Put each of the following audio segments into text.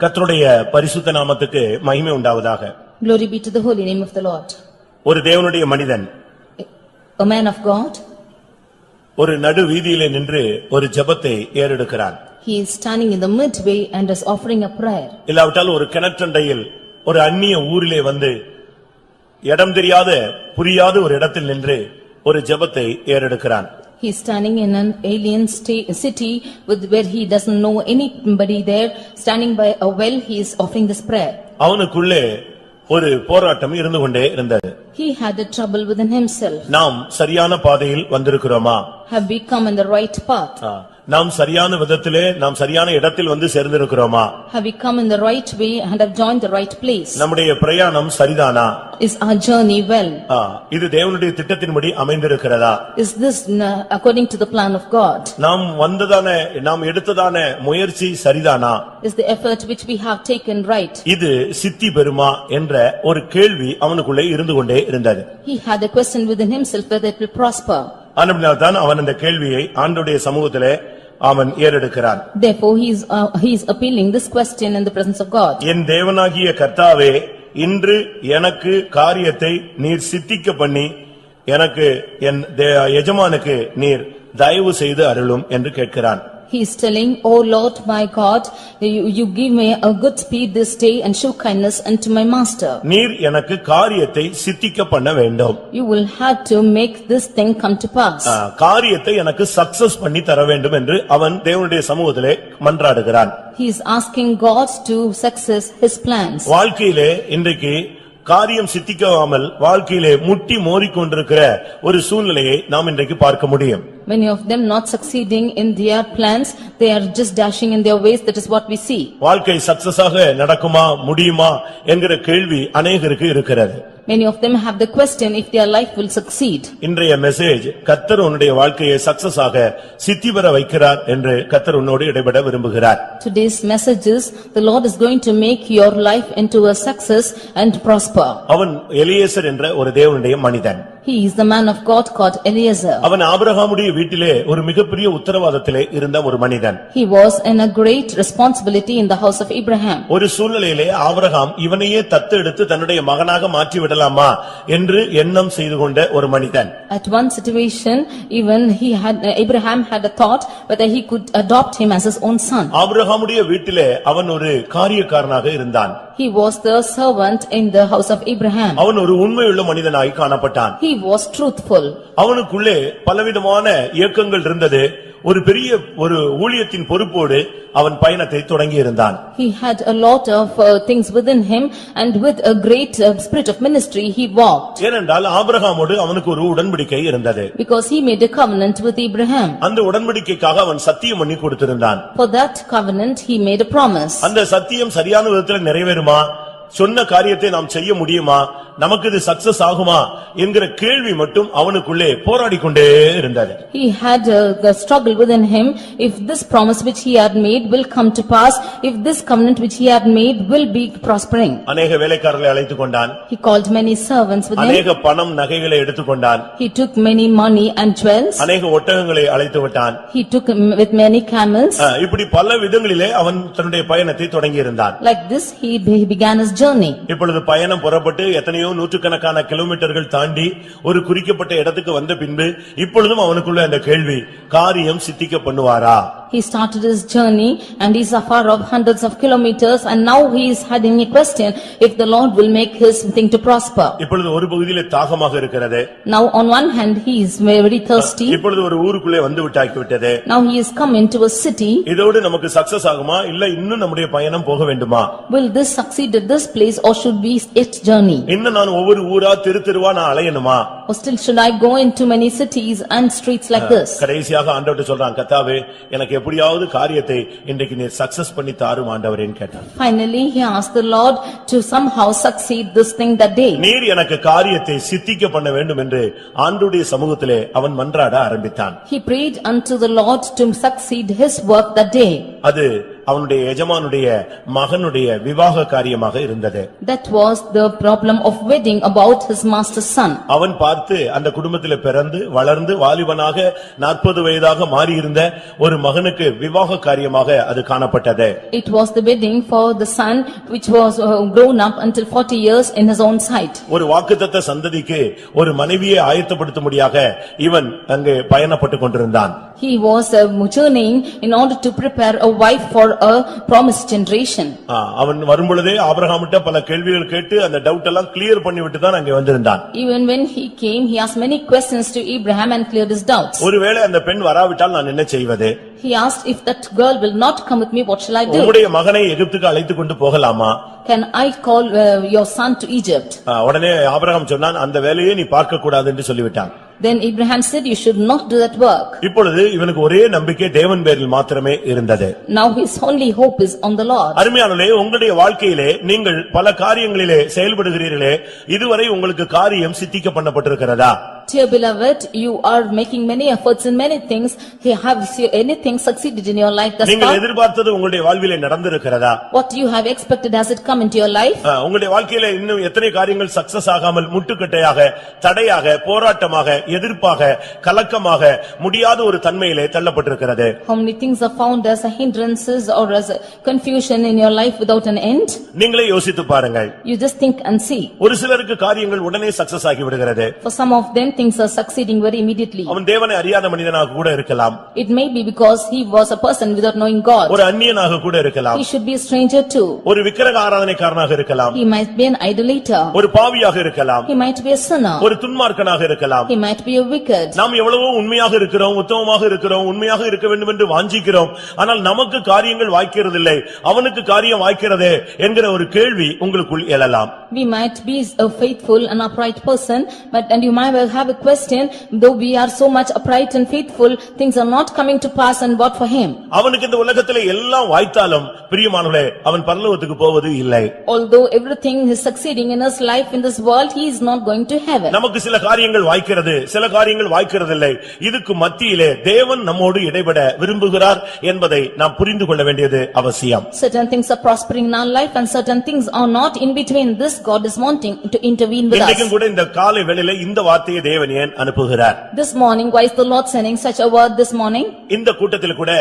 கர்த்தருடைய பரிசுத்த நாமத்துக்கு மகிமை உண்டாவதாக. Glory be to the holy name of the Lord. ஒரு தேவனுடைய மனிதன் A man of God, ஒரு நடு வீதியிலே நின்று ஒரு ஜெபத்தை ஏறெடுக்கிறான். he is standing in the midway and is offering a prayer. இல்லாவிட்டால் ஒரு கிணற்றண்டையில் ஒரு அந்நிய ஊரிலே வந்து இடம் தெரியாத புரியாத ஒரு இடத்தில் நின்று ஒரு ஜெபத்தை ஏறெடுக்கிறான். He is standing in an alien city with where he doesn't know anybody there. Standing by a well, he is offering this prayer. அவனுக்குள்ளே ஒரு போராட்டம் இருந்து கொண்டே இருந்தது. He had a trouble within himself. நாம் சரியான பாதையில் வந்திருக்கிறோமா? Have we come in the right path? நாம் சரியான விதத்திலே நாம் சரியான இடத்தில் வந்து சேர்ந்திருக்கிறோமா? Have we come in the right way and have joined the right place? நம்முடைய பிரயாணம் சரிதானா? Is our journey well? இது தேவனுடைய திட்டத்தின்படி அமைந்திருக்கிறதா? Is this according to the plan of God? நாம் எடுத்ததான முயற்சி சரிதானா? Is the effort which we have taken right? இது சித்தி பெறுமா என்ற ஒரு கேள்வி அவனுக்குள்ளே இருந்து கொண்டே இருந்தது. He had a question within himself whether it will prosper. ஆனபடியால்தான் அவன் அந்த கேள்வியை ஆண்டவருடைய சமூகத்திலே அவன் ஏறெடுக்கிறான். Therefore he is appealing this question in the presence of God. என் தேவனாகிய கர்த்தாவே, இன்று எனக்கு காரியத்தை நீர் சித்திக்க பண்ணி எனக்கு என் எஜமானுக்கு நீர் தயவு செய்து அருளும் என்று கேட்கிறான். He is telling, "O Lord my God, you give me a good speed this day and show kindness unto my master." நீர் எனக்கு காரியத்தை சித்திக்க பண்ண வேண்டும். You will have to make this thing come to pass. காரியத்தை எனக்கு success பண்ணி தர வேண்டும் என்று அவன் தேவனுடைய சமூகத்திலே மன்றாடுகிறான். He is asking God to success his plans. வாழ்க்கையிலே இன்றைக்கு காரியம் சித்திக்காமல் வாழ்க்கையிலே முட்டி மோதிக்கொண்டிருக்கிற ஒரு சூழ்நிலையை நாம் இன்றைக்கு பார்க்க முடியும். Many of them not succeeding in their plans, they are just dashing in their ways. That is what we see. வாழ்க்கை சக்சஸாக நடக்குமா முடியுமா என்கிற கேள்வி அநேகருக்கு இருக்கிறது. Many of them have the question if their life will succeed. இன்றைய message கர்த்தர் உன்னுடைய வாழ்க்கையை சக்சஸாக சித்தி பெற வைக்கிறார் என்று கர்த்தர் உன்னோடு இடைபட விரும்புகிறார். Today's message is the Lord is going to make your life into a success and prosper. அவன் எலியேசர் என்ற ஒரு தேவனுடைய மனிதன். He is the man of God called Eliezer. அவன் ஆபிரகாமுடைய வீட்டிலே ஒரு மிகப்பெரிய உத்தரவாதத்திலே இருந்த ஒரு மனிதன். He was in a great responsibility in the house of Abraham. ஒரு சூழ்நிலையிலே ஆபிரகாம் இவனையே தத்தெடுத்து தன்னுடைய மகனாக மாற்றி விடலாமா என்று எண்ணம் செய்து கொண்ட ஒரு மனிதன். At one situation, even Abraham had a thought whether he could adopt him as his own son. ஆபிரகாமுடைய வீட்டிலே அவன் ஒரு காரியக்காரனாக இருந்தான். He was the servant in the house of Abraham. அவன் ஒரு உண்மையுள்ள மனிதனாய் காணப்பட்டான். He was truthful. அவனுக்குள்ளே பலவிதமான இயக்கங்கள் இருந்தது. ஒரு பெரிய ஒரு ஊழியத்தின் பொறுப்போடு அவன் பயணத்தை தொடங்கி இருந்தான். He had a lot of things within him and with a great spirit of ministry he walked. ஏனென்றால் ஆபிரகாமோடு அவனுக்கு ஒரு உடன்படிக்கை இருந்தது. Because he made a covenant with Abraham. அந்த உடன்படிக்கைக்காக அவன் சத்தியம் பண்ணி கொடுத்திருந்தான். For that covenant he made a promise. அந்த சத்தியம் சரியான விதத்தில் நிறைவேறுமா? சொன்ன காரியத்தை நாம் செய்ய முடியுமா? நமக்கு இது சக்சஸ் ஆகுமா என்கிற கேள்வி மட்டும் அவனுக்குள்ளே போராடிக்கொண்டே இருந்தது. He had the struggle within him, if this promise which he had made will come to pass, if this covenant which he had made will be prospering. அநேக வேலைக்காரர்களை அழைத்துக் கொண்டான். He called many servants with him. அநேக பணம் நகைகளை எடுத்துக்கொண்டான். He took many money and jewels. அநேக ஒட்டகங்களை அழைத்து விட்டான். He took with many camels. இப்படி பல விதங்களிலே அவன் தன்னுடைய பயணத்தை தொடங்கி இருந்தான். Like this he began his journey. இப்பொழுது பயணம் புறப்பட்டு எத்தனையோ நூற்றுக்கணக்கான கிலோமீட்டர்கள் தாண்டி ஒரு குறிக்கப்பட்ட இடத்துக்கு வந்த பின்பு இப்பொழுதும் அவனுக்குள்ள அந்த கேள்வி, காரியம் சித்திக்க பண்ணுவாரா? He started his journey and he is afar of hundreds of kilometers and now he is having a question if the Lord will make his thing to prosper. இப்பொழுது ஒரு பகுதியிலே தாகமாக இருக்கிறது. Now on one hand he is very thirsty. இப்பொழுது ஒரு ஊருக்குள்ளே வந்து விட்டாகிவிட்டது. Now he is come into a city. இதோடு நமக்கு சக்சஸ் ஆகுமா இல்ல இன்னும் நம்முடைய பயணம் போக வேண்டுமா? Will this succeed at this place or should we its journey? இன்னும் நான் ஒவ்வொரு ஊரா தெருவா நான் அலையணுமா? Or still should I go into many cities and streets like this? கடைசியாக ஆண்டவர்ட்ட சொல்றான், கர்த்தாவே எனக்கு எப்படியாவது காரியத்தை இன்றைக்கு நீர் சக்சஸ் பண்ணி தாரும் ஆண்டவரேன்னு கேட்டான். Finally he asked the Lord to somehow succeed this thing that day. நீர் எனக்கு காரியத்தை சித்திக்க பண்ண வேண்டும் என்று ஆண்டவருடைய சமூகத்திலே அவன் மன்றாட ஆரம்பித்தான். He prayed unto the Lord to succeed his work that day. அது அவனுடைய எஜமானுடைய மகனுடைய விவாக காரியமாக இருந்தது. That was the problem of wedding about his master's son. அவன் பார்த்து அந்த குடும்பத்திலே பிறந்து வளர்ந்து வாலிபனாக 40 வயதாக மாறியிருந்த ஒரு மகனுக்கு விவாக காரியமாக அது காணப்பட்டது. It was the wedding for the son which was grown up until 40 years in his own sight. ஒரு வாக்குத்தத்த சந்ததிக்கு ஒரு மனைவியை ஆயத்தப்படுத்தும்படியாக இவன் அங்கே பயணப்பட்டுக் கொண்டிருந்தான். He was journeying in order to prepare a wife for a promised generation. அவன் வரும்பொழுதே ஆபிரகாமிட்ட பல கேள்விகள் கேட்டு அந்த டவுட் எல்லாம் கிளியர் பண்ணிவிட்டு தான் அங்கே வந்திருந்தான். Even when he came, he asked many questions to Abraham and cleared his doubts. ஒருவேளை அந்த பெண் வராவிட்டால் நான் என்ன செய்வது? He asked, if that girl will not come with me, what shall I do? உம்முடைய மகனை எகிப்துக்கு அழைத்துக் கொண்டு போகலாமா? Can I call your son to Egypt? உடனே ஆபிரகாம் சொன்னான், அந்த வேலையை நீ பார்க்க கூடாது என்று சொல்லிவிட்டான். Then Abraham said, you should not do that work. இப்பொழுது இவனுக்கு ஒரே நம்பிக்கை தேவன் பேரில் மாத்திரமே இருந்தது. Now his only hope is on the Lord. அருமையானவர்களே, உங்களுடைய வாழ்க்கையிலே நீங்கள் பல காரியங்களிலே செயல்படுகிறீர்களே, இதுவரை உங்களுக்கு காரியம் சித்திக்க பண்ணப்பட்டிருக்கிறதா? Dear beloved, you are making many efforts in many things. Have anything succeeded in your life thus நீங்கள் far? எதிர்பார்த்தது உங்களுடைய வாழ்விலே நடந்திருக்கிறதா? What you have expected, has it come into your life? உங்களுடைய வாழ்க்கையிலே இன்னும் எத்தனை காரியங்கள் சக்சஸ் ஆகாமல் முட்டுக்கட்டையாக, தடையாக, போராட்டமாக, எதிர்ப்பாக, கலக்கமாக, முடியாத ஒரு தன்மையிலே தள்ளப்பட்டிருக்கிறது? How many things are found as a hindrances or as a confusion in your life without an end? நீங்களே யோசித்து பாருங்கள். You just think and see. ஒரு சிலருக்கு காரியங்கள் உடனே சக்சஸ் ஆகி விடுகிறது. For some of them, things are succeeding very immediately. அவன் தேவனை அறியாத மனிதனாக கூட இருக்கலாம். It may be because he was a person without knowing God. ஒரு அந்நியனாக கூட இருக்கலாம். He should be a stranger too. ஒரு விக்கிரக ஆராதனைக்காரனாக இருக்கலாம். He might be an idolater. ஒரு பாவியாக இருக்கலாம். He might be a sinner. ஒரு துன்மார்க்கனாக இருக்கலாம். He might be a wicked. நாம் எவ்வளவோ உண்மையாக இருக்கிறோம், உத்தமமாக இருக்கிறோம், உண்மையாக இருக்க வேண்டும் என்று வாஞ்சிக்கிறோம். ஆனால் நமக்கு காரியங்கள் வாய்க்கிறதில்லை, அவனுக்கு காரியம் வாய்க்கிறதே என்கிற ஒரு கேள்வி உங்களுக்குள் எழலாம். We might be a faithful and upright person, and you might have a question, though we are so much upright and faithful, things are not coming to pass, and what for him? அவனுக்கு இந்த உலகத்திலே எல்லாம் வாய்த்தாலும் பிரியமானவர்களே, அவன் பரலோகத்துக்கு போவது இல்லை. Although everything is succeeding in his life in this world, he is not going to heaven. நமக்கு சில காரியங்கள் வாய்க்கிறது, சில காரியங்கள் வாய்க்கிறதில்லை. இதுக்கு மத்தியிலே தேவன் நம்மோடு இடைபட விரும்புகிறார் என்பதை நாம் புரிந்து கொள்ள வேண்டியது அவசியம். Certain things are prospering in our life and certain things are not. In between this, God is wanting to intervene with us. இன்றைக்கும் கூட இந்த காலை வேளையிலே இந்த வார்த்தையை தேவன் ஏன் அனுப்புகிறார்? This morning, why is the Lord sending such a word this morning? இந்த கூட்டத்தில் கூட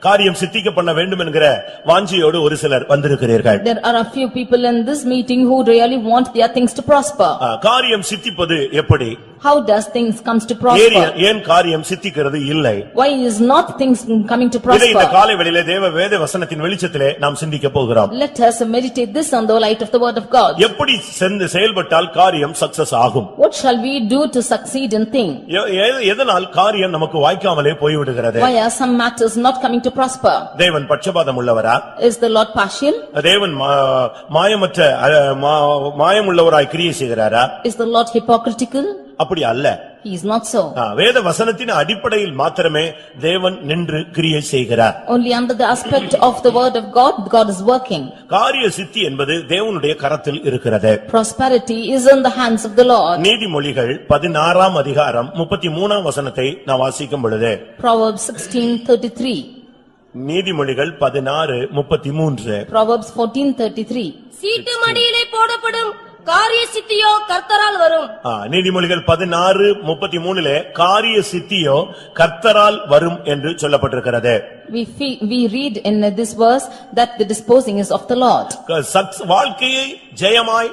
காரியம் சித்திக்க பண்ண வேண்டும் என்கிற வாஞ்சியோடு ஒரு சிலர் வந்திருக்கிறீர்கள். There are a few people in this meeting who really want their things to prosper. காரியம் சித்திப்பது எப்படி? How does things comes to prosper? ஏன் காரியம் சித்திக்கிறது இல்லை? Why is not things coming to இதை இந்த prosper? காலை வேளையிலே தேவ வேத வசனத்தின் வெளிச்சத்திலே நாம் சிந்திக்க போகிறோம். Let us meditate this on the light of the word of God. எப்படி செயல்பட்டால் காரியம் சக்சஸ் ஆகும்? What shall we do to succeed in thing? எதனால் காரியம் நமக்கு வாய்க்காமலே போய்விடுகிறது? Why are some matters not coming to prosper? தேவன் பட்சபாதம் உள்ளவரா? Is the Lord partial? தேவன் மாயமற்ற மாயமுள்ளவராய் கிரியை செய்கிறாரா? Is the Lord hypocritical? அப்படி அல்ல. He is not so. வேத வசனத்தின் அடிப்படையில் மாத்திரமே தேவன் நின்று கிரியை செய்கிறார். Only under the aspect of the word of God, God is working. காரிய சித்தி என்பது தேவனுடைய கரத்தில் இருக்கிறது. Prosperity is in the hands of the Lord. நீதிமொழிகள் 16ஆம் அதிகாரம் 33ஆம் வசனத்தை நான் வாசிக்கும் பொழுது, Proverbs 16:33. நீதிமொழிகள் 16:33. Proverbs 14:33. சீட்டு மடியிலே போடப்படும் காரிய சித்தியோ கர்த்தரால் வரும். நீதிமொழிகள் 16:33 காரிய சித்தியோ கர்த்தரால் வரும் என்று சொல்லப்பட்டிருக்கிறது. We read in this verse that the disposing is of the Lord. வாழ்க்கையை ஜெயமாய்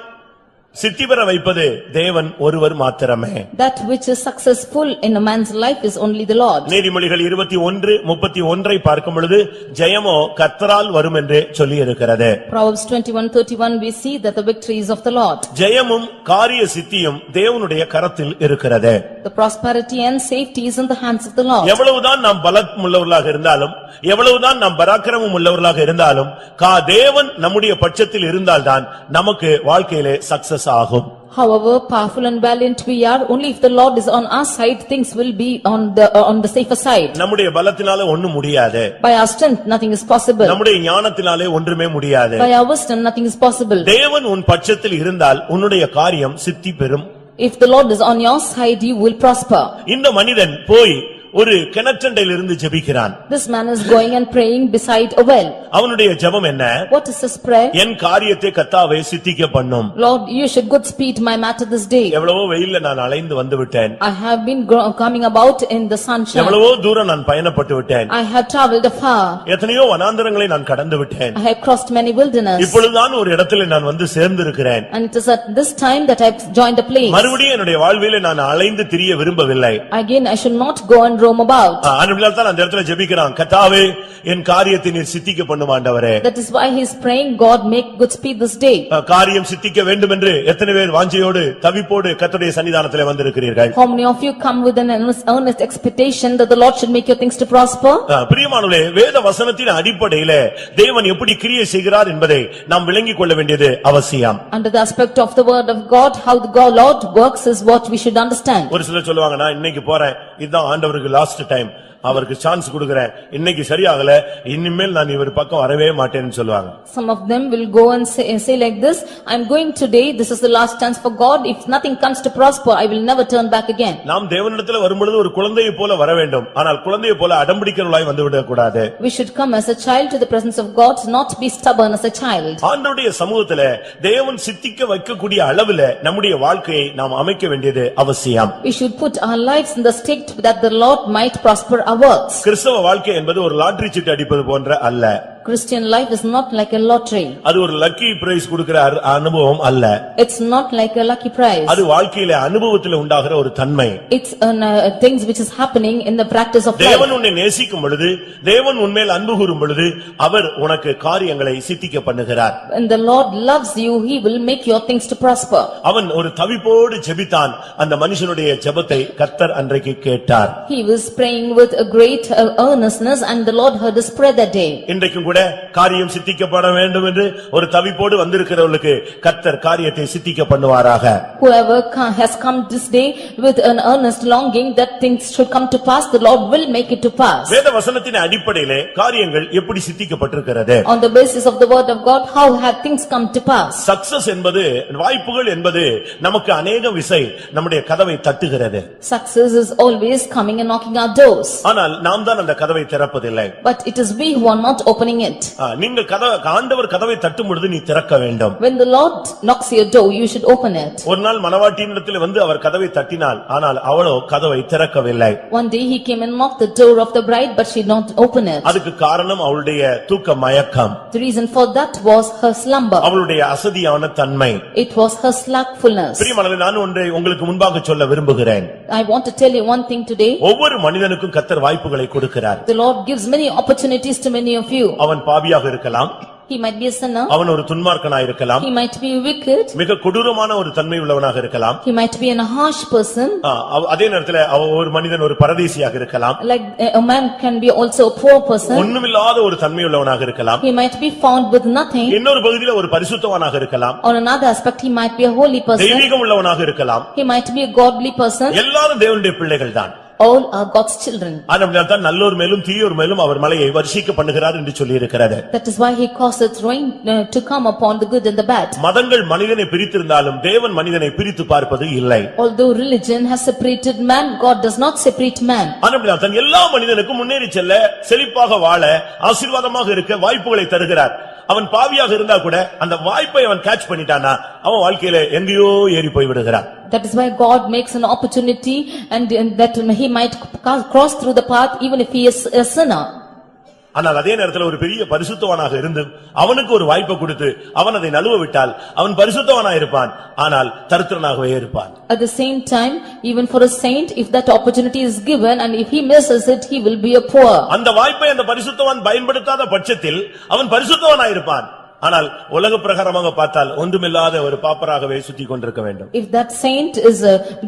சித்தி பெற வைப்பது தேவன் ஒருவர் மாத்திரமே. That which is successful in a man's life is only the Lord. நீதிமொழிகள் 21:31 பார்க்கும் பொழுது ஜெயமோ கர்த்தரால் வரும் என்று சொல்லி இருக்கிறது. Proverbs 21:31 we see that the victory is of the Lord. ஜெயமும் காரிய சித்தியும் தேவனுடைய கரத்தில் இருக்கிறது. The prosperity and safety is in the hands of the Lord. எவ்வளவுதான் நாம் பலம் உள்ளவர்களாக இருந்தாலும், எவ்வளவுதான் நாம் பராக்கிரமம் உள்ளவர்களாக இருந்தாலும், தேவன் நம்முடைய பட்சத்தில் இருந்தால்தான் நமக்கு வாழ்க்கையிலே சக்சஸ் ஆகும். However powerful and valiant we are, only if the Lord is on our side, things will be on the safer side. நம்முடைய பலத்தினாலே ஒண்ணும் முடியாது. By our strength nothing is possible. நம்முடைய ஞானத்தினாலே ஒன்றுமே முடியாது. By our wisdom nothing is possible. தேவன் உன் பட்சத்தில் இருந்தால் உன்னுடைய காரியம் சித்தி பெறும். If the Lord is on your side, you will prosper. இந்த மனிதன் போய் ஒரு கிணற்றண்டையிலிருந்து ஜெபிக்கிறான். This man is going and praying beside a well. அவனுடைய ஜெபம் என்ன? What is his prayer? என் காரியத்தை கர்த்தாவே சித்திக்க பண்ணும். Lord, you should good speed my matter this day. எவ்வளவோ வெயில்ல நான் அலைந்து வந்து விட்டேன். I have been coming about in the sunshine. எவ்வளவோ தூரம் நான் பயணப்பட்டு விட்டேன். I have traveled afar. எத்தனையோ வனாந்தரங்களை நான் கடந்து விட்டேன். I have crossed many wilderness. இப்பொழுதுதான் ஒரு இடத்திலே நான் வந்து சேர்ந்திருக்கிறேன். And it is at this time that I have joined a place. மறுபடியும் என்னுடைய வாழ்விலே நான் அலைந்து திரிய விரும்பவில்லை. Again I should not go and roam about. அதனால தான் அந்த இடத்துல ஜெபிக்கிறான். கர்த்தாவே என் காரியத்தை நீர் சித்திக்க பண்ணும் ஆண்டவரே. That is why he is praying, God make good speed this day. காரியம் சித்திக்க வேண்டும் என்று எத்தனை பேர் வாஞ்சையோடு தவிப்போடு கர்த்தருடைய சன்னிதானத்திலே வந்திருக்கிறீர்கள்? How many of you come with an earnest expectation that the Lord should make your things to prosper? பிரியமானவர்களே, வேத வசனத்தின் அடிப்படையிலே தேவன் எப்படி கிரியை செய்கிறார் என்பதை நாம் விளங்கிக் கொள்ள வேண்டியது அவசியம். Under the aspect of the word of God, how the Lord works is what we should understand. ஒரு சிலர் சொல்லுவாங்க, நான் இன்னைக்கு போறேன், இதுதான் ஆண்டவருக்கு லாஸ்ட் டைம், அவருக்கு சான்ஸ் கொடுக்கிறேன், இன்னைக்கு சரியாகல, இனிமேல் நான் இவர் பக்கம் வரவே மாட்டேன்னு சொல்லுவாங்க. Some of them will go and say like this, I am going today, this is the last chance for God, if nothing comes to prosper, I will never turn back again. நாம் தேவனிடத்தில் வரும்பொழுது ஒரு குழந்தையை போல வர வேண்டும், ஆனால் குழந்தையை போல அடம்பிடிக்கிறவளாய் வந்து விடக்கூடாது. We should come as a child to the presence of God, not be stubborn as a child. ஆண்டவருடைய சமூகத்திலே தேவன் சித்திக்க வைக்கக்கூடிய அளவிலே நம்முடைய வாழ்க்கையை நாம் அமைக்க வேண்டியது அவசியம். We should put our lives in the state that the Lord might prosper our works. கிறிஸ்தவ வாழ்க்கை என்பது ஒரு லாட்டரி சீட்டு அடிப்பது போன்ற அல்ல. Christian life is not like a lottery. அது ஒரு லக்கி பிரைஸ் கொடுக்கிற அனுபவம் அல்ல. It's not like a lucky prize. அது வாழ்க்கையிலே அனுபவத்தில் உண்டாகிற ஒரு தன்மை. It's things which is happening in the practice of life. தேவன் உன்னை நேசிக்கும் பொழுது, தேவன் உன்மேல் அன்பு கூரும் பொழுது, அவர் உனக்கு காரியங்களை சித்திக்க பண்ணுகிறார். When the Lord loves you, he will make your things to prosper. அவன் ஒரு தவிப்போடு ஜெபித்தான். அந்த மனுஷனுடைய ஜெபத்தை கர்த்தர் அன்றைக்கு கேட்டார். He was praying with a great earnestness and the Lord heard his prayer that day. இன்றைக்கும் கூட காரியம் சித்திக்கப்பட வேண்டும் என்று ஒரு தவிப்போடு வந்திருக்கிறவர்களுக்கு கர்த்தர் காரியத்தை சித்திக்க பண்ணுவாராக. Whoever has come this day with an earnest longing that things should come to pass, the Lord will make it to pass. வேத வசனத்தின் அடிப்படையிலே காரியங்கள் எப்படி சித்திக்கப்பட்டிருக்கிறது? On the basis of the word of God, how have things come to pass? Success என்பது, வாய்ப்புகள் என்பது நமக்கு அநேக விசை நம்முடைய கதவை தட்டுகிறது. Success is always coming and knocking our doors. ஆனால் நாம் தான் அந்த கதவை திறப்பதில்லை. But it is we who are not opening it. நீங்கள் ஆண்டவர் கதவை தட்டும் பொழுது நீ திறக்க வேண்டும். When the Lord knocks your door, you should open it. ஒரு நாள் மணவாட்டியினிடத்தில் வந்து அவர் கதவை தட்டினாள், ஆனால் அவளோ கதவை திறக்கவில்லை. One day he came and knocked the door of the bride, but she did not open it. அதுக்கு காரணம் அவளுடைய தூக்க மயக்கம். The reason for that was her slumber. அவளுடைய அசதியான தன்மை. It was her slackfulness. பிரியமானவர்களே, நான் ஒன்றை உங்களுக்கு முன்பாக சொல்ல விரும்புகிறேன். I want to tell you one thing today. ஒவ்வொரு மனிதனுக்கும் கர்த்தர் வாய்ப்புகளை கொடுக்கிறார். The Lord gives many opportunities to many of you. அவன் பாவியாக இருக்கலாம். He might be a sinner. அவன் ஒரு துன்மார்க்கனாய் இருக்கலாம். He might be wicked. மிக கொடூரமான ஒரு தன்மை உள்ளவனாக இருக்கலாம். He might be a harsh person. அதே நேரத்தில் ஒரு மனிதன் ஒரு பரதேசியாக இருக்கலாம். Like a man can be also a poor person. ஒண்ணுமில்லாத ஒரு தன்மை உள்ளவனாக இருக்கலாம். He might be found with nothing. இன்னொரு பகுதியில் ஒரு பரிசுத்தவானாக இருக்கலாம். On another aspect, he might be a holy person. தெய்வீகம் உள்ளவனாக இருக்கலாம். He might be a godly person. எல்லாரும் தேவனுடைய பிள்ளைகள் தான். All are God's children. அதனால தான் நல்லோர் மேலும் தீயோர் மேலும் அவர் மலையை வர்ஷிக்க பண்ணுகிறார் என்று சொல்லி இருக்கிறது. That is why he causeth rain to come upon the good and the bad. மதங்கள் மனிதனை பிரித்திருந்தாலும் தேவன் மனிதனை பிரித்து பார்ப்பது இல்லை. Although religion has separated man, God does not separate man. அதனால தான் எல்லா மனிதனுக்கும் முன்னேறி செல்ல, செழிப்பாக வாழ, ஆசீர்வாதமாக இருக்க வாய்ப்புகளை தருகிறார். அவன் பாவியாக இருந்தா கூட அந்த வாய்ப்பை அவன் கேட்ச் பண்ணிட்டானா அவன் வாழ்க்கையில எங்கேயோ ஏறி போய் விடுகிறான். That is why God makes an opportunity and that he might cross through the path even if he is a sinner. ஆனால் அதே நேரத்தில் ஒரு பெரிய பரிசுத்தவானாக இருந்து அவனுக்கு ஒரு வாய்ப்பை கொடுத்து அவன் அதை நழுவ விட்டால் அவன் பரிசுத்தவானாக இருப்பான், ஆனால் தரித்திரனாகவே இருப்பான். At the same time, even for a saint, if that opportunity is given and if he misses it, he will be a poor. அந்த வாய்ப்பை அந்த பரிசுத்தவான் பயன்படுத்தாத பட்சத்தில் அவன் பரிசுத்தவானாக இருப்பான். ஆனால் உலக பிரகாரமாக பார்த்தால் ஒன்றுமில்லாத ஒரு பாப்பராகவே சுத்தி கொண்டிருக்க வேண்டும். If that saint is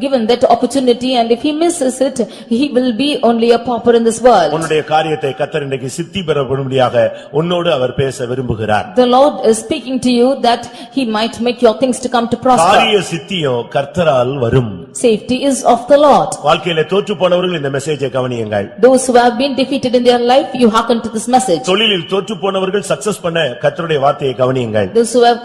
given that opportunity and if he misses it, he will be only a pauper in this world. உன்னுடைய காரியத்தை கர்த்தர் இன்றைக்கு சித்தி பெறப்படும்படியாக உன்னோடு அவர் பேச விரும்புகிறார். The Lord is speaking to you that he might make your things to come to prosper. காரிய சித்தியோ கர்த்தரால் வரும். Safety is of the Lord. வாழ்க்கையில தோற்று போனவர்கள் இந்த மெசேஜை கவனியுங்கள். Those who have been defeated in their life, you hearken to this message. தொழிலில் தோற்று போனவர்கள் சக்சஸ் பண்ண கர்த்தருடைய வார்த்தையை கவனியுங்கள். Those who have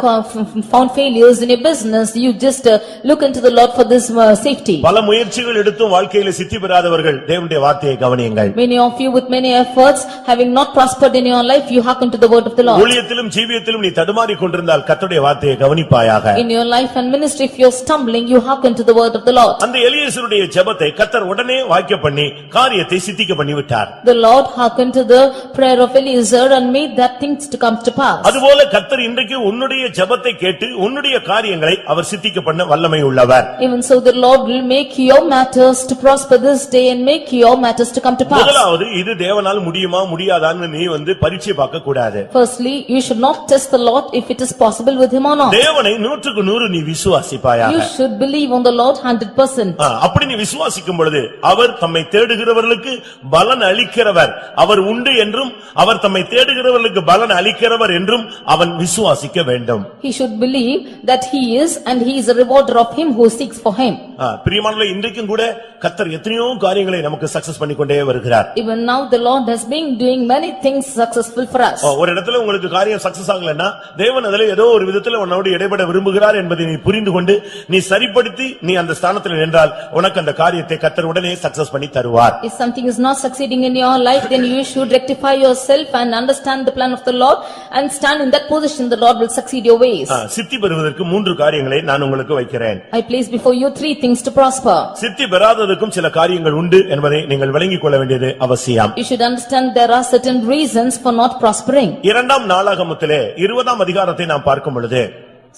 found failures in your business, you just look into the Lord for this safety. பல முயற்சிகள் எடுத்தும் வாழ்க்கையில சித்தி பெறாதவர்கள் தேவனுடைய வார்த்தையை கவனியுங்கள். Many of you with many efforts, having not prospered in your life, you hearken to the word of the Lord. ஊழியத்திலும் ஜீவியத்திலும் நீ தடுமாறிக் கொண்டிருந்தால் கர்த்தருடைய வார்த்தையை கவனிப்பாயாக. In your life and ministry, if you are stumbling, you hearken to the word of the Lord. அந்த எலியேசருடைய ஜெபத்தை கர்த்தர் உடனே வாய்க்க பண்ணி காரியத்தை சித்திக்க பண்ணி விட்டார். The Lord hearkened to the prayer of Eliezer and made that things to come to pass. அதுபோல கர்த்தர் இன்றைக்கு உன்னுடைய ஜெபத்தை கேட்டு உன்னுடைய காரியங்களை அவர் சித்திக்க பண்ண வல்லமை உள்ளவர். Even so, the Lord will make your matters to prosper this day and make your matters to come to pass. முதலாவது இது தேவனால் முடியுமா முடியாதான்னு நீ பரீட்சை பார்க்க கூடாது. Firstly, you should not test the Lord if it is possible with him or not. தேவனை 100% நீ விசுவாசிப்பாயாக. You should believe on the Lord 100%. அப்படி நீ விசுவாசிக்கும் பொழுது அவர் தம்மை தேடுகிறவர்களுக்கு பலன் அளிக்கிறவர், அவர் உண்டு என்றும் அவர் தம்மை தேடுகிறவர்களுக்கு பலன் அளிக்கிறவர் என்றும் அவன் விசுவாசிக்க வேண்டும். He should believe that he is and he is a rewarder of him who seeks for him. பிரியமானவர்களே, இன்றைக்கும் கூட கர்த்தர் எத்தனையோ காரியங்களை நமக்கு சக்சஸ் பண்ணி கொண்டே வருகிறார். Even now the Lord has been doing many things successful for us. ஒரு இடத்துல உங்களுக்கு காரியம் சக்சஸ் ஆகலன்னா தேவன் அதிலே ஏதோ ஒரு விதத்துல உன்னோடு இடைபட விரும்புகிறார் என்பதை நீ புரிந்து கொண்டு நீ சரிப்படுத்தி நீ அந்த ஸ்தானத்தில் நின்றால் உனக்கு அந்த காரியத்தை கர்த்தர் உடனே சக்சஸ் பண்ணி தருவார். If something is not succeeding in your life, then you should rectify yourself and understand the plan of the Lord and stand in that position. The Lord will succeed your ways. சித்தி பெறுவதற்கு 3 காரியங்களை நான் உங்களுக்கு வைக்கிறேன். I place before you 3 things to prosper. சித்தி பெறாததற்கும் சில காரியங்கள் உண்டு என்பதை நீங்கள் விளங்கிக் கொள்ள வேண்டியது அவசியம். You should understand there are certain reasons for not prospering. 2ஆம் நாளாகமத்திலே 20ஆம் அதிகாரத்தை நாம் பார்க்கும் பொழுது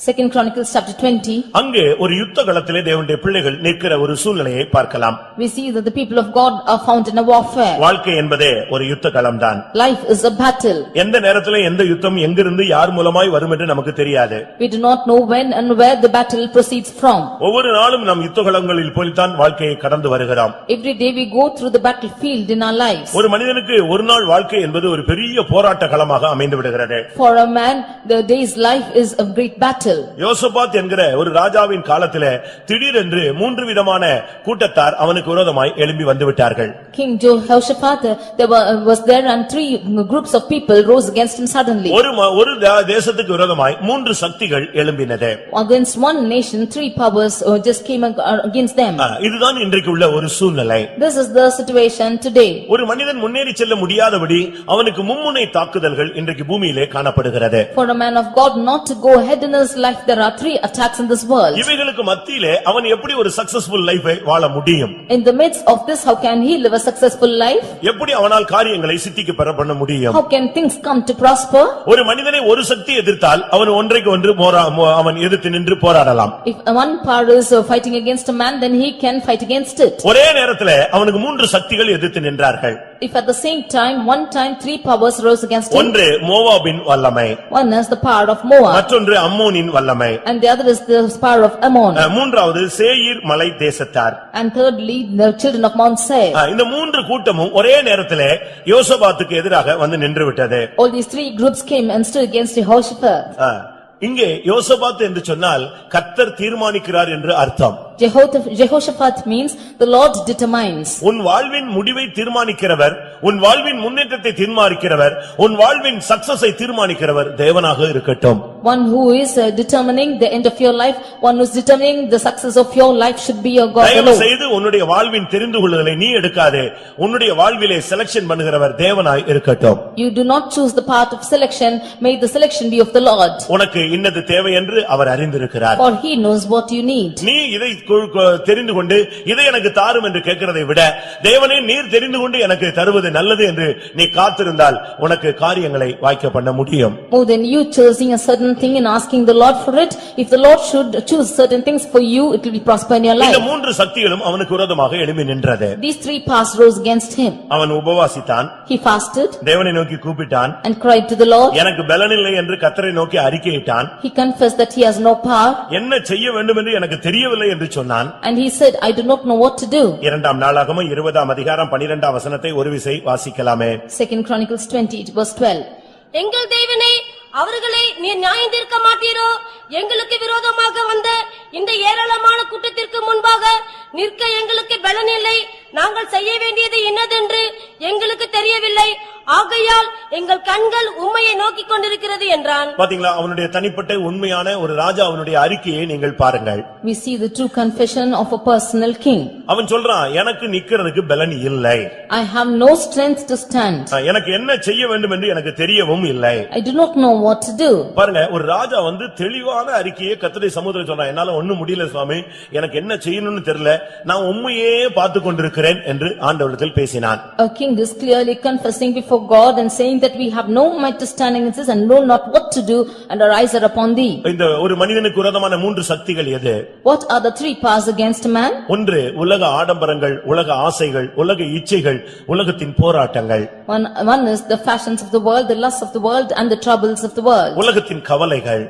Second Chronicles chapter 20. அங்கே ஒரு யுத்த களத்திலே தேவனுடைய பிள்ளைகள் நிற்கிற ஒரு சூழ்நிலையை பார்க்கலாம். We see that the people of God are found in a warfare. வாழ்க்கை என்பதே ஒரு யுத்த களம்தான். Life is a battle. எந்த நேரத்திலே எந்த யுத்தம் எங்கிருந்து யார் மூலமாய் வரும் என்று நமக்கு தெரியாது. We do not know when and where the battle proceeds from. ஒவ்வொரு நாளும் நாம் யுத்த களங்களில் போய்தான் வாழ்க்கையை கடந்து வருகிறோம். Every day we go through the battlefield in our lives. ஒரு மனிதனுக்கு ஒரு நாள் வாழ்க்கை என்பது ஒரு பெரிய போராட்ட களமாக அமைந்து விடுகிறது. For a man, the day's life is a great battle. யோசபாத் என்கிற ஒரு ராஜாவின் காலத்திலே திடீரென்று 3 விதமான கூட்டத்தார் அவனுக்கு விரோதமாய் எழும்பி வந்து விட்டார்கள். King Jehoshaphat was there and 3 groups of people rose against him suddenly. ஒரு தேசத்துக்கு விரோதமாய் 3 சக்திகள் எழும்பினது. Against one nation 3 powers just came against them. இதுதான் இன்றைக்கு உள்ள ஒரு சூழ்நிலை. This is the situation today. ஒரு மனிதன் முன்னேறி செல்ல முடியாதபடி அவனுக்கு மும்முனை தாக்குதல்கள் இன்றைக்கு பூமியிலே காணப்படுகிறது. For a man of God not to go ahead in his life, there are 3 attacks in this world. இவைகளுக்கு மத்தியிலே அவன் எப்படி ஒரு சக்சஸ்ஃபுல் லைஃபை வாழ முடியும்? In the midst of this, how can he live a successful life? எப்படி அவனால் காரியங்களை சித்திக்கு பெற பண்ண முடியும்? How can things come to prosper? ஒரு மனிதனை ஒரு சக்தி எதிர்த்தால் அவன் ஒன்றைக்கு ஒன்று அவன் எதிர்த்து நின்று போராடலாம். If one power is fighting against a man, then he can fight against it. ஒரே நேரத்திலே அவனுக்கு 3 சக்திகள் எதிர்த்து நின்றார்கள். If at the same time, one time 3 powers rose against him. ஒன்று மோவாபின் வல்லமை, One is the power of Moab, மற்றொன்று அம்மோனின் வல்லமை, and the other is the power of Ammon, மூன்றாவது சேயீர் மலை தேசத்தார். and thirdly the children of Mount Seir. இந்த 3 கூட்டமும் ஒரே நேரத்திலே யோசபாத்துக்கு எதிராக வந்து நின்று விட்டது. All these 3 groups came and stood against Jehoshaphat. இங்கே யோசபாத் என்று சொன்னால் கர்த்தர் தீர்மானிக்கிறார் என்று அர்த்தம். Jehoshaphat means the Lord determines. உன் வாழ்வின் முடிவை தீர்மானிக்கிறவர், உன் வாழ்வின் முன்னேற்றத்தை தீர்மானிக்கிறவர், உன் வாழ்வின் சக்சஸை தீர்மானிக்கிறவர் தேவனாக இருக்கட்டும். One who is determining the end of your life, one who is determining the success of your life should be your God தயவு alone. செய்து உன்னுடைய வாழ்வின் தெரிந்து கொள்ளுதலை நீ எடுக்காதே, உன்னுடைய வாழ்விலே செலக்ஷன் பண்ணுகிறவர் தேவனாய் இருக்கட்டும். You do not choose the path of selection, may the selection be of the Lord. உனக்கு இன்னது தேவை என்று அவர் அறிந்திருக்கிறார். For he knows what you need. நீ இதை தெரிந்து கொண்டு இதை எனக்கு தாரும் என்று கேட்கிறதை விட தேவனே நீர் தெரிந்து கொண்டு எனக்கு தருவது நல்லது என்று நீ காத்திருந்தால் உனக்கு காரியங்களை வாய்க்க பண்ண முடியும். More than you choosing a certain thing and asking the Lord for it, if the Lord should choose certain things for you, it will be prosper in your life. இந்த 3 சக்திகளும் அவனுக்கு விரோதமாக எழும்பி நின்றது. These 3 powers rose against him. அவன் உபவாசித்தான், He fasted தேவனை நோக்கி கூப்பிட்டான், and cried to the Lord. எனக்கு பலன் இல்லை என்று கர்த்தரை நோக்கி அறிக்கையிட்டான். He confessed that he has no power. என்ன செய்ய வேண்டும் என்று எனக்கு தெரியவில்லை என்று சொன்னான். And he said, I do not know what to do. 2ஆம் நாளாகமம் 20ஆம் அதிகாரம் 12ஆம் வசனத்தை ஒரு விசை வாசிக்கலாமே. 2 Chronicles 20 verse 12. எங்கள் தேவனே, அவர்களை நீர் நியாயம் தீர்க்க மாட்டீரோ? எங்களுக்கு விரோதமாக வந்த இந்த ஏராளமான கூட்டத்திற்கு முன்பாக நிற்க எங்களுக்கு பலன் இல்லை. நாங்கள் செய்ய வேண்டியது என்னதென்று எங்களுக்கு தெரியவில்லை. ஆகையால் எங்கள் கண்கள் உம்மையை நோக்கிக் கொண்டிருக்கிறது என்றான். பாத்தீங்களா, அவனுடைய தனிப்பட்ட உண்மையான ஒரு ராஜா அவனுடைய அறிக்கையை நீங்கள் பாருங்கள். We see the true confession of a personal king. அவன் சொல்றான், எனக்கு நிக்கிறதுக்கு பலன் இல்லை. I have no strength to stand. எனக்கு என்ன செய்ய வேண்டும் என்று எனக்கு தெரியவும் இல்லை. I do not know what to do. பாருங்க, ஒரு ராஜா வந்து தெளிவான அறிக்கையை கர்த்தருடைய சமூகத்தில் சொல்றான். என்னால ஒண்ணும் முடியல சுவாமி, எனக்கு என்ன செய்யணும்னு தெரியல, நான் உம்மையே பார்த்து கொண்டிருக்கிறேன் என்று ஆண்டவரிடத்தில் பேசினான். A king is clearly confessing before God and saying that we have no might to stand against this and know not what to do, and our eyes are upon thee. இந்த ஒரு மனிதனுக்கு விரோதமான மூன்று சக்திகள் எது? What are the three powers against man? ஒன்று உலக ஆடம்பரங்கள், உலக ஆசைகள், உலக இச்சைகள், உலகத்தின் போராட்டங்கள். One is the fashions of the world, the lusts of the world and the troubles of the world. உலகத்தின் கவலைகள்,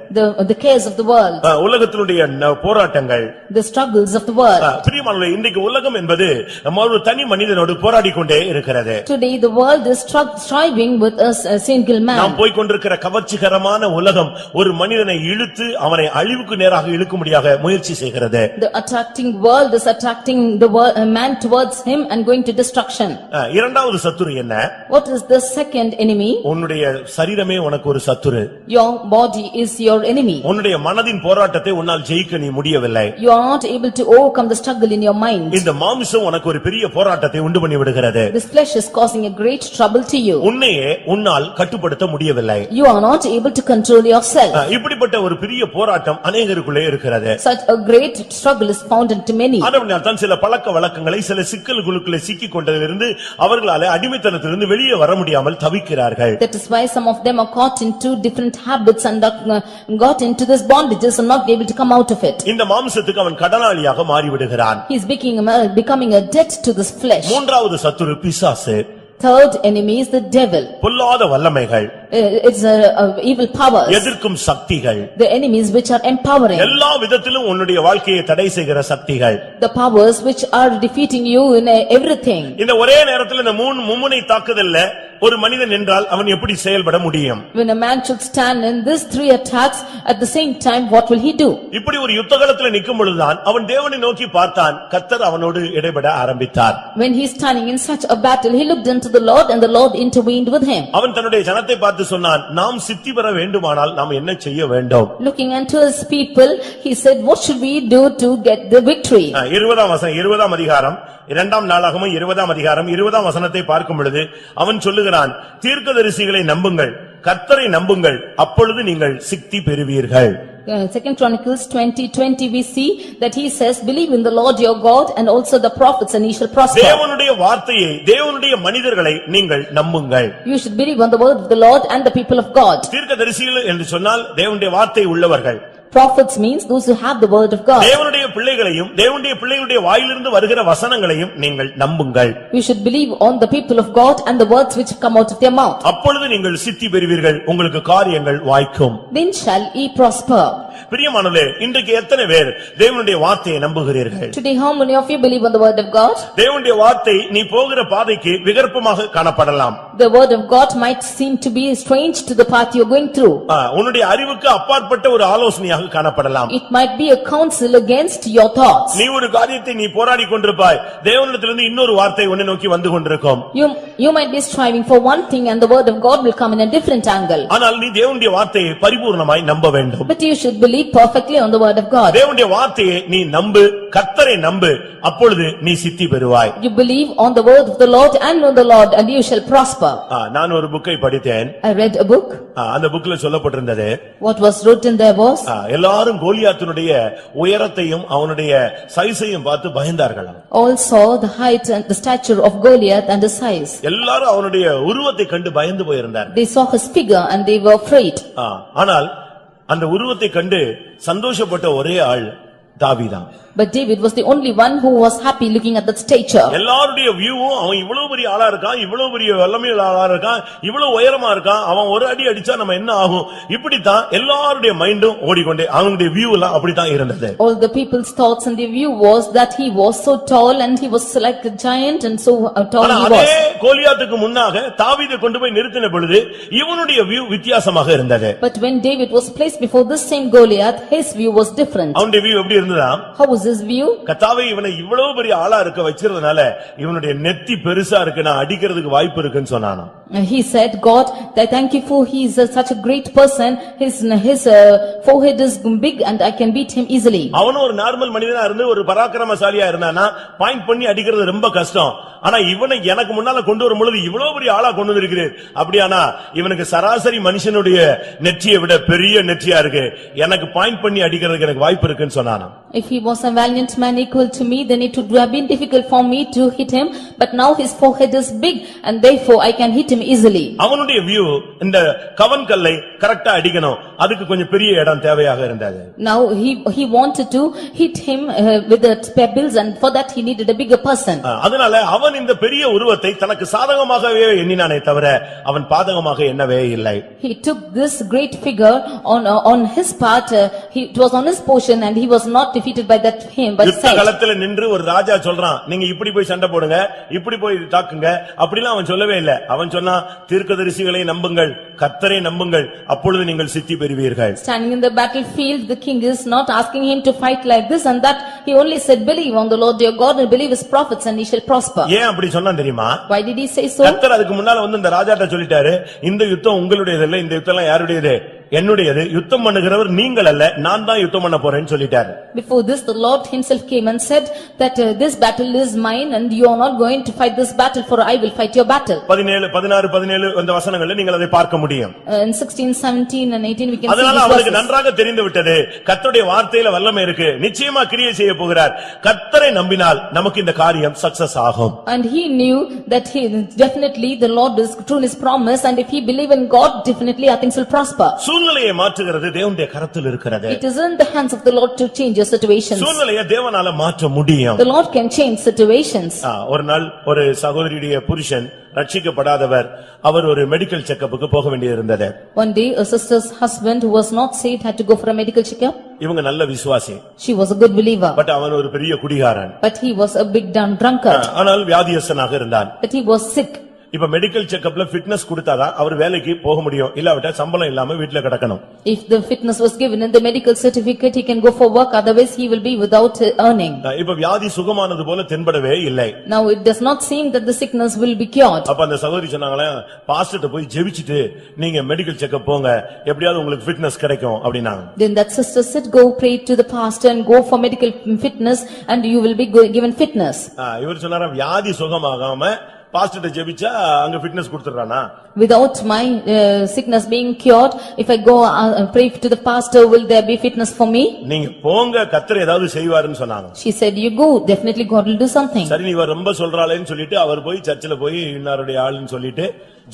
The cares of the world. உலகத்தினுடைய போராட்டங்கள், The struggles of the world. பிரியமானவர்களே, இன்றைக்கு உலகம் என்பது நம்ம ஒரு தனி மனிதனோடு போராடிக்கொண்டே இருக்கிறது. Today the world is striving with a single man. நாம் போய் கொண்டிருக்கிற கவர்ச்சிகரமான உலகம் ஒரு மனிதனை இழுத்து அவனை அழிவுக்கு நேராக இழுக்கும்படியாக முயற்சி செய்கிறது. The attracting world is attracting the man towards him and going to destruction. இரண்டாவது சத்துரு என்ன? What is the second enemy? உன்னுடைய சரீரமே உனக்கு ஒரு சத்துரு. Your body is your enemy. உன்னுடைய மனதின் போராட்டத்தை உன்னால் ஜெயிக்க நீ முடியவில்லை. You are not able to overcome the struggle in your mind. இந்த மாம்சம் உனக்கு ஒரு பெரிய போராட்டத்தை உண்டு பண்ணி விடுகிறது. This flesh is causing a great trouble to you. உன்னையே உன்னால் கட்டுப்படுத்த முடியவில்லை. You are not able to control yourself. இப்படிப்பட்ட ஒரு பெரிய போராட்டம் அநேகருக்குள்ளே இருக்கிறது. Such a great struggle is found into many. அதனால் தான் சில பழக்க வழக்கங்களை, சில சிக்கல்களுக்குள்ளே சிக்கிக் கொண்டதிலிருந்து அவர்களால் அடிமைத்தனத்திலிருந்து வெளியே வர முடியாமல் தவிக்கிறார்கள். That is why some of them are caught into different habits and got into this bondages and not able to come out of it. இந்த மாம்சத்துக்கு அவன் கடனாளியாக மாறிவிடுகிறான். He is becoming a debt to this flesh. மூன்றாவது சத்துரு பிசாசு. Third enemy is the devil. பொல்லாத வல்லமைகள், It's evil powers. எதிர்க்கும் சக்திகள், The enemies which are empowering. எல்லா விதத்திலும் உன்னுடைய வாழ்க்கையை தடை செய்கிற சக்திகள். The powers which are defeating you in everything. இந்த ஒரே நேரத்தில் இந்த மும்முனை தாக்குதல்ல ஒரு மனிதன் என்றால் அவன் எப்படி செயல்பட முடியும்? When a man should stand in these three attacks at the same time, what will he do? இப்படி ஒரு யுத்தகளத்தில் நிற்கும் பொழுதுதான் அவன் தேவனை நோக்கி பார்த்தான். கர்த்தர் அவனோடு இடைபட ஆரம்பித்தார். When he is standing in such a battle, he looked unto the Lord and the Lord intervened with him. அவன் தன்னுடைய ஜனத்தை பார்த்து சொன்னான், நாம் சித்தி பெற வேண்டுமானால் நாம் என்ன செய்ய வேண்டும்? Looking unto his people, he said, what should we do to get the victory? 20ஆம் அதிகாரம் 2ஆம் நாளாகமம் 20ஆம் அதிகாரம் 20ஆம் வசனத்தை பார்க்கும் பொழுது அவன் சொல்லுகிறான், தீர்க்கதரிசிகளை நம்புங்கள், கர்த்தரை நம்புங்கள், அப்பொழுது நீங்கள் சித்தி பெறுவீர்கள். Second Chronicles 20:20 we see that he says, believe in the Lord your God and also the prophets and ye shall prosper. தேவனுடைய வார்த்தையை, தேவனுடைய மனிதர்களை நீங்கள் நம்புங்கள். You should believe on the word of the Lord and the people of God. தீர்க்கதரிசிகள் என்று சொன்னால் தேவனுடைய வார்த்தை உள்ளவர்கள். Prophets means those who have the word of God. தேவனுடைய பிள்ளைகளையும் தேவனுடைய பிள்ளைகளுடைய வாயிலிருந்து வருகிற வசனங்களையும் நீங்கள் நம்புங்கள். You should believe on the people of God and the words which come out of their mouth. அப்பொழுது நீங்கள் சித்தி பெறுவீர்கள், உங்களுக்கு காரியங்கள் வாய்க்கும். Then shall ye prosper. பிரியமானவர்களே, இன்றைக்கு எத்தனை பேர் தேவனுடைய வார்த்தையை நம்புகிறீர்கள்? Today how many of you believe on the word of God? தேவனுடைய வார்த்தை நீ போகிற பாதைக்கு விகற்பமாக காணப்படலாம். The word of God might seem to be strange to the path you are going through. உன்னுடைய அறிவுக்கு அப்பாற்பட்ட ஒரு ஆலோசனையாக காணப்படலாம். It might be a counsel against your thoughts. நீ ஒரு காரியத்தை நீ போராடி கொண்டிருப்பாய், தேவனிடத்திலிருந்து இன்னொரு வார்த்தை உன்னை நோக்கி வந்து கொண்டிருக்கும். You might be striving for one thing and the word of God will come in a different angle. ஆனால் நீ தேவனுடைய வார்த்தையை பரிபூர்ணமாய் நம்ப வேண்டும். But you should believe perfectly on the word of God. தேவனுடைய வார்த்தையை நீ நம்பு, கர்த்தரை நம்பு, அப்பொழுது நீ சித்தி பெறுவாய். You believe on the word of the Lord and on the Lord and you shall prosper. நான் ஒரு புக்கை படித்தேன். I read a book. அந்த புக்ல சொல்லப்பட்டிருந்தது, What was written there was, எல்லாரும் கோலியாத்தினுடைய உயரத்தையும் அவனுடைய சைஸையும் பார்த்து பயந்தார்களாம். all saw the height and the stature of Goliath and his size. எல்லாரும் அவனுடைய உருவத்தை கண்டு பயந்து போயிருந்தார்கள். They saw his figure and they were afraid. ஆனால் அந்த உருவத்தை கண்டு சந்தோஷப்பட்ட ஒரே ஆள் தாவீதான். But David was the only one who was happy looking at that stature. எல்லாருடைய வியூவும் அவன் இவ்வளவு பெரிய ஆளா இருக்கான், இவ்வளவு பெரிய வல்லமையுள்ள ஆளா இருக்கான், இவ்வளவு உயரமா இருக்கான், அவன் ஒரு அடி அடிச்சா நம்ம என்ன ஆகும், இப்படித்தான் எல்லாருடைய மைண்டும் ஓடிக்கொண்டே அவனுடைய வியூ எல்லாம் அப்படித்தான் இருந்தது. All the people's thoughts and their view was that he was so tall and he was like a giant and so tall he was. அதே கோலியாத்துக்கு முன்னாக தாவீதை கொண்டு போய் நிறுத்தின பொழுது இவனுடைய வியூ வித்தியாசமாக இருந்தது. But when David was placed before this same Goliath, his view was different. அவனுடைய வியூ எப்படி இருந்ததா? How was his view? கர்த்தாவே இவனை இவ்வளவு பெரிய ஆளா இருக்க வச்சிருந்தனால இவனுடைய நெத்தி பெருசா இருக்கு, நான் அடிக்கிறதுக்கு வாய்ப்பு இருக்குன்னு சொன்னானா. He said, God, I thank you for he is such a great person, his forehead is big and I can beat him easily. அவனும் ஒரு நார்மல் மனிதனா இருந்து ஒரு பராக்கிரமசாலியா இருந்தானா பாயிண்ட் பண்ணி அடிக்கிறது ரொம்ப கஷ்டம். ஆனா இவனை எனக்கு முன்னால கொண்டு வரும் பொழுது இவ்வளவு பெரிய ஆளா கொண்டு வந்திருக்கிறேன், அப்படியானா இவனுக்கு சராசரி மனுஷனுடைய நெற்றியை விட பெரிய நெற்றியா இருக்கு, எனக்கு பாயிண்ட் பண்ணி அடிக்கிறதுக்கு எனக்கு வாய்ப்பு இருக்குன்னு சொன்னானா. If he was a valiant man equal to me, then it would have been difficult for me to hit him, but now his forehead is big and therefore I can hit him easily. அவனுடைய view இந்த கவன் கல்லை கரெக்ட்டா அடிக்கணும், அதுக்கு கொஞ்சம் பெரிய இடம் தேவையாக இருந்தது. Now he wanted to hit him with the pebbles and for that he needed a bigger person. அதனால அவன் இந்த பெரிய உருவத்தை தனக்கு சாதகமாகவே எண்ணினானே தவிர அவன் பாதகமாக எண்ணவே இல்லை. He took this great figure on his part, it was on his portion and he was not defeated by that him but யுத்த களத்துல நின்று ஒரு ராஜா சொல்றான், நீங்க இப்படி போய் சண்டை போடுங்க, இப்படி போய் தாக்குங்க, அப்படிலாம் அவன் சொல்லவே இல்லை. அவன் சொன்னா தீர்க்கதரிசிகளை நம்புங்கள், கர்த்தரை நம்புங்கள், அப்பொழுது நீங்கள் சித்தி பெறுவீர்கள். Standing in the battlefield, the king is not asking him to fight like this and that, he only said believe on the Lord your God and believe his prophets and he shall prosper. ஏன் அப்படி சொன்னான் தெரியுமா? Why did he say so? கர்த்தர் அதுக்கு முன்னால வந்து இந்த ராஜாட்ட சொல்லிட்டாரு, இந்த யுத்தம் உங்களுடையது இல்ல, இந்த யுத்தம் யாருடையது, என்னுடையது, யுத்தம் பண்ணுகிறவர் நீங்கள் அல்ல, நான் தான் யுத்தம் பண்ண போறேன்னு சொல்லிட்டாரு. Before this the Lord himself came and said that this battle is mine and you are not going to fight this battle, for I will fight your battle. 17 16 17 அந்த வசனங்களை நீங்கள் அதை பார்க்க முடியும். In 16 17 and 18 we can see அதனால these அவருக்கு verses. நன்றாக தெரிந்து விட்டது, கர்த்தருடைய வார்த்தையில வல்லமை இருக்கு, நிச்சயமா கிரியை செய்ய போகிறார், கர்த்தரை நம்பினால் நமக்கு இந்த காரியம் சக்சஸ் ஆகும். And he knew that he definitely the Lord is true in his promise and if he believe in God definitely our things will prosper. சூழ்நிலையை மாற்றுகிறது தேவனுடைய கரத்தில் இருக்கிறது. It is in the hands of the Lord to change your situations. சூழ்நிலையை தேவனால மாற்ற முடியும். The Lord can change situations. ஒரு நாள் ஒரு சகோதரியுடைய புருஷன் ரட்சிக்கப்படாதவர், அவர் ஒரு மெடிக்கல் செக்கப்புக்கு போக வேண்டியிருந்தது. One day a sister's husband who was not saved had to go for a medical checkup. இவங்க நல்ல விசுவாசி. She was a good believer. But அவன் ஒரு பெரிய குடிகாரன். But he was a big drunkard. ஆனால் வியாதியஸ்தனாக இருந்தான். But he was sick. இப்ப மெடிக்கல் செக்கப்ல ஃபிட்னஸ் கொடுத்தாதான் அவர் வேலைக்கு போக முடியும், இல்லாவிட்டா சம்பளம் இல்லாம வீட்ல கிடக்கணும். If the fitness was given in the medical certificate, he can go for work, otherwise he will be without earning. இப்ப வியாதி சுகமானது போல தென்படவே இல்லை. Now it does not seem that the sickness will be cured. அப்ப அந்த சகோதரி சொன்னாங்களே, பாஸ்டர்ட்ட போய் ஜெபிச்சிட்டு நீங்க மெடிக்கல் செக்கப் போங்க, எப்படியாவது உங்களுக்கு ஃபிட்னஸ் கிடைக்கும் அப்படினாங்க. Then that sister said, go pray to the pastor and go for medical fitness and you will be given fitness. இவர் சொன்னாரா, வியாதி சுகமாகாம பாஸ்டர்ட்ட ஜெபிச்சா அங்க fitness கொடுத்துறானா? Without my sickness being cured, if I go pray to the pastor, will there be fitness for me? நீங்க போங்க, கர்த்தர் ஏதாவது செய்வாருன்னு சொன்னாங்க. She said, you go, definitely God will do something. சரி, நீ ரொம்ப சொல்றாளேன்னு சொல்லிட்டு அவர் போய் சர்ச்சில் போய் இன்னாருடைய ஆளுன்னு சொல்லிட்டு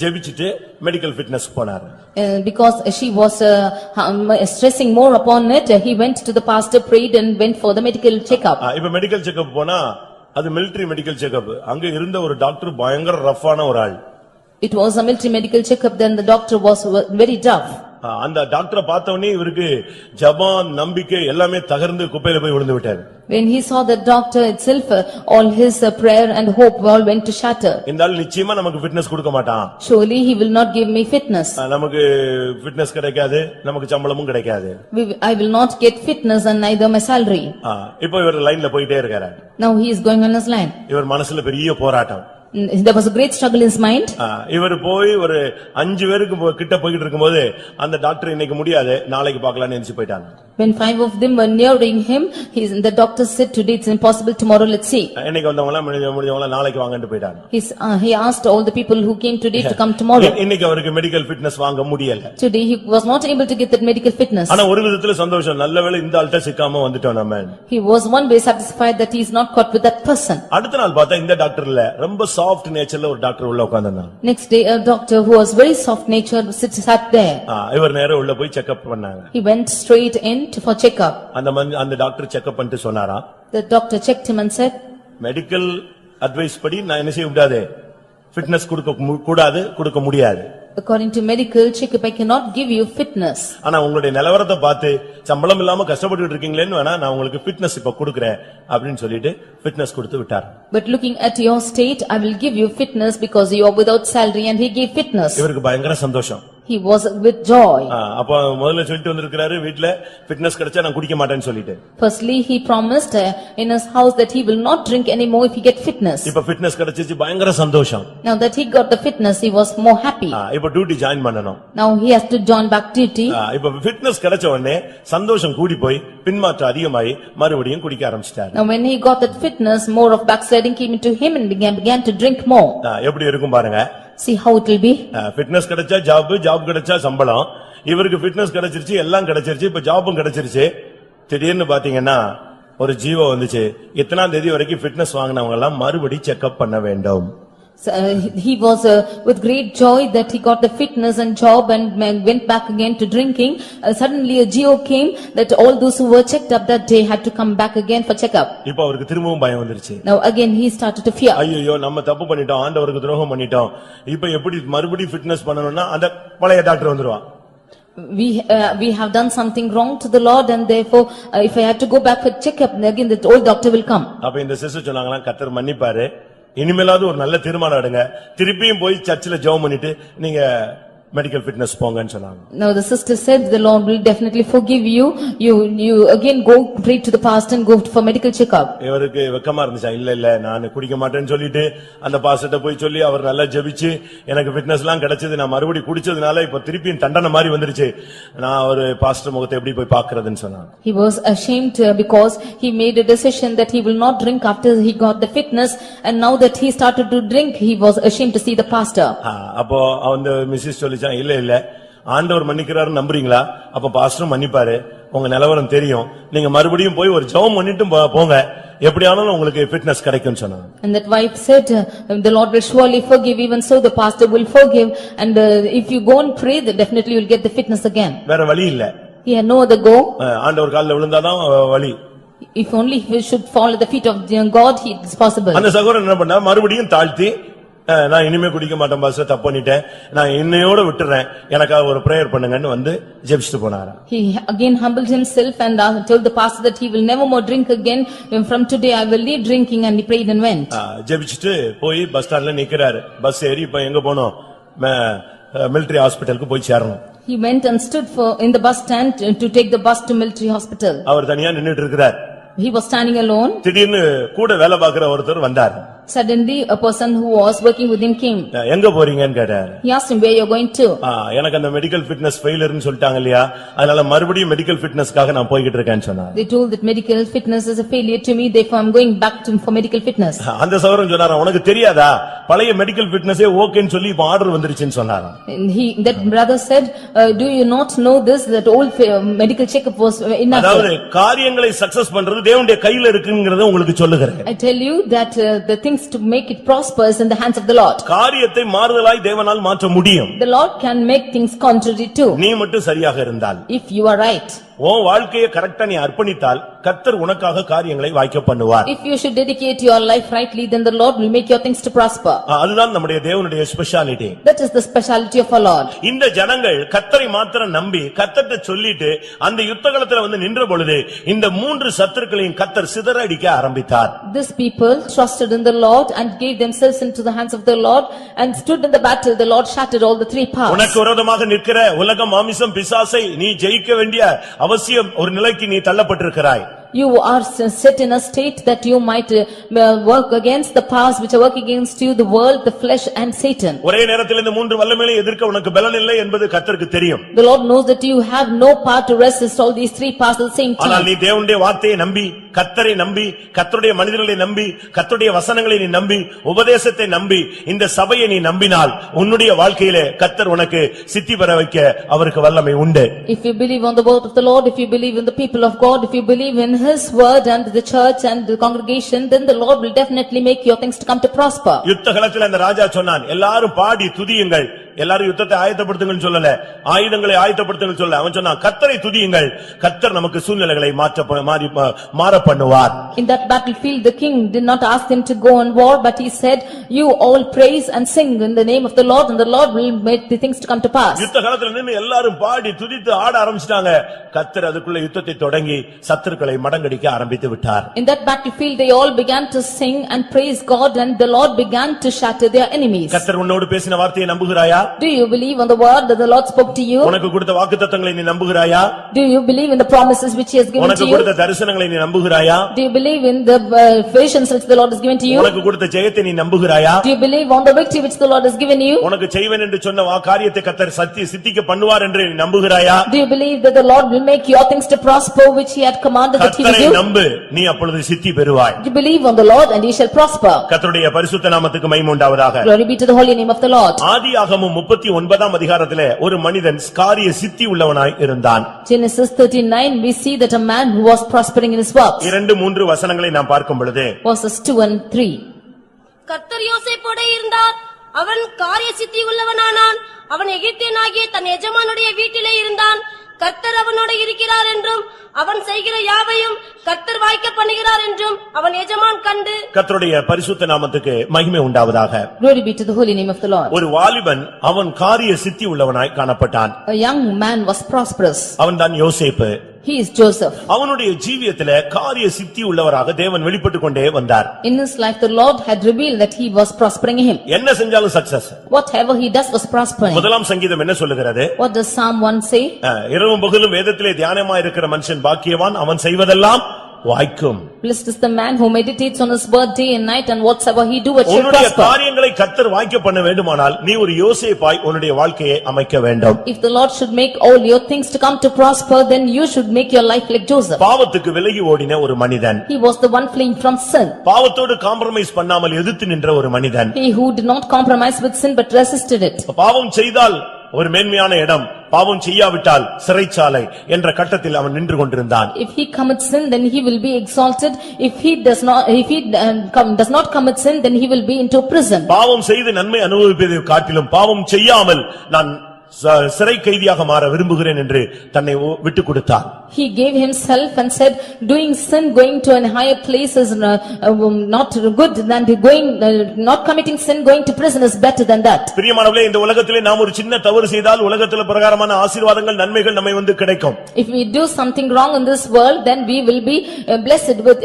ஜெபிச்சிட்டு மெடிக்கல் ஃபிட்னஸ் போனாரு. Because she was stressing more upon it, he went to the pastor, prayed and went for the medical checkup. இப்ப மெடிக்கல் செக்கப் போனா அது மிலிட்டரி மெடிக்கல் செக்கப். அங்க இருந்த ஒரு டாக்டர் பயங்கர ரஃப்பான ஒரு ஆள். It was a military medical checkup, then the doctor was very tough. அந்த டாக்டரை பார்த்த உடனே இவருக்கு ஜபான் நம்பிக்கை எல்லாமே தகர்ந்து குப்பையில போய் விழுந்து விட்டாரு. When he saw the doctor itself, all his prayer and hope all went to shatter. இந்த ஆள் நிச்சயமா நமக்கு ஃபிட்னஸ் கொடுக்க மாட்டான். Surely he will not give me fitness. நமக்கு ஃபிட்னஸ் கிடைக்காது, நமக்கு சம்பளமும் கிடைக்காது. I will not get fitness and neither my salary. இப்போ இவர் லைன்ல போயிட்டே இருக்காரு. Now he is going on his line. இவர் மனசுல பெரிய போராட்டம். There was a great struggle in his mind. இவர் போய் ஒரு 5 பேருக்கு கிட்ட போயிட்டு இருக்கும்போது அந்த டாக்டர் இன்னைக்கு முடியாது, நாளைக்கு பார்க்கலாம்னு நினைச்சு போயிட்டாங்க. When 5 of them were nearing him, the doctor said today it's impossible, tomorrow let's see. இன்னைக்கு வந்தவங்க முடிஞ்சவங்க நாளைக்கு வாங்கன்னு போயிட்டாங்க. He asked all the people who came today to come tomorrow. இன்னைக்கு அவருக்கு மெடிக்கல் ஃபிட்னஸ் வாங்க முடியல. Today he was not able to get that medical fitness. ஆனா ஒரு விதத்துல சந்தோஷம், நல்லவேளை இந்த ஆள்கிட்ட சிக்காம வந்துட்டோம் நம்ம. He was one way satisfied that he is not caught with that person. அடுத்த நாள் பார்த்தா இந்த டாக்டர்ல ரொம்ப சாஃப்ட் நேச்சர்ல ஒரு டாக்டர் உள்ள உட்கார்ந்தாங்க. Next day a doctor who was very soft natured sat there. இவர் நேரா உள்ள போய் செக்அப் பண்ணாங்க. He went straight in for checkup. அந்த டாக்டர் செக்அப் பண்ணிட்டு சொன்னாரா, The doctor checked him and said, medical advice படி நான் என்ன செய்ய கூடாது, ஃபிட்னஸ் கூடாது, கொடுக்க முடியாது. according to medical checkup, I cannot give you fitness. ஆனா உங்களுடைய நிலவரத்தை பார்த்து சம்பளம் இல்லாம கஷ்டப்பட்டுட்டு இருக்கீங்களேன்னு வேணா நான் உங்களுக்கு ஃபிட்னஸ் இப்ப கொடுக்கறேன் அப்படின்னு சொல்லிட்டு ஃபிட்னஸ் கொடுத்து விட்டார். But looking at your state, I will give you fitness because you are without salary, and he gave fitness. இவருக்கு பயங்கர சந்தோஷம். He was with joy. அப்ப முதல்ல சொல்லிட்டு வந்திருக்காரு வீட்ல ஃபிட்னஸ் கிடைச்சா நான் குடிக்க மாட்டேன்னு சொல்லிட்டு. Firstly, he promised in his house that he will not drink anymore if he get fitness. இப்ப ஃபிட்னஸ் கிடைச்சிச்சு, பயங்கர சந்தோஷம். Now that he got the fitness, he was more happy. இப்ப டியூட்டி ஜாயின் பண்ணனும். Now he has to join back duty. இப்ப fitness கிடைச்ச உடனே சந்தோஷம் கூடி போய் பின்மாற்றம் அதிகமாகி மறுபடியும் குடிக்க ஆரம்பிச்சிட்டாரு. Now when he got that fitness, more of backsliding came into him and began to drink more. எப்படி இருக்கும் பாருங்க. See how it will be. Fitness கிடைச்சா ஜாப் கிடைச்சா சம்பளம். இவருக்கு ஃபிட்னஸ் கிடைச்சிருச்சு, எல்லாம் கிடைச்சிருச்சு, இப்ப ஜாபும் கிடைச்சிருச்சு. திடீர்னு பாத்தீங்கன்னா ஒரு ஜீவோ வந்துச்சு, எத்தனாம் தேதி வரைக்கும் ஃபிட்னஸ் வாங்கினவங்க எல்லாம் மறுபடி செக்அப் பண்ண வேண்டும். So, he was with great joy that he got the fitness and job and went back again to drinking. Suddenly a geo came that all those who were checked up that day had to come back again for checkup. இப்ப அவருக்கு திரும்பவும் பயம் வந்துருச்சு. Now again he started to fear. ஐயோ நம்ம தப்பு பண்ணிட்டோம், ஆண்டவருக்கு துரோகம் பண்ணிட்டோம், இப்ப எப்படி மறுபடியும் ஃபிட்னஸ் பண்ணணும்னா அந்த பழைய டாக்டர் வந்துருவான். We have done something wrong to the Lord, and therefore if I have to go back for checkup, again that old doctor will come. அப்ப இந்த சிஸ்டர் சொன்னாங்களா, கர்த்தர் மன்னிப்பாரு, இனிமேலாவது ஒரு நல்ல தீர்மானம் எடுங்க, திருப்பியும் போய் சர்ச்சில் ஜெபம் பண்ணிட்டு நீங்க மெடிக்கல் ஃபிட்னஸ் போங்கன்னு சொன்னாங்க. Now the sister said the Lord will definitely forgive you. You again go pray to the pastor and go for medical checkup. இவருக்கு வெக்கமா இருந்துச்சா, இல்ல நான் குடிக்க மாட்டேன்னு சொல்லிட்டு அந்த பாஸ்டர்ட்ட போய் சொல்லி அவர் நல்லா ஜெபிச்சு எனக்கு ஃபிட்னஸ் எல்லாம் கிடைச்சது, நான் மறுபடியும் குடிச்சதுனால இப்ப திருப்பியும் தண்டனை மாதிரி வந்துருச்சு, நான் ஒரு பாஸ்டர் முகத்தை எப்படி போய் பாக்குறதுன்னு சொன்னாங்க. He was ashamed because he made a decision that he will not drink after he got the fitness, and now that he started to drink, he was ashamed to see the pastor. அப்போ அந்த Mrs சொல்லி இல்ல ஆண்டவர் மன்னிக்கிறாரு நம்புறீங்களா, அப்ப பாஸ்டரும் மன்னிப்பாரு, உங்க நிலவரம் தெரியும், நீங்க மறுபடியும் போய் ஒரு ஜெபம் பண்ணிட்டு போங்க, எப்படியானாலும் உங்களுக்கு ஃபிட்னஸ் கிடைக்கும்னு சொன்னாங்க. And that wife said the Lord will surely forgive, even so the pastor will forgive, and if you go and pray then definitely you will get the fitness again. வேற வழி இல்ல. He had no other go. ஆண்டவர் கால்ல விழுந்தாதான் வழி. If only he should fall at the feet of God, it is possible. அந்த சகோதரன் என்ன பண்ணா, மறுபடியும் தாழ்த்தி நான் இனிமே குடிக்க மாட்டேன் பாஸ்டர், தப்பு பண்ணிட்டேன், நான் இன்னையோட விட்டுறேன், எனக்காக ஒரு பிரேயர் பண்ணுங்கன்னு வந்து ஜெபிச்சிட்டு போனாரு. He again humbled himself and told the pastor that he will never more drink again, from today I will leave drinking, and he prayed and went. ஜெபிச்சிட்டு போய் பஸ் ஸ்டாண்ட்ல நிக்கிறாரு. பஸ் ஏறி இப்ப எங்க போனோம், மிலிட்டரி ஹாஸ்பிடலுக்கு போய் சேரணும். He went and stood in the bus stand to take the bus to military hospital. அவர் தனியா நின்னுட்டு இருக்கிறார். He was standing alone. திடீர்னு கூட வேலை பார்க்கிற ஒருத்தர் வந்தார். Suddenly a person who was working with him came. எங்க போறீங்கன்னு கேட்டார். He asked him, where you are going to? எனக்கு அந்த மெடிக்கல் ஃபிட்னஸ் ஃபெயிலியர்னு சொல்லிட்டாங்க இல்லையா, அதனால மறுபடியும் மெடிக்கல் ஃபிட்னஸ்க்காக நான் போயிட்டு இருக்கேன்னு சொன்னார். They told that medical fitness is a failure to me, therefore I am going back for medical fitness. அந்த சகோதரன் சொன்னாரா, உனக்கு தெரியாதா பழைய மெடிக்கல் ஃபிட்னஸே ஓகேன்னு சொல்லி இப்ப ஆர்டர் வந்துருச்சுன்னு சொன்னாரா. That brother said, do you not know this, that old medical checkup was enough? அதாவது காரியங்களை சக்சஸ் பண்றது தேவனுடைய கையில இருக்குங்கிறத உங்களுக்கு சொல்லுகிறேன். I tell you that the things to make it prosperous in the hands of the Lord. காரியத்தை மாறுதலாய் தேவனால் மாற்ற முடியும். The Lord can make things contrary too. நீ மட்டும் சரியாக இருந்தால். If you are right. உன் வாழ்க்கையை கரெக்ட்டா நீ அர்ப்பணித்தால் கர்த்தர் உனக்காக காரியங்களை வாய்க்க பண்ணுவார். If you should dedicate your life rightly, then the Lord will make your things to prosper. அதுதான் நம்முடைய தேவனுடைய speciality. That is the speciality of our Lord. இந்த ஜனங்கள் கர்த்தரை மாத்திரம் நம்பி கர்த்தர்ட்ட சொல்லிட்டு அந்த யுத்தகளத்துல வந்து நின்ற பொழுது இந்த மூன்று சத்துருக்களையும் கர்த்தர் சிதறடிக்க ஆரம்பித்தார். These people trusted in the Lord and gave themselves into the hands of the Lord and stood in the battle. The Lord shattered all the three powers. உனக்கு விரோதமாக நிற்கிற உலகம், மாமிசம், பிசாசை நீ ஜெயிக்க வேண்டிய அவசியம் ஒரு நிலைக்கு நீ தள்ளப்பட்டிருக்கிறாய். You are set in a state that you might work against the powers which are working against you, the world, the flesh and Satan. ஒரே நேரத்தில் இந்த மூன்று வல்லமைகளை எதிர்க்க உனக்கு பலன் இல்லை என்பது கர்த்தருக்கு தெரியும். The Lord knows that you have no power to resist all these three powers at the same time. ஆனால் நீ தேவனுடைய வார்த்தையை நம்பி, கர்த்தரை நம்பி, கர்த்தருடைய மனிதர்களை நம்பி, கர்த்தருடைய வசனங்களை நீ நம்பி, உபதேசத்தை நம்பி, இந்த சபையை நீ நம்பினால் உன்னுடைய வாழ்க்கையிலே கர்த்தர் உனக்கு சித்தி பெற வைக்க அவருக்கு வல்லமை உண்டு. If you believe on the word of the Lord, if you believe in the people of God, if you believe in his word and the church and the congregation, then the Lord will definitely make your things to come to prosper. யுத்த களத்தில் அந்த ராஜா சொன்னான், எல்லாரும் பாடி துதியுங்கள். எல்லாரும் யுத்தத்தை ஆயத்தப்படுத்துங்கன்னு சொல்லல, ஆயுதங்களை ஆயத்தப்படுத்துங்கன்னு சொல்லல. அவன் சொன்னான், கர்த்தரை துதியுங்கள், கர்த்தர் நமக்கு சூழ்நிலைகளை மாற பண்ணுவார். In that battlefield the king did not ask them to go on war, but he said, you all praise and sing in the name of the Lord, and the Lord will make the things to come to pass. யுத்த களத்தில் நின்னு எல்லாரும் பாடி துதித்து ஆட ஆரம்பிச்சிட்டாங்க. கர்த்தர் அதுக்குள்ள யுத்தத்தை தொடங்கி சத்துருக்களை மடங்கடிக்க ஆரம்பித்து விட்டார். In that battlefield they all began to sing and praise God, and the Lord began to shatter their enemies. கர்த்தர் உன்னோடு பேசின வார்த்தையை நம்புகிறாயா? Do you believe on the word that the Lord spoke to you? உனக்கு கொடுத்த வாக்குத்தத்தங்களை நீ நம்புகிறாயா? Do you believe in the promises which he has given to உனக்கு you? கொடுத்த தரிசனங்களை நீ நம்புகிறாயா? Do you believe in the visions which the Lord has given to you? உனக்கு கொடுத்த ஜெயத்தை நீ நம்புகிறாயா? Do you believe on the victory which the Lord has given you? உனக்கு செய்வேன் என்று சொன்ன காரியத்தை கர்த்தர் சித்திக்க பண்ணுவார் என்று நீ நம்புகிறாயா? Do you believe that the Lord will make your things to prosper which he had commanded that he will கர்த்தரை do? நம்பு, நீ அப்பொழுது சித்தி பெறுவாய். You believe on the Lord and he shall prosper. கர்த்தருடைய பரிசுத்த நாமத்துக்கு மகிமை உண்டாவதாக. Glory be to the holy name of the Lord. ஆதியாகமம் 39ஆம் அதிகாரத்திலே ஒரு மனிதன் காரிய சித்தி உள்ளவனாய் இருந்தான். Genesis 39 we see that a man who was prospering in his works. 2-3 வசனங்களை நாம் பார்க்கும் பொழுது Verses 2 and 3. கர்த்தர் யோசேப்போடே இருந்தார். அவன் காரிய சித்தி உள்ளவனானான். அவன் எகிப்தியனாகிய தன் எஜமானுடைய வீட்டிலே இருந்தான். கர்த்தர் அவனோடு இருக்கிறார் என்றும் அவன் செய்கிற யாவையும் கர்த்தர் வாய்க்க பண்ணுகிறார் என்றும் அவன் எஜமான் கண்டு. கர்த்தருடைய பரிசுத்த நாமத்துக்கு மகிமை உண்டாவதாக. Glory be to the holy name of the Lord. ஒரு வாலிபன் அவன் காரிய சித்தி உள்ளவனாய் காணப்பட்டான். A young man was prosperous. அவன் தான் யோசேப்பு. He is Joseph. அவனுடைய ஜீவியத்திலே காரிய சித்தி உள்ளவராக தேவன் வெளிப்பட்டு கொண்டே வந்தார். In his life the Lord had revealed that he was prospering him. என்ன செஞ்சாலும் success. Whatever he does was prospering. முதலாம் சங்கீதம் என்ன சொல்லுகிறது? What does Psalm 1 say? இரவும் பகலும் வேதத்திலே தியானமாய் இருக்கிற மனுஷன் பாக்கியவான், அவன் செய்வதெல்லாம் வாய்க்கும். Blessed is the man who meditates on his word day and night, and whatsoever he do it shall உன்னுடைய prosper. காரியங்களை கர்த்தர் வாய்க்க பண்ண வேண்டுமானால் நீ ஒரு யோசேப்பாய் உன்னுடைய வாழ்க்கையை அமைக்க வேண்டும். If the Lord should make all your things to come to prosper, then you should make your life like Joseph. பாவத்துக்கு விலகி ஓடின ஒரு மனிதன். He was the one fleeing from sin. பாவத்தோடு காம்ப்ரமைஸ் பண்ணாமல் எதிர்த்து நின்ற ஒரு மனிதன். He who did not compromise with sin but resisted it. பாவம் செய்தால் ஒரு மேன்மையான இடம், பாவம் செய்யாவிட்டால் சிறைச்சாலை என்ற கட்டத்தில் அவன் நின்று கொண்டிருந்தான். If he commits sin, then he will be exalted. If he does not commit sin, then he will be into prison. பாவம் செய்து நன்மை அனுபவிப்பதை காட்டிலும் பாவம் செய்யாமல் நான் சிறை கைதியாக மாற விரும்புகிறேன் என்று தன்னை விட்டுக் கொடுத்தார். He gave himself and said, doing sin, going to a higher place is not good than not committing sin, going to prison is better than that. பிரியமானவர்களே, இந்த உலகத்திலே நாம் ஒரு சின்ன தவறு செய்தால் உலகத்திலே பிரகாரமான ஆசீர்வாதங்கள் நன்மைகள் நம்மை வந்து கிடைக்கும். If we do something wrong in this world, then we will be blessed with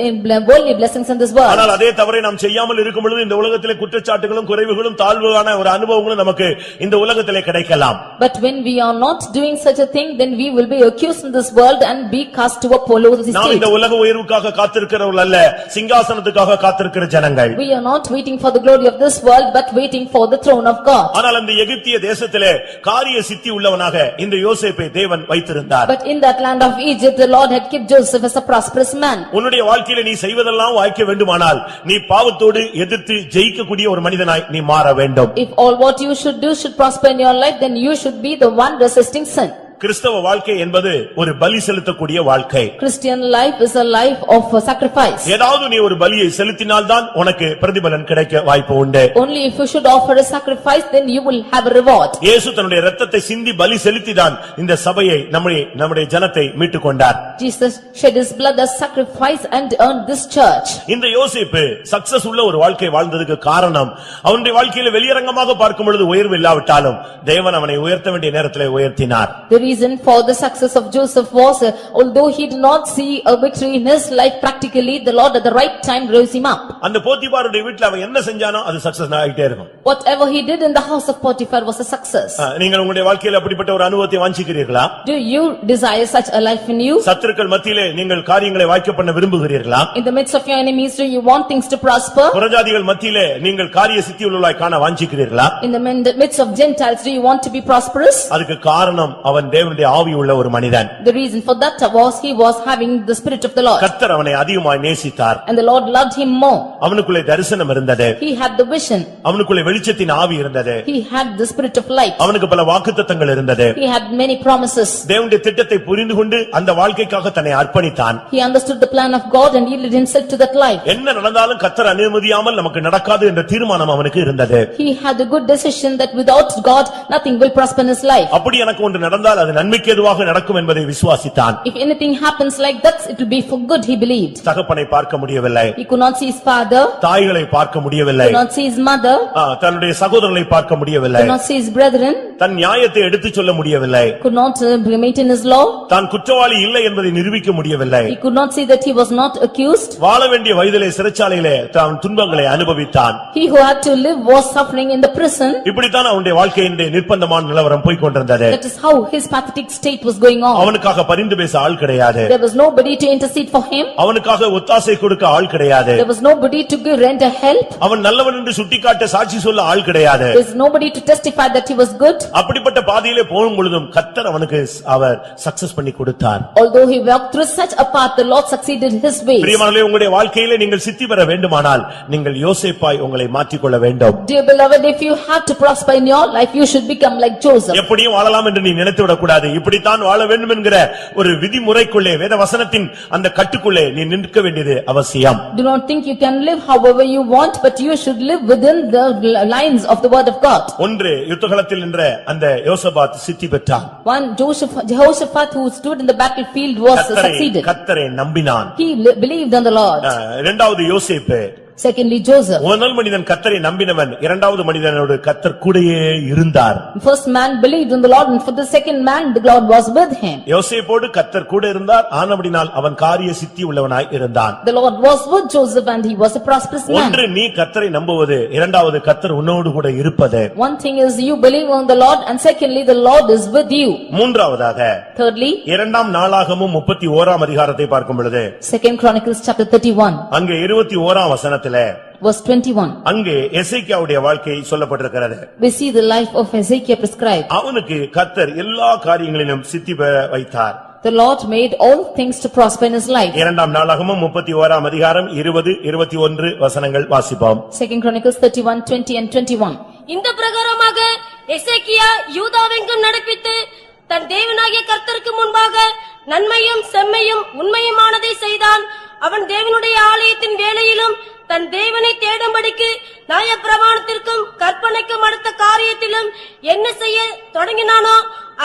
worldly blessings in this world. ஆனால் அதே தவறை நாம் செய்யாமல் இருக்கும் பொழுது இந்த உலகத்திலே குற்றச்சாட்டுகளும் குறைவுகளும் தாழ்வான ஒரு அனுபவங்களும் நமக்கு இந்த உலகத்திலே கிடைக்கலாம். But when we are not doing such a thing, then we will be accused in this world and be cast to a polo of the நாம் state. இந்த உலக உயர்வுக்காக காத்திருக்கிறவர்கள் அல்ல, சிங்காசனத்துக்காக காத்திருக்கிற ஜனங்கள். We are not waiting for the glory of this world, but waiting for the throne of God. ஆனால் அந்த எகிப்திய தேசத்திலே காரிய சித்தி உள்ளவனாக இந்த யோசேப்பை தேவன் வைத்திருந்தார். But in that land of Egypt, the Lord had kept Joseph as a prosperous man. உன்னுடைய வாழ்க்கையில நீ செய்வதெல்லாம் வாய்க்க வேண்டுமானால் நீ பாவத்தோடு எதிர்த்து ஜெயிக்கக்கூடிய ஒரு மனிதனாய் நீ மாற வேண்டும். If all what you should do should prosper in your life, then you should be the one resisting sin. கிறிஸ்தவ வாழ்க்கை என்பது ஒரு பலி செலுத்தக்கூடிய வாழ்க்கை. Christian life is a life of sacrifice. ஏதாவது நீ ஒரு பலியை செலுத்தினால்தான் உனக்கு பிரதிபலன் கிடைக்க வாய்ப்பு உண்டு. Only if you should offer a sacrifice, then you will have a reward. இயேசு தன்னுடைய இரத்தத்தை சிந்தி பலி செலுத்திதான் இந்த சபையை நம்முடைய ஜனத்தை மீட்டுக் கொண்டார். Jesus shed his blood as sacrifice and earned this church. இந்த யோசேப்பு சக்சஸ் உள்ள ஒரு வாழ்க்கை வாழ்ந்ததுக்கு காரணம் அவனுடைய வாழ்க்கையில வெளியரங்கமாக பார்க்கும் பொழுது உயர்வு இல்லாவிட்டாலும் தேவன் அவனை உயர்த்த வேண்டிய நேரத்திலே உயர்த்தினார். The reason for the success of Joseph was, although he did not see a victory in his life practically, the Lord at the right time rose him up. அந்த போத்திபாருடைய வீட்ல அவன் என்ன செஞ்சானோ அது சக்சஸ் ஆயிட்டே இருக்கும். Whatever he did in the house of Potiphar was a success. நீங்கள் உங்களுடைய வாழ்க்கையில அப்படிப்பட்ட ஒரு அனுபவத்தை வாஞ்சிக்கிறீர்களா? Do you desire such a life in you? சத்துருக்கள் மத்தியிலே நீங்கள் காரியங்களை வாய்க்க பண்ண விரும்புகிறீர்களா? In the midst of your enemies, do you want things to prosper? புறஜாதிகள் மத்தியிலே நீங்கள் காரிய சித்தி உள்ளவர்களாய் காண வாஞ்சிக்கிறீர்களா? In the midst of Gentiles, do you want to be prosperous? அதுக்கு காரணம் அவன் தேவனுடைய ஆவி உள்ள ஒரு மனிதன். The reason for that was he was having the spirit of the Lord. கர்த்தர் அவனை அதிகமாய் நேசித்தார். And the Lord loved him more. அவனுக்குள்ளே தரிசனம் இருந்தது. He had the vision. அவனுக்குள்ளே வெளிச்சத்தின் ஆவி இருந்தது. He had the spirit of light. அவனுக்கு பல வாக்குத்தத்தங்கள் இருந்தது. He had many promises. தேவனுடைய திட்டத்தை புரிந்து கொண்டு அந்த வாழ்க்கைக்கு வாழ்க்கைக்காக தன்னை அர்ப்பணித்தான். He understood the plan of God and yielded himself to that life. என்ன நடந்தாலும் கர்த்தர் அனுமதியாமல் நமக்கு நடக்காது என்ற தீர்மானம் அவனுக்கு இருந்தது. He had a good decision that without God nothing will prosper in his life. அப்படி எனக்கு ஒன்று நடந்தால் அது நன்மைக்கு எதுவாக நடக்கும் என்பதை விசுவாசித்தான். If anything happens like that, it will be for good, he believed. தகப்பனை பார்க்க முடியவில்லை, He could not see his father, தாய்களை பார்க்க முடியவில்லை, could not see his mother, தன்னுடைய சகோதரர்களை பார்க்க முடியவில்லை, could not see his brethren, தன் நியாயத்தை எடுத்துச் சொல்ல முடியவில்லை, could not maintain his law. தான் குற்றவாளி இல்லை என்பதை நிரூபிக்க முடியவில்லை. He could not see that he was not accused. வாழ வேண்டிய வயதிலே சிறைச்சாலையிலே தான் துன்பங்களை அனுபவித்தான். He who had to live was suffering in the prison. இப்படித்தான் அவனுடைய வாழ்க்கையின் நிர்பந்தமான நிலவரம் போய்க் கொண்டிருந்தது. That is how his pathetic state was going on. அவனுக்காக பரிந்து பேச ஆள் கிடையாது. There was nobody to intercede for him. அவனுக்காக ஒத்தாசை கொடுக்க ஆள் கிடையாது. There was nobody to give render help. அவன் நல்லவன் என்று சுட்டிக்காட்ட சாட்சி சொல்ல ஆள் கிடையாது. There is nobody to testify that he was good. அப்படிப்பட்ட பாதையிலே போகும் பொழுதும் கர்த்தர் அவனுக்கு அவர் சக்சஸ் பண்ணி கொடுத்தார். Although he walked through such a path, the Lord succeeded in his ways. பிரியமானவர்களே, உங்களுடைய வாழ்க்கையிலே நீங்கள் சித்தி பெற வேண்டுமானால் நீங்கள் யோசேப்பாய் உங்களை மாற்றிக்கொள்ள வேண்டும். Dear beloved, if you have to prosper in your life, you should become like Joseph. எப்படியும் வாழலாம் என்று நீ நினைத்து விடக்கூடாது. இப்படித்தான் வாழ வேண்டும் என்கிற ஒரு விதிமுறைக்குள்ளே வேத வசனத்தின் அந்த கட்டுக்குள்ளே நீ நிற்க வேண்டியது அவசியம். Do not think you can live however you want, but you should live within the lines of the word of God. ஒன்று யுத்தகளத்தில் நின்ற அந்த யோசபாத் சித்தி பெற்றான். One Jehoshaphat who stood in the battlefield was succeeded. கர்த்தரை நம்பினான். He believed on the Lord. இரண்டாவது யோசேப்பு. Secondly, Joseph. முதல் மனிதன் கர்த்தரை நம்பினவன், இரண்டாவது மனிதனோடு கர்த்தர் கூடயே இருந்தார். First man believed in the Lord, and for the second man the Lord was with him. யோசேப்போடு கர்த்தர் கூட இருந்தார், ஆனபடியால் அவன் காரிய சித்தி உள்ளவனாய் இருந்தான். The Lord was with Joseph and he was a prosperous man. ஒன்று நீ கர்த்தரை நம்புவது, இரண்டாவது கர்த்தர் உன்னோடு கூட இருப்பது. One thing is you believe on the Lord, and secondly the Lord is with you. மூன்றாவதாக Thirdly, இரண்டாம் நாளாகமும் 31ஆம் அதிகாரத்தை பார்க்கும் பொழுது, Second Chronicles chapter 31, அங்கே 21ஆம் வசனத்திலே verse 21. அங்கே எசேக்கியாவுடைய வாழ்க்கை சொல்லப்பட்டிருக்கிறது. We see the life of Hezekiah prescribed. அவனுக்கு கர்த்தர் எல்லா காரியங்களிலும் சித்தி பெற வைத்தார். The Lord made all things to prosper in his life. இரண்டாம் நாளாகமும் 31ஆம் அதிகாரம் 20, 21 வசனங்கள் வாசிப்போம். Second Chronicles 31, 20 and 21. இந்த பிரகாரமாக எசேக்கியா யூதாவெங்கும் நடப்பித்து தன் தேவனாகிய கர்த்தருக்கு முன்பாக நன்மையும் செம்மையும் உண்மையுமானதை செய்தான். அவன் தேவனுடைய ஆலயத்தின் வேலையிலும் தன் தேவனை தேடும்படிக்கு நியாயப்பிரமாணத்திற்கும் கற்பனைக்கும் அடுத்த காரியத்திலும் என்ன செய்ய தொடங்கினானோ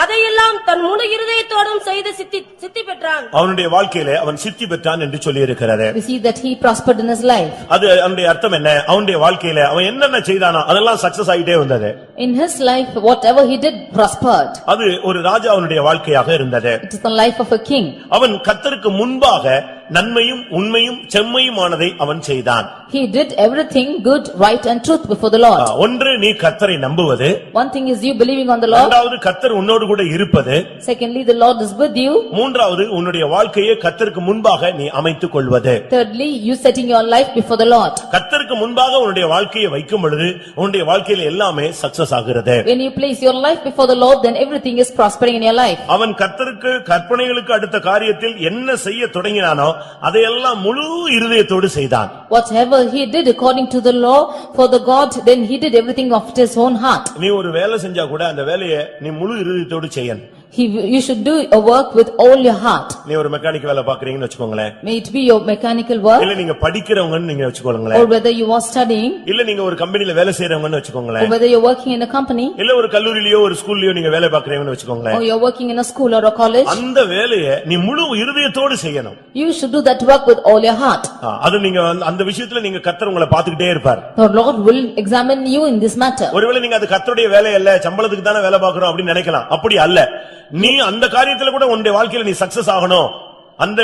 அதையெல்லாம் தன் முழு இருதயத்தோடும் செய்து சித்தி பெற்றான். அவனுடைய வாழ்க்கையிலே அவன் சித்தி பெற்றான் என்று சொல்லி இருக்கிறது. We see that he prospered in his life. அது அவனுடைய அர்த்தம் என்ன? அவனுடைய வாழ்க்கையிலே அவன் என்னென்ன செய்தானோ அதெல்லாம் சக்சஸ் ஆயிட்டே வந்தது. In his life, whatever he did prospered. அது ஒரு ராஜாவுடைய வாழ்க்கையாக இருந்தது. It is the life of a king. அவன் கர்த்தருக்கு முன்பாக நன்மையும் உண்மையும் செம்மையுமானதை அவன் செய்தான். He did everything good, right and truth before the Lord. ஒன்று நீ கர்த்தரை நம்புவது, One thing is you believing on the Lord. இரண்டாவது கர்த்தர் உன்னோடு கூட இருப்பது, Secondly, the Lord is with you. மூன்றாவது உன்னுடைய வாழ்க்கையை கர்த்தருக்கு முன்பாக நீ அமைத்துக் கொள்வது. Thirdly, you setting your life before the Lord. கர்த்தருக்கு முன்பாக உன்னுடைய வாழ்க்கையை வைக்கும் பொழுது உன்னுடைய வாழ்க்கையில எல்லாமே சக்சஸ் ஆகிறது. When you place your life before the Lord, then everything is prospering in your life. அவன் கர்த்தருக்கு கற்பனைகளுக்கு அடுத்த காரியத்தில் என்ன செய்ய தொடங்கினானோ அதையெல்லாம் முழு இருதயத்தோடு செய்தான். Whatever he did according to the law for the God, then he did everything of his own heart. நீ ஒரு வேலை செஞ்சா கூட அந்த வேலையை நீ முழு இருதயத்தோடு செய்யணும். You should do a work with all your heart. நீ ஒரு மெக்கானிக் வேலை பாக்குறீங்கன்னு வெச்சுக்கோங்களேன். May it be your mechanical work, இல்ல நீங்க படிக்கிறவங்கன்னு நீங்க வெச்சுக்கோங்களேன். or whether you are studying, இல்ல நீங்க ஒரு கம்பெனில வேலை செய்றவங்கன்னு or வெச்சுக்கோங்களேன். whether you are working in a company, இல்ல ஒரு கல்லூரியிலயோ ஒரு ஸ்கூல்லயோ நீங்க வேலை பாக்குறீங்கன்னு வெச்சுக்கோங்களேன். or you are working in a school or a college. அந்த வேலையை நீ முழு இருதயத்தோடு செய்யணும். You should do that work with all your heart. அது நீங்க அந்த விஷயத்துல நீங்க கர்த்தர் உங்களை பாத்துக்கிட்டே இருப்பார். The Lord will examine you in this matter. ஒருவேளை நீங்க அது கர்த்தருடைய வேலை இல்ல, சம்பளத்துக்கு தானே வேலை பாக்குறோம் அப்படின்னு நினைக்கலாம். அப்படி அல்ல. நீ அந்த காரியத்துல கூட உன்னுடைய வாழ்க்கையில நீ சக்சஸ் ஆகணும், அந்த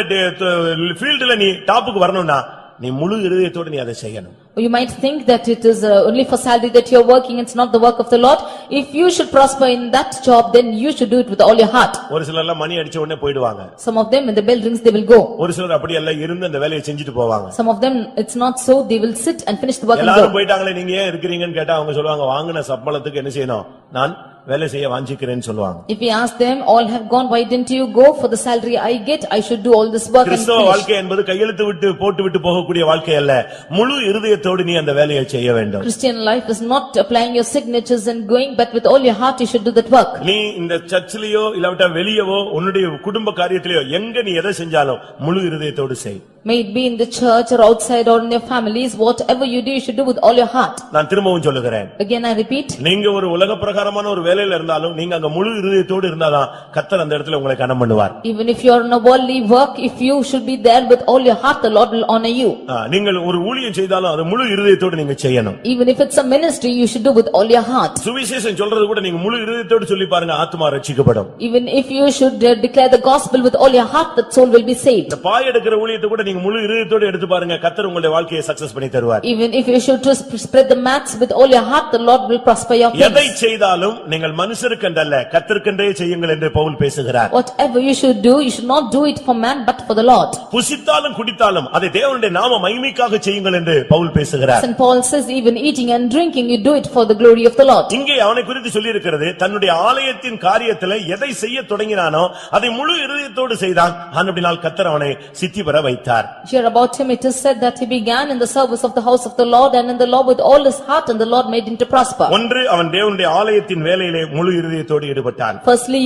ஃபீல்டுல நீ டாப்புக்கு வரணும்னா நீ முழு இருதயத்தோடு நீ அதை செய்யணும். You might think that it is only for salary that you are working, it's not the work of the Lord. If you should prosper in that job, then you should do it with all your heart. ஒரு சிலர் எல்லாம் மணி அடிச்ச உடனே போய்டுவாங்க. Some of them, when the bell rings, they will go. ஒரு சிலர் அப்படி எல்லாம் இருந்து அந்த வேலையை செஞ்சுட்டு போவாங்க. Some of them, it's not so, they will sit and finish the work and எல்லாரும் go. போயிட்டாங்களே, நீங்க ஏன் இருக்கீங்கன்னு கேட்டா அவங்க சொல்லுவாங்க, வாங்கின சம்பளத்துக்கு என்ன செய்யணும், நான் வேலை செய்ய வாஞ்சிக்கிறேன்னு சொல்லுவாங்க. If we ask them, all have gone, why didn't you go? For the salary I get, I should do all this work and கிறிஸ்தவ finish. வாழ்க்கை என்பது கையெழுத்து விட்டு போட்டு போகக்கூடிய வாழ்க்கை அல்ல. முழு இருதயத்தோடு நீ அந்த வேலையை செய்ய வேண்டும். Christian life is not applying your signatures and going, but with all your heart you should do that work. நீ இந்த சர்ச்சிலேயோ இல்லாவிட்டா வெளியவோ உன்னுடைய குடும்ப காரியத்திலேயோ எங்க நீ எதை செஞ்சாலும் முழு இருதயத்தோடு செய். May it be in the church or outside or in your families, whatever you do, you should do with all your heart. நான் திரும்பவும் சொல்லுகிறேன். Again I repeat. நீங்க ஒரு உலக பிரகாரமான ஒரு வேலையில இருந்தாலும் நீங்க அங்க முழு இருதயத்தோடு இருந்தாதான் கர்த்தர் அந்த இடத்துல உங்களை கனம் பண்ணுவார். Even if you are in a worldly work, if you should be there with all your heart, the Lord will honor you. நீங்கள் ஒரு ஊழியம் செய்தாலும் அது முழு இருதயத்தோடு நீங்க செய்யணும். Even if it's a ministry, you should do with all your heart. சுவிசேஷம் சொல்றது கூட நீங்க முழு இருதயத்தோடு சொல்லி பாருங்க, ஆத்துமா ரட்சிக்கப்படும். Even if you should declare the gospel with all your heart, that soul will be saved. இந்த பாய் எடுக்கிற ஊழியத்தை கூட நீங்க முழு இருதயத்தோடு எடுத்து பாருங்க, கர்த்தர் உங்களுடைய வாழ்க்கையை சக்சஸ் பண்ணி தருவார். Even if you should just spread the mats with all your heart, the Lord will prosper your plans. எதை செய்தாலும் நீங்கள் மனுஷருக்கென்றல்ல கர்த்தருக்கென்றே செய்யுங்கள் என்று பவுல் பேசுகிறார். Whatever you should do, you should not do it for man but for the Lord. புசித்தாலும் குடித்தாலும் அதை தேவனுடைய நாம மகிமைக்காக செய்யுங்கள் என்று பவுல் பேசுகிறார். St. Paul says, even eating and drinking, you do it for the glory of the Lord. இங்கே அவனை குறித்து சொல்லி இருக்கிறது, தன்னுடைய ஆலயத்தின் காரியத்திலே எதை செய்ய தொடங்கினானோ அதை முழு இருதயத்தோடு செய்தான். அப்படினால் கர்த்தர் அவனை சித்தி பெற வைத்தார். Here about him it is said that he began in the service of the house of the Lord and in the Lord with all his heart, and the Lord made him to prosper. ஒன்று, அவன் தேவனுடைய ஆலயத்தின் வேலையிலே முழு இருதயத்தோடு ஈடுபட்டான். Firstly,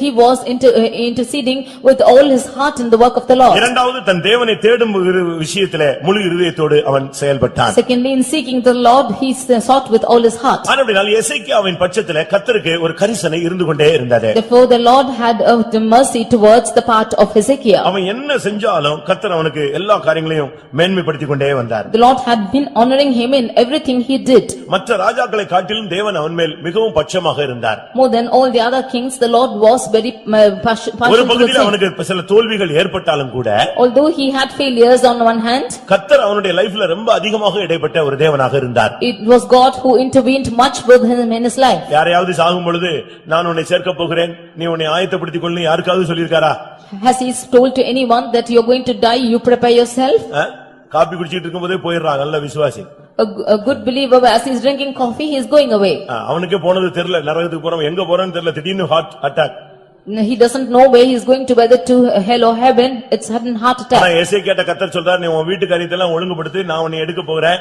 he was interceding with all his heart in the work of the Lord. இரண்டாவது, தன் தேவனை தேடும் விஷயத்திலே முழு இருதயத்தோடு அவன் செயல்பட்டான். Secondly, in seeking the Lord, he sought with all his heart. அப்படினால் எசேக்கியாவின் பட்சத்திலே கர்த்தருக்கு ஒரு கரிசனை இருந்து கொண்டே இருந்தது. Therefore, the Lord had the mercy towards the part of Hezekiah. அவன் என்ன செஞ்சாலும் கர்த்தர் அவனுக்கு எல்லா காரியங்களையும் மேன்மைப்படுத்திக் கொண்டே வந்தார். The Lord had been honoring him in everything he did. மற்ற ராஜாக்களை காட்டிலும் தேவன் அவன் மேல் மிகவும் பட்சமாக இருந்தார். More than all the other kings, the Lord was very partial ஒரு towards பகுதியில் him. அவனுக்கு சில தோல்விகள் ஏற்பட்டாலும் கூட Although he had failures on one hand, கர்த்தர் அவனுடைய லைஃப்ல ரொம்ப அதிகமாக இடைப்பட்ட ஒரு தேவனாக இருந்தார். it was God who intervened much with him in his life. யாரையாவது சாகும் பொழுது நான் உன்னை சேர்க்க போகிறேன், நீ உன்னை ஆயத்தப்படுத்திக் கொள்ளு யாருக்காவது சொல்லியிருக்காரா? Has he told to anyone that you are going to die, you prepare yourself? Coffee குடிச்சிட்டு இருக்கும்போதே போயிடுறான் நல்ல விசுவாசி. A good believer, as he is drinking coffee, he is going away. அவனுக்கே போனது தெரியல, நரகத்துக்கு போறவன் எங்க போறான்னு தெரியல, திடீர்னு heart attack. He doesn't know where he is going to, whether to hell or heaven. It's sudden heart ஆனா attack. எசேக்கியாட்ட கர்த்தர் சொல்றார், நீ உன் வீட்டு காரியத்தெல்லாம் ஒழுங்குபடுத்தி நான் உன்னை எடுக்க போகிறேன்,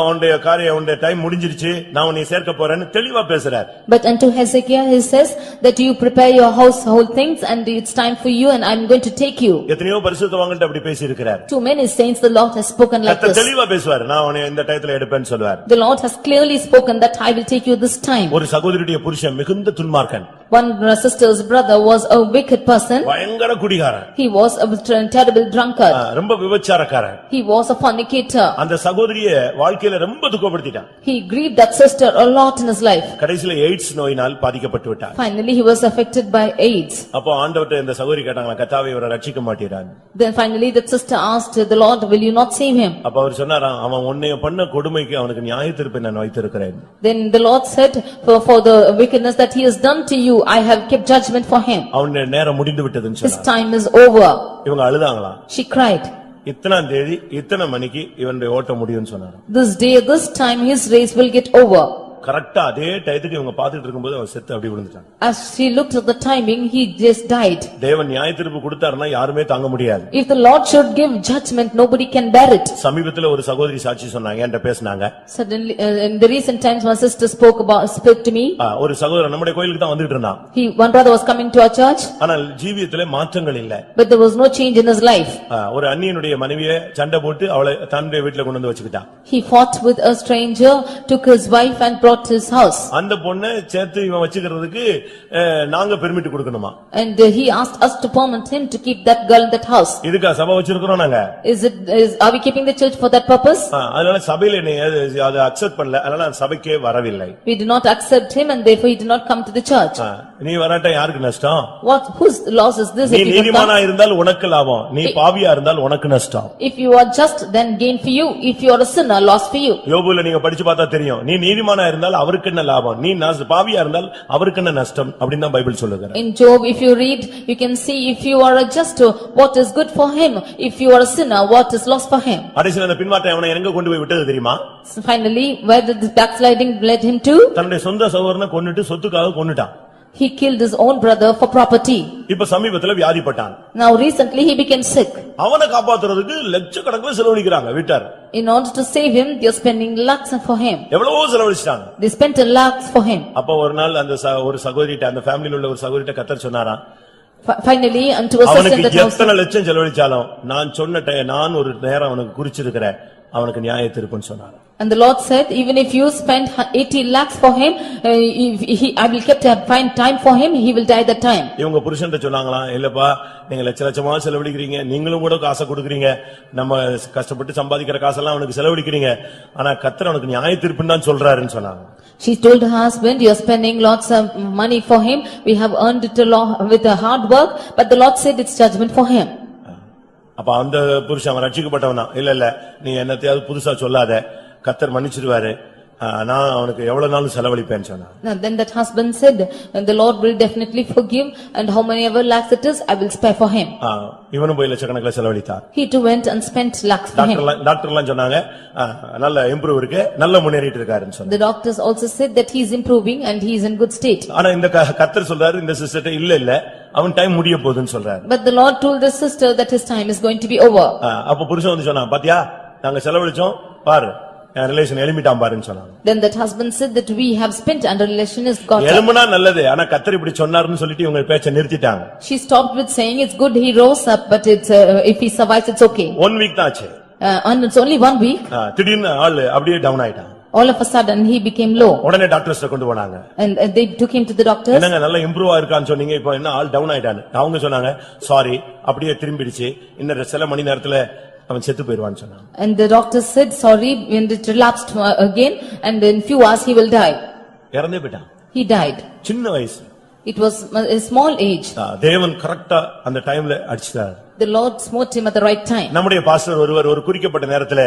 உன்னுடைய காரியம் உன்னுடைய டைம் முடிஞ்சிருச்சு, நான் உன்னை சேர்க்க போறேன்னு தெளிவா பேசுறார். But unto Hezekiah he says that you prepare your household things and it's time for you and I'm going to take you. எத்தனையோ பரிசுத்தவான்கள்ட்ட அப்படி பேசி இருக்கிறார். To many saints the Lord has spoken like கர்த்தர் this. தெளிவா பேசுவார், நான் உன்னை இந்த டயத்துல எடுப்பேன்னு சொல்வார். The Lord has clearly spoken that I will take you this time. ஒரு சகோதரியுடைய புருஷன் மிகுந்த துன்மார்க்கன். One sister's brother was a wicked person. பயங்கர குடிகாரன். He was a terrible drunkard. ரொம்ப விபச்சாரக்காரன். He was a fornicator. அந்த சகோதரிய வாழ்க்கையில ரொம்ப துக்கப்படுத்திட்டான். He grieved that sister a lot in his life. கடைசில எய்ட்ஸ் நோயினால் பாதிக்கப்பட்டு விட்டார். Finally he was affected by AIDS. அப்போ ஆண்டவர்ட்ட இந்த சகோதரி கேட்டாங்க, கர்த்தாவே இவரை ரட்சிக்க மாட்டீரான்னு. Then finally that sister asked the Lord, will you not save him? அப்ப அவர் சொன்னாராம், அவன் உன்னைய பண்ண கொடுமைக்கு அவனுக்கு நியாயத்தீர்ப்பை நான் வைத்திருக்கிறேன். Then the Lord said, for the wickedness that he has done to you, I have kept judgment for him. அவனுடைய நேரம் முடிந்து விட்டதுன்னு His சொன்னார். time is over. இவங்க அழுதாங்களாம். She cried. இத்தனாம் தேதி இத்தனை மணிக்கு இவனுடைய ஓட்ட முடியும்னு சொன்னார். This day, this time his race will get over. கரெக்டா அதே டயத்துக்கு இவங்க பாத்துட்டு இருக்கும்போது அவன் செத்து அப்படி விழுந்துட்டான். As she looked at the timing, he just died. தேவன் நியாயத்தீர்ப்பு கொடுத்தாருன்னா யாருமே தாங்க முடியாது. If the Lord should give judgment, nobody can bear it. சமீபத்துல ஒரு சகோதரி சாட்சி சொன்னாங்க, என்கிட்ட பேசினாங்க. Suddenly, in the recent times, my sister spoke to me. ஒரு சகோதரன் நம்முடைய கோயிலுக்கு தான் வந்துட்டு இருந்தான். One brother was coming to our church. ஆனால் ஜீவியத்திலே மாற்றங்கள் இல்ல. But there was no change in his life. ஒரு அந்நியனுடைய மனைவியை சண்டை போட்டு அவளை தன்னுடைய வீட்டுல கொண்டு வந்து வச்சுக்கிட்டான். He fought with a stranger, took his wife and brought to his house. அந்த பொண்ணை சேர்த்து இவன் வச்சுக்கிறதுக்கு நாங்க பெர்மிட் கொடுக்கணுமா? And he asked us to permit him to keep that girl in that house. இதுக்கா சபை வச்சிருக்கிறோம் நாங்க? Are we keeping the church for that purpose? அதனால சபையில நீ அதை அக்செப்ட் பண்ணல, அதனால சபைக்கே வரவில்லை. We did not accept him and therefore he did not come to the church. நீ வராட்ட யாருக்கு நஷ்டம்? Whose loss is this? நீ If you don't நீதிமானா come? இருந்தால் உனக்கு லாபம், நீ பாவியா இருந்தால் உனக்கு நஷ்டம். If you are just, then gain for you. If you are a sinner, loss for you. யோபுல நீங்க படிச்சு பார்த்தா தெரியும், நீ நீதிமானா இருந்தால் அவருக்கு என்ன லாபம், நீ பாவியா இருந்தால் அவருக்கு என்ன நஷ்டம் அப்படின்னு தான் பைபிள் சொல்லுது. In Job, if you read, you can see if you are a just, what is good for him. If you are a sinner, what is lost for him. கடைசில அந்த பின்மாற்றம் அவனை எங்க கொண்டு போய் விட்டது தெரியுமா? Finally, where did this backsliding led him to? தன்னுடைய சொந்த சகோதரனை கொன்னுட்டு சொத்துக்காக கொன்னுட்டான். He killed his own brother for property. இப்ப சமீபத்துல வியாதிப்பட்டான். Now recently he became sick. அவனை காப்பாத்துறதுக்கு லட்சக்கணக்கில் செலவழிக்கிறாங்க வீட்டார். In order to save him, they are spending lakhs for him. எவ்வளவோ செலவழிச்சாங்க. They spent lakhs for him. அப்ப ஒரு நாள் அந்த ஒரு சகோதரிட்ட, அந்த ஃபேமிலில உள்ள ஒரு சகோதரிட்ட கர்த்தர் சொன்னாராம், Finally, unto a sister அவனுக்கு that house. எத்தனை லட்சம் செலவழிச்சாலும் நான் ஒரு நேரம் அவனுக்கு குறிச்சிருக்கிறேன், அவனுக்கு நியாய தீர்ப்புன்னு சொன்னார். And the Lord said, even if you spend 80 lakhs for him, I will find time for him, he will die that time. இவங்க புருஷன்ட்ட சொன்னாங்களாம், இல்லப்பா நீங்க லட்சமா செலவழிக்கிறீங்க, நீங்களும் கூட காசை கொடுக்கறீங்க, நம்ம கஷ்டப்பட்டு சம்பாதிக்கிற காசெல்லாம் அவனுக்கு செலவழிக்கிறீங்க, ஆனா கர்த்தர் அவனுக்கு நியாய தீர்ப்புன்னு தான் சொல்றாருன்னு சொன்னாங்க. She told her husband, you are spending lots of money for him, we have earned it with a hard work, but the Lord said it's judgment for him. அப்ப அந்த புருஷன் அவன் ரட்சிக்கப்பட்டவனா, இல்ல நீ என்னத்தையாவது புதுசா சொல்லாத, கர்த்தர் மன்னிச்சிடுவாரு, நான் அவனுக்கு எவ்வளவு நாளும் செலவழிப்பேன்னு சொன்னான். Then that husband said, the Lord will definitely forgive, and how many ever lakhs it is, I will spare for him. இவனும் போய் லட்சக்கணக்கில் செலவழித்தான். He too went and spent lakhs for him. டாக்டர்லாம் சொன்னாங்க, நல்ல இம்ப்ரூவ் இருக்கு, நல்ல முன்னேறிட்டு இருக்காருன்னு சொன்னாங்க. The doctors also said that he is improving and he is in good state. ஆனா இந்த கர்த்தர் சொல்றாரு, இந்த சிஸ்டர் இல்ல அவன் டைம் முடிய போகுதுன்னு சொல்றாரு. But the Lord told the sister that his time is going to be over. அப்ப புருஷன் வந்து சொன்னான், பாத்தியா நாங்க செலவழிச்சோம் பாரு, ரிலேஷன் எலிமிட்டாம் பாருன்னு சொன்னாங்க. Then that husband said that we have spent and our relation is got up. எலும்புனா நல்லது, ஆனா கர்த்தர் இப்படி சொன்னாருன்னு சொல்லிட்டு இவங்க பேச்ச நிறுத்திட்டாங்க. She stopped with saying it's good he rose up, but it's if he survives it's okay. 1 week தான் ஆச்சு. And it's only 1 week. திடீர்னு ஆளு அப்படியே டவுன் ஆயிட்டான். All of a sudden he became low. உடனே டாக்டர்ஸ்ட கொண்டு போனாங்க. And they took him to the doctors. என்னங்க நல்ல இம்ப்ரூவ் ஆயிருக்கான்னு சொன்னீங்க, இப்போ என்ன ஆள் டவுன் ஆயிட்டான்னு. அவங்க சொன்னாங்க, சாரி அப்படியே திரும்பிடுச்சு, இன்னும் சில மணி நேரத்துல அவன் செத்து போயிடுவான்னு சொன்னாங்க. And the doctor said sorry, when it relapsed again, and in few hours he will die. இறந்தே போயிட்டான். He died. சின்ன வயசு. It was a small age. தேவன் கரெக்ட்டா அந்த டைம்ல அடிச்சார். The Lord smote him at the right time. நம்முடைய pastor ஒருவர் ஒரு குறிக்கப்பட்ட நேரத்துல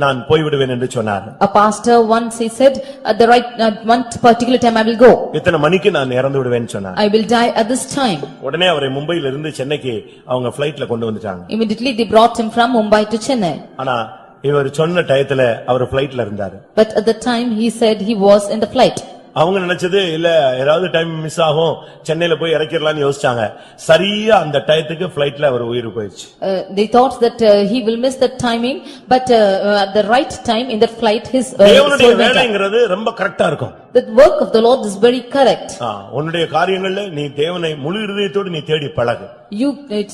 நான் போய் விடுவேன் என்று சொன்னார். A pastor once he said at the right one particular time I will go. இத்தனை மணிக்கு நான் இறந்து விடுவேன்னு சொன்னார். I will die at this time. உடனே அவரை மும்பையில இருந்து சென்னைக்கு அவங்க ஃளைட்ல கொண்டு வந்துட்டாங்க. Immediately they brought him from Mumbai to Chennai. ஆனா இவர் சொன்ன டயத்துல அவர் ஃளைட்ல இருந்தார். But at the time he said he was in the flight. அவங்க நினைச்சது இல்ல ஏதாவது டைம் மிஸ் ஆகும், சென்னையில போய் இறக்கிடலாம்னு யோசிச்சாங்க. சரியா அந்த டயத்துக்கு ஃளைட்ல அவர் உயிர் போயிடுச்சு. They thought that he will miss that timing, but at the right time in that flight his தேவனுடைய வேலைங்கிறது ரொம்ப கரெக்ட்டா இருக்கும். The work of the Lord is very correct. உன்னுடைய காரியங்கள்ல நீ தேவனை முழு இதயத்தோடு நீ தேடி பழகு. You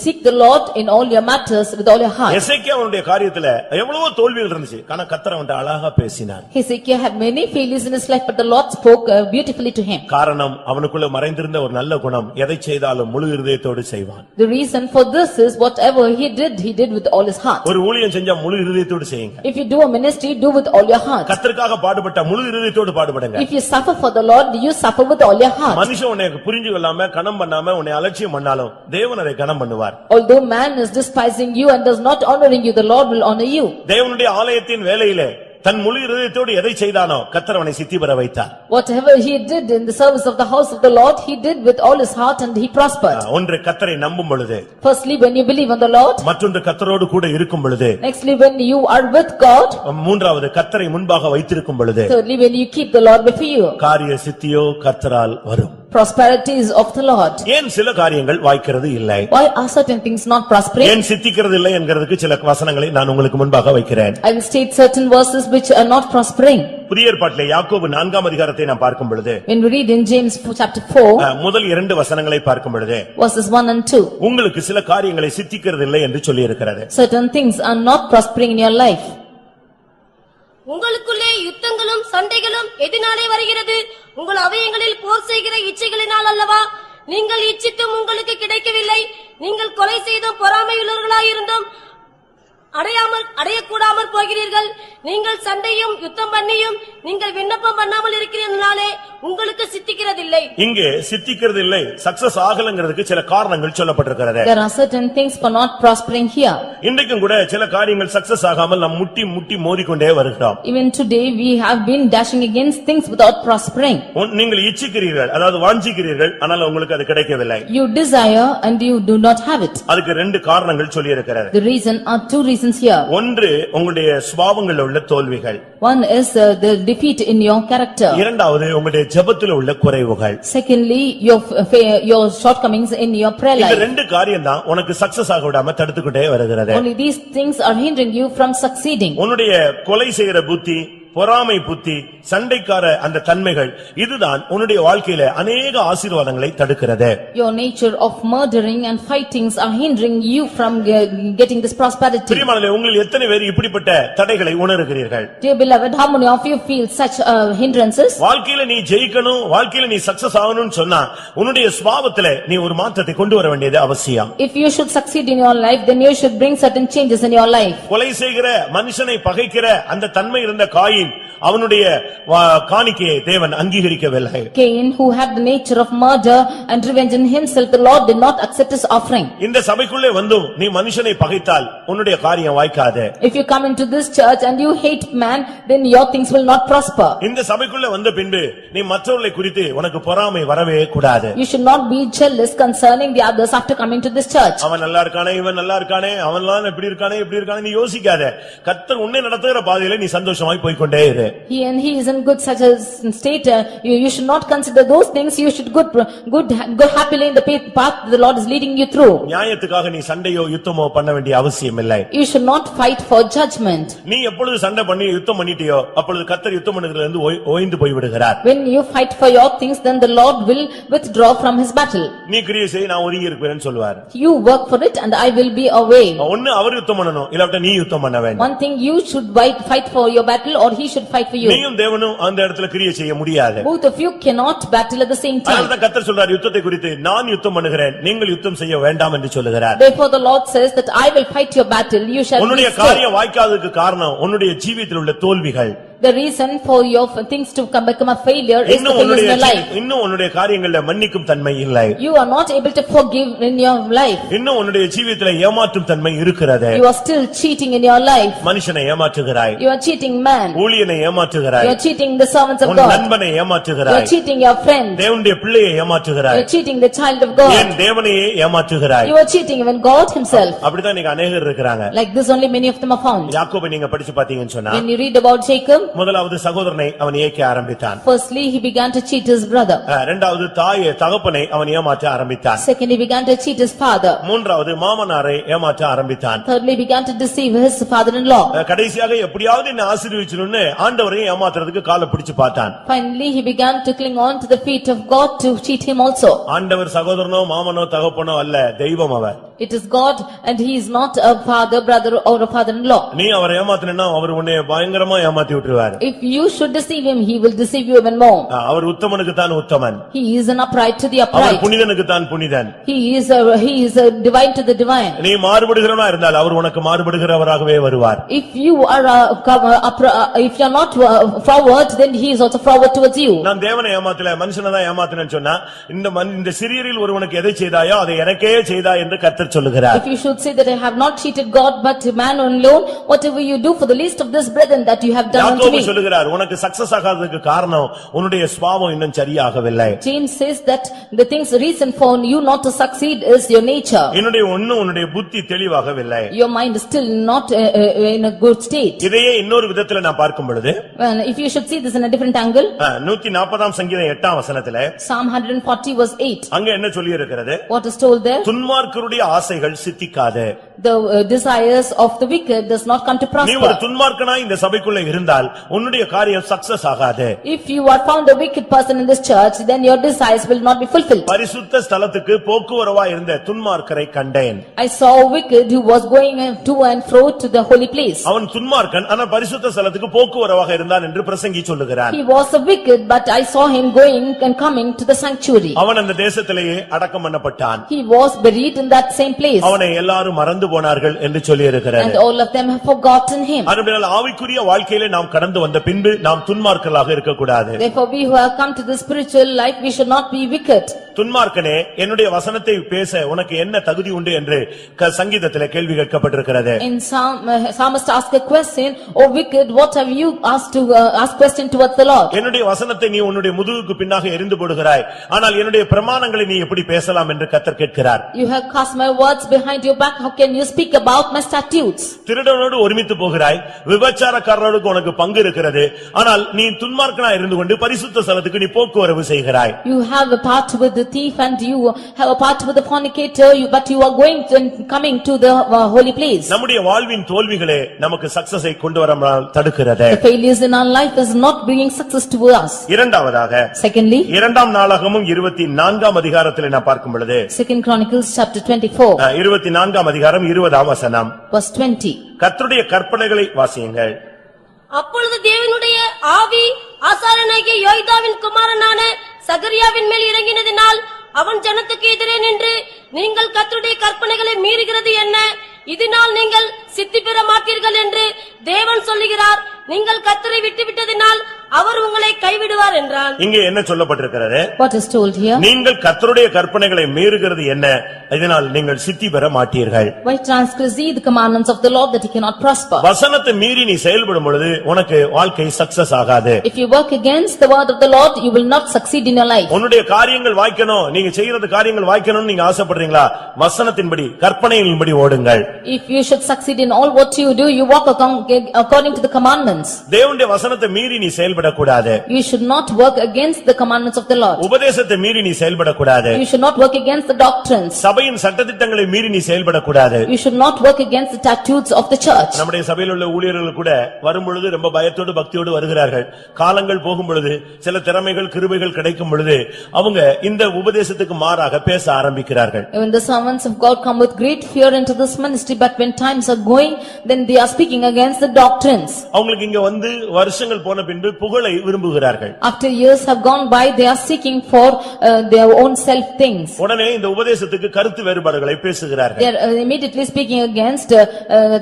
seek the Lord in all your matters with all your heart. எசேக்கியா அவனுடைய காரியத்துல எவ்வளவோ தோல்விகள் இருந்துச்சு, ஆனா கர்த்தர் அவன்ட்ட அழகா பேசினார். Hezekiah had many failures in his life, but the Lord spoke beautifully to him. காரணம் அவனுக்குள்ள மறைந்திருந்த ஒரு நல்ல குணம், எதை செய்தாலும் முழு இதயத்தோடு செய்வான். The reason for this is whatever he did with all his heart. ஒரு ஊழியம் செஞ்சா முழு இதயத்தோடு செய்யுங்க. If you do a ministry, do with all your heart. கர்த்தருக்காக பாடுபட்ட முழு இதயத்தோடு பாடுபடுங்க. If you suffer for the Lord, you suffer with all your heart. மனுஷன் உன்னை புரிஞ்சு கொள்ளாம கனம் பண்ணாம உன்னை அலட்சியம் பண்ணாலும் தேவன் அதை கனம் பண்ணுவார். Although man is despising you and does not honoring you, the Lord will honor you. தேவனுடைய ஆலயத்தின் வேலையிலே தன் முழு இதயத்தோடு எதை செய்தானோ கர்த்தர் அவனை சித்தி பெற வைத்தார். Whatever he did in the service of the house of the Lord, he did with all his heart and he prospered. ஒன்று கர்த்தரை நம்பும் பொழுது, Firstly, when you believe on the Lord. மற்றொன்று கர்த்தரோடு கூட இருக்கும் பொழுது, Nextly, when you are with God. மூன்றாவது கர்த்தரை முன்பாக வைத்திருக்கும் பொழுது, Thirdly, when you keep the Lord before you. காரிய சித்தியோ கர்த்தரால் வரும். Prosperity is of the Lord. ஏன் சில காரியங்கள் வாய்க்கிறது இல்லை? Why are certain things not prospering? ஏன் சித்திக்கிறது இல்லை என்கிறதுக்கு சில வசனங்களை நான் உங்களுக்கு முன்பாக வைக்கிறேன். I will state certain verses which are not prospering. புதிய ஏற்பாட்டிலே யாக்கோபு 4ஆம் அதிகாரத்தை நாம் பார்க்கும் பொழுது, When we read in James chapter 4, முதல் 2 வசனங்களை பார்க்கும் பொழுது, verses 1 and 2, உங்களுக்கு சில காரியங்களை சித்திக்கிறது இல்லை என்று சொல்லி இருக்கிறது. certain things are not prospering in your life. உங்களுக்குள்ளே யுத்தங்களும் சண்டைகளும் எதினாலே வருகிறது? உங்கள் அவயங்களில் போர் செய்கிற இச்சைகளினால் அல்லவா? நீங்கள் இச்சித்தும் உங்களுக்கு கிடைக்கவில்லை. நீங்கள் கொலை செய்தும் பொறாமையுள்ளவர்களாயிருந்தும் அடையக்கூடாமற் போகிறீர்கள். நீங்கள் சண்டையும் யுத்தம் பண்ணியும் நீங்கள் விண்ணப்பம் பண்ணாமல் இருக்கிறதுனாலே உங்களுக்கு சித்திக்கிறதில்லை. இங்கே சித்திக்கிறது இல்லை, சக்சஸ் ஆகலங்கிறதுக்கு சில காரணங்கள் சொல்லப்பட்டிருக்கிறது. There are certain things for not prospering here. இன்றைக்கும் கூட சில காரியங்கள் சக்சஸ் ஆகாமல் நாம் முட்டி முட்டி மோதிக்கொண்டே வருகிறோம். Even today we have been dashing against things without prospering. நீங்கள் இச்சிக்கிறீர்கள், அதாவது வாஞ்சிக்கிறீர்கள், ஆனால் உங்களுக்கு அது கிடைக்கவில்லை. You desire and you do not have it. அதுக்கு ரெண்டு காரணங்கள் சொல்லி இருக்கிறது. The reason are two reasons here. ஒன்று உங்களுடைய சுபாவங்களில் உள்ள தோல்விகள். One is the defeat in your character. இரண்டாவது உங்களுடைய ஜெபத்தில் உள்ள குறைவுகள். Secondly, your shortcomings in your prayer இந்த life. ரெண்டு காரியம் தான் உனக்கு சக்சஸ் ஆக விடாம தடுத்துக்கிட்டே வருகிறது. Only these things are hindering you from succeeding. உன்னுடைய கொலை செய்கிற புத்தி, பொறாமை புத்தி, சண்டைக்கார அந்த தன்மைகள், இதுதான் உன்னுடைய வாழ்க்கையில அநேக ஆசீர்வாதங்களை தடுக்கிறது. Your nature of murdering and fightings are hindering you from getting this prosperity. பிரியமானவர்களே, உங்களில் எத்தனை பேர் இப்படிப்பட்ட தடைகளை உணர்கிறீர்கள்? Dear beloved, how many of you feel such hindrances? வாழ்க்கையில நீ ஜெயிக்கணும், வாழ்க்கையில நீ சக்சஸ் ஆகணும்னு சொன்னா உன்னுடைய சுபாவத்திலே நீ ஒரு மாற்றத்தை கொண்டு வர வேண்டியது அவசியம். If you should succeed in your life, then you should bring certain changes in your life. கொலை செய்கிற மனுஷனை பகைக்கிற அந்த தன்மை இருந்த காயின், அவனுடைய காணிக்கையை தேவன் அங்கீகரிக்கவில்லை. Cain, who had the nature of murder and revenge in himself, the Lord did not accept his offering. இந்த சபைக்குள்ளே வந்தும் நீ மனுஷனை பகைத்தால் உன்னுடைய காரியம் வாய்க்காது. If you come into this church and you hate man, then your things will not prosper. இந்த சபைக்குள்ளே வந்த பின்பு நீ மற்றவர்களை குறித்து உனக்கு பொறாமை வரவே கூடாது. You should not be jealous concerning the others after coming to this church. அவன் நல்லா இருக்கானே, இவன் நல்லா இருக்கானே, அவன்லாம் இப்படி இருக்கானே நீ யோசிக்காத. கர்த்தர் உன்னை நடத்துகிற பாதையில நீ சந்தோஷமாய் போய்க்கொண்டே இரு. He is in good such a state, you should not consider those things. You should go happily in the path the Lord is leading you through. நியாயத்துக்காக நீ சண்டையோ யுத்தமோ பண்ண வேண்டிய அவசியம் இல்லை. You should not fight for judgment. நீ எப்பொழுது சண்டை பண்ணி யுத்தம் பண்ணிட்டியோ அப்பொழுது கர்த்தர் யுத்தம் பண்ணுகிறதிலிருந்து ஓய்ந்து போய் விடுகிறார். When you fight for your things, then the Lord will withdraw from his battle. நீ கிரியை செய், நான் ஒதுங்கி இருப்பேன்னு சொல்வார். You work for it and I will be away. ஒன்னு அவர் யுத்தம் பண்ணணும், இல்லாட்ட நீ யுத்தம் பண்ண வேண்டும். One thing, you should fight for your battle or he should fight for you. நீயும் தேவனும் அந்த இடத்துல கிரியை செய்ய முடியாது. Both of you cannot battle at the same time. அதனால கர்த்தர் சொல்றார், யுத்தத்தை குறித்து நான் யுத்தம் பண்ணுகிறேன், நீங்கள் யுத்தம் செய்ய வேண்டாம் என்று சொல்லுகிறார். Therefore the Lord says that I will fight your battle, you shall be உன்னுடைய still. காரியம் வாய்க்காததுக்கு காரணம் உன்னுடைய ஜீவியத்தில் உள்ள தோல்விகள். The reason for your things to become a failure is the failures in your life. இன்னும் உன்னுடைய காரியங்களில் மன்னிக்கும் தன்மை இல்லை. You are not able to forgive in your life. இன்னும் உன்னுடைய ஜீவியத்தில் ஏமாற்றும் தன்மை இருக்கிறது. You are still cheating in your life. மனுஷனை ஏமாற்றுகிறாய். You are cheating man. ஊழியனை ஏமாற்றுகிறாய். You are cheating the servants of உன் God. நண்பனை You ஏமாற்றுகிறாய். are cheating your friend. தேவனுடைய பிள்ளையை You ஏமாற்றுகிறாய். are cheating the child of God. என் தேவனையே ஏமாற்றுகிறாய். You are cheating even God himself. அப்படிதான் நீங்க அநேகர் இருக்கிறாங்க. Like this only many of them are found. யாக்கோபை நீங்க படிச்சு பாத்தீங்கன்னு சொன்னா, When you read about Jacob, முதலாவது சகோதரனை அவன் ஏய்க்க ஆரம்பித்தான். firstly he began to cheat his brother. இரண்டாவது தாயை தகப்பனை அவன் ஏமாற்ற ஆரம்பித்தான். Second, he began to cheat his father. மூன்றாவது மாமனாரை ஏமாற்ற ஆரம்பித்தான். Thirdly, he began to deceive his father-in-law. கடைசியாக எப்படியாவது என்ன ஆசீர்வதிச்சிருன்னு ஆண்டவரையும் ஏமாத்துறதுக்கு காலை பிடிச்சு பார்த்தான். Finally, he began to cling on to the feet of God to cheat him also. ஆண்டவர் சகோதரனோ மாமனோ தகப்பனோ அல்ல, தெய்வம் அவர். It is God and he is not a father, brother or a father-in-law. நீ அவரை ஏமாத்தினா அவர் உன்னை பயங்கரமா ஏமாத்தி விட்டுருவார். If you should deceive him, he will deceive you even more. அவர் உத்தமனுக்கு தான் உத்தமன். He is an upright to the our upright. புனிதனுக்கு தான் புனிதன். He is a divine to the divine. நீ மாறுபடுகிறவனா இருந்தால் அவர் உனக்கு மாறுபடுகிறவராகவே வருவார். If you are if you are not forward, then he is also forward towards you. நான் தேவனை ஏமாத்தல, மனுஷனை தான் ஏமாத்தினேன்னு சொன்னா, இந்த சிறியரில் ஒருவனுக்கு எதை செய்தாயோ அதை எனக்கே செய்தா என்று கர்த்தர் சொல்லுகிறார். If you should say that I have not cheated God but man alone, whatever you do for the least of this brethren that you have done unto me. யாக்கோபு சொல்லுகிறார், உனக்கு சக்சஸ் ஆகாததுக்கு காரணம் உன்னுடைய சுபாவம் இன்னும் சரியாகவில்லை. James says that the reason for you not to succeed is your nature. உன்னுடைய புத்தி தெளிவாகவில்லை. Your mind is still not in a good state. இதையே இன்னொரு விதத்துல நான் பார்க்கும் பொழுது, If you should see this in a different angle, 140 சங்கீதம் 8 வசனத்திலே Psalm 140 verse 8. அங்க என்ன சொல்லி இருக்கிறது? What is told there? துன்மார்க்கருடைய ஆசைகள் சித்திக்காது. The desires of the wicked does not come to நீ ஒரு prosper. துன்மார்க்கனாய் இந்த சபைக்குள்ள இருந்தால் உன்னுடைய காரியம் சக்சஸ் ஆகாது. If you are found a wicked person in this church, then your desires will not be fulfilled. பரிசுத்த ஸ்தலத்துக்கு போக்குவரவா இருந்த துன்மார்க்கரை கண்டேன். I saw a wicked who was going to and fro to the holy place. அவன் துன்மார்க்கன், ஆனா பரிசுத்த ஸ்தலத்துக்கு போக்குவரவாக இருந்தான் என்று பிரசங்கி சொல்லுகிறார். He was a wicked, but I saw him going and coming to the sanctuary. அவன் அந்த தேசத்திலேயே அடக்கம் பண்ணப்பட்டான். He was buried in that same same place. அவனை எல்லாரும் மறந்து போனார்கள் என்று சொல்லி இருக்கிறார். And all of them have forgotten him. அதனால் ஆவிக்குரிய வாழ்க்கையிலே நாம் கடந்து வந்த பின்பு நாம் துன்மார்க்கர்களாக இருக்கக்கூடாது. Therefore we who have come to the spiritual life, we should not be wicked. துன்மார்க்கனே, என்னுடைய வசனத்தை பேச உனக்கு என்ன தகுதி உண்டு என்று சங்கீதத்திலே கேள்வி கேட்கப்பட்டிருக்கிறது. In psalmist ask a question, O wicked, what have you asked to ask question towards the Lord? என்னுடைய வசனத்தை நீ உன்னுடைய முதுகுக்கு பின்னாக எறிந்து போடுகிறாய், ஆனால் என்னுடைய பிரமாணங்களை நீ எப்படி பேசலாம் என்று கர்த்தர் கேட்கிறார். You have cast my words behind your back, how can you speak about my statutes? திருடனோடு ஒருமித்து போகிறாய், விபச்சாரக்காரரோடு உனக்கு பங்கு இருக்கிறது, ஆனால் நீ துன்மார்க்கனா இருந்து கொண்டு பரிசுத்த ஸ்தலத்துக்கு நீ போக்குவரவு செய்கிறாய். You have a part with the thief and you have a part with the fornicator, but you are going and coming to the holy place. நம்முடைய வாழ்வின் தோல்விகளே நமக்கு சக்சஸை கொண்டு வராமல் தடுக்கிறது. The failures in our life is not bringing success to us. இரண்டாவதாக, Secondly, இரண்டாம் நாளாகமும் 24ஆம் அதிகாரத்திலே நான் பார்க்கும் பொழுது, Second Chronicles chapter 24, 24ஆம் அதிகாரம் 20ஆம் வசனம், verse 20. கர்த்தருடைய கற்பனைகளை வாசியுங்கள். அப்பொழுது தேவனுடைய ஆவி ஆசாரியனாகிய யோய்தாவின் குமாரனான சகரியாவின் மேல் இறங்கினதினால் அவன் ஜனத்துக்கு எதிரே நின்று, நீங்கள் கர்த்தருடைய கற்பனைகளை மீறுகிறது என்ன? இதனால் நீங்கள் சித்தி பெற மாட்டீர்கள் என்று தேவன் சொல்லுகிறார். நீங்கள் கர்த்தரை விட்டுவிட்டதினால் அவர் உங்களை கைவிடுவார் என்றான். இங்கே என்ன சொல்லப்பட்டிருக்கிறது? What is told here? நீங்கள் கர்த்தருடைய கற்பனைகளை மீறுகிறது என்ன? இதனால் நீங்கள் சித்தி பெற மாட்டீர்கள். Why transgress ye the commandments of the Lord that he cannot prosper? வசனத்தை மீறி நீ செயல்படும் பொழுது உனக்கு வாழ்க்கை சக்சஸ் ஆகாது. If you work against the word of the Lord, you will not succeed in your life. உன்னுடைய காரியங்கள் வாய்க்கணும், நீங்க செய்யறது காரியங்கள் வாய்க்கணும்னு நீங்க ஆசைப்படுறீங்களா? வசனத்தின்படி கற்பனையின்படி ஓடுங்கள். If you should succeed in all what you do, you walk according to the commandments. தேவனுடைய வசனத்தை மீறி நீ செயல்படக்கூடாது. You should not work against the commandments of the Lord. உபதேசத்தை மீறி நீ செயல்படக்கூடாது. You should not work against the doctrines. சபையின் சட்டதிட்டங்களை மீறி நீ செயல்படக்கூடாது. You should not work against the statutes of the church. நம்முடைய சபையில் உள்ள ஊழியர்கள் கூட வரும் பொழுது ரொம்ப பயத்தோடு பக்தியோடு வருகிறார்கள். காலங்கள் போகும் பொழுது சில திறமைகள் கிருபைகள் கிடைக்கும் பொழுது அவங்க இந்த உபதேசத்துக்கு மாறாக பேச ஆரம்பிக்கிறார்கள். When the servants of God come with great fear into this ministry, but when times are going, then they are speaking against the doctrines. அவங்களுக்கு இங்க வந்து வருஷங்கள் போன பின்பு புகழை விரும்புகிறார்கள். After years have gone by, they are seeking for their own self things. உடனே இந்த உபதேசத்துக்கு கருத்து வேறுபாடுகளை பேசுகிறார்கள். They are immediately speaking against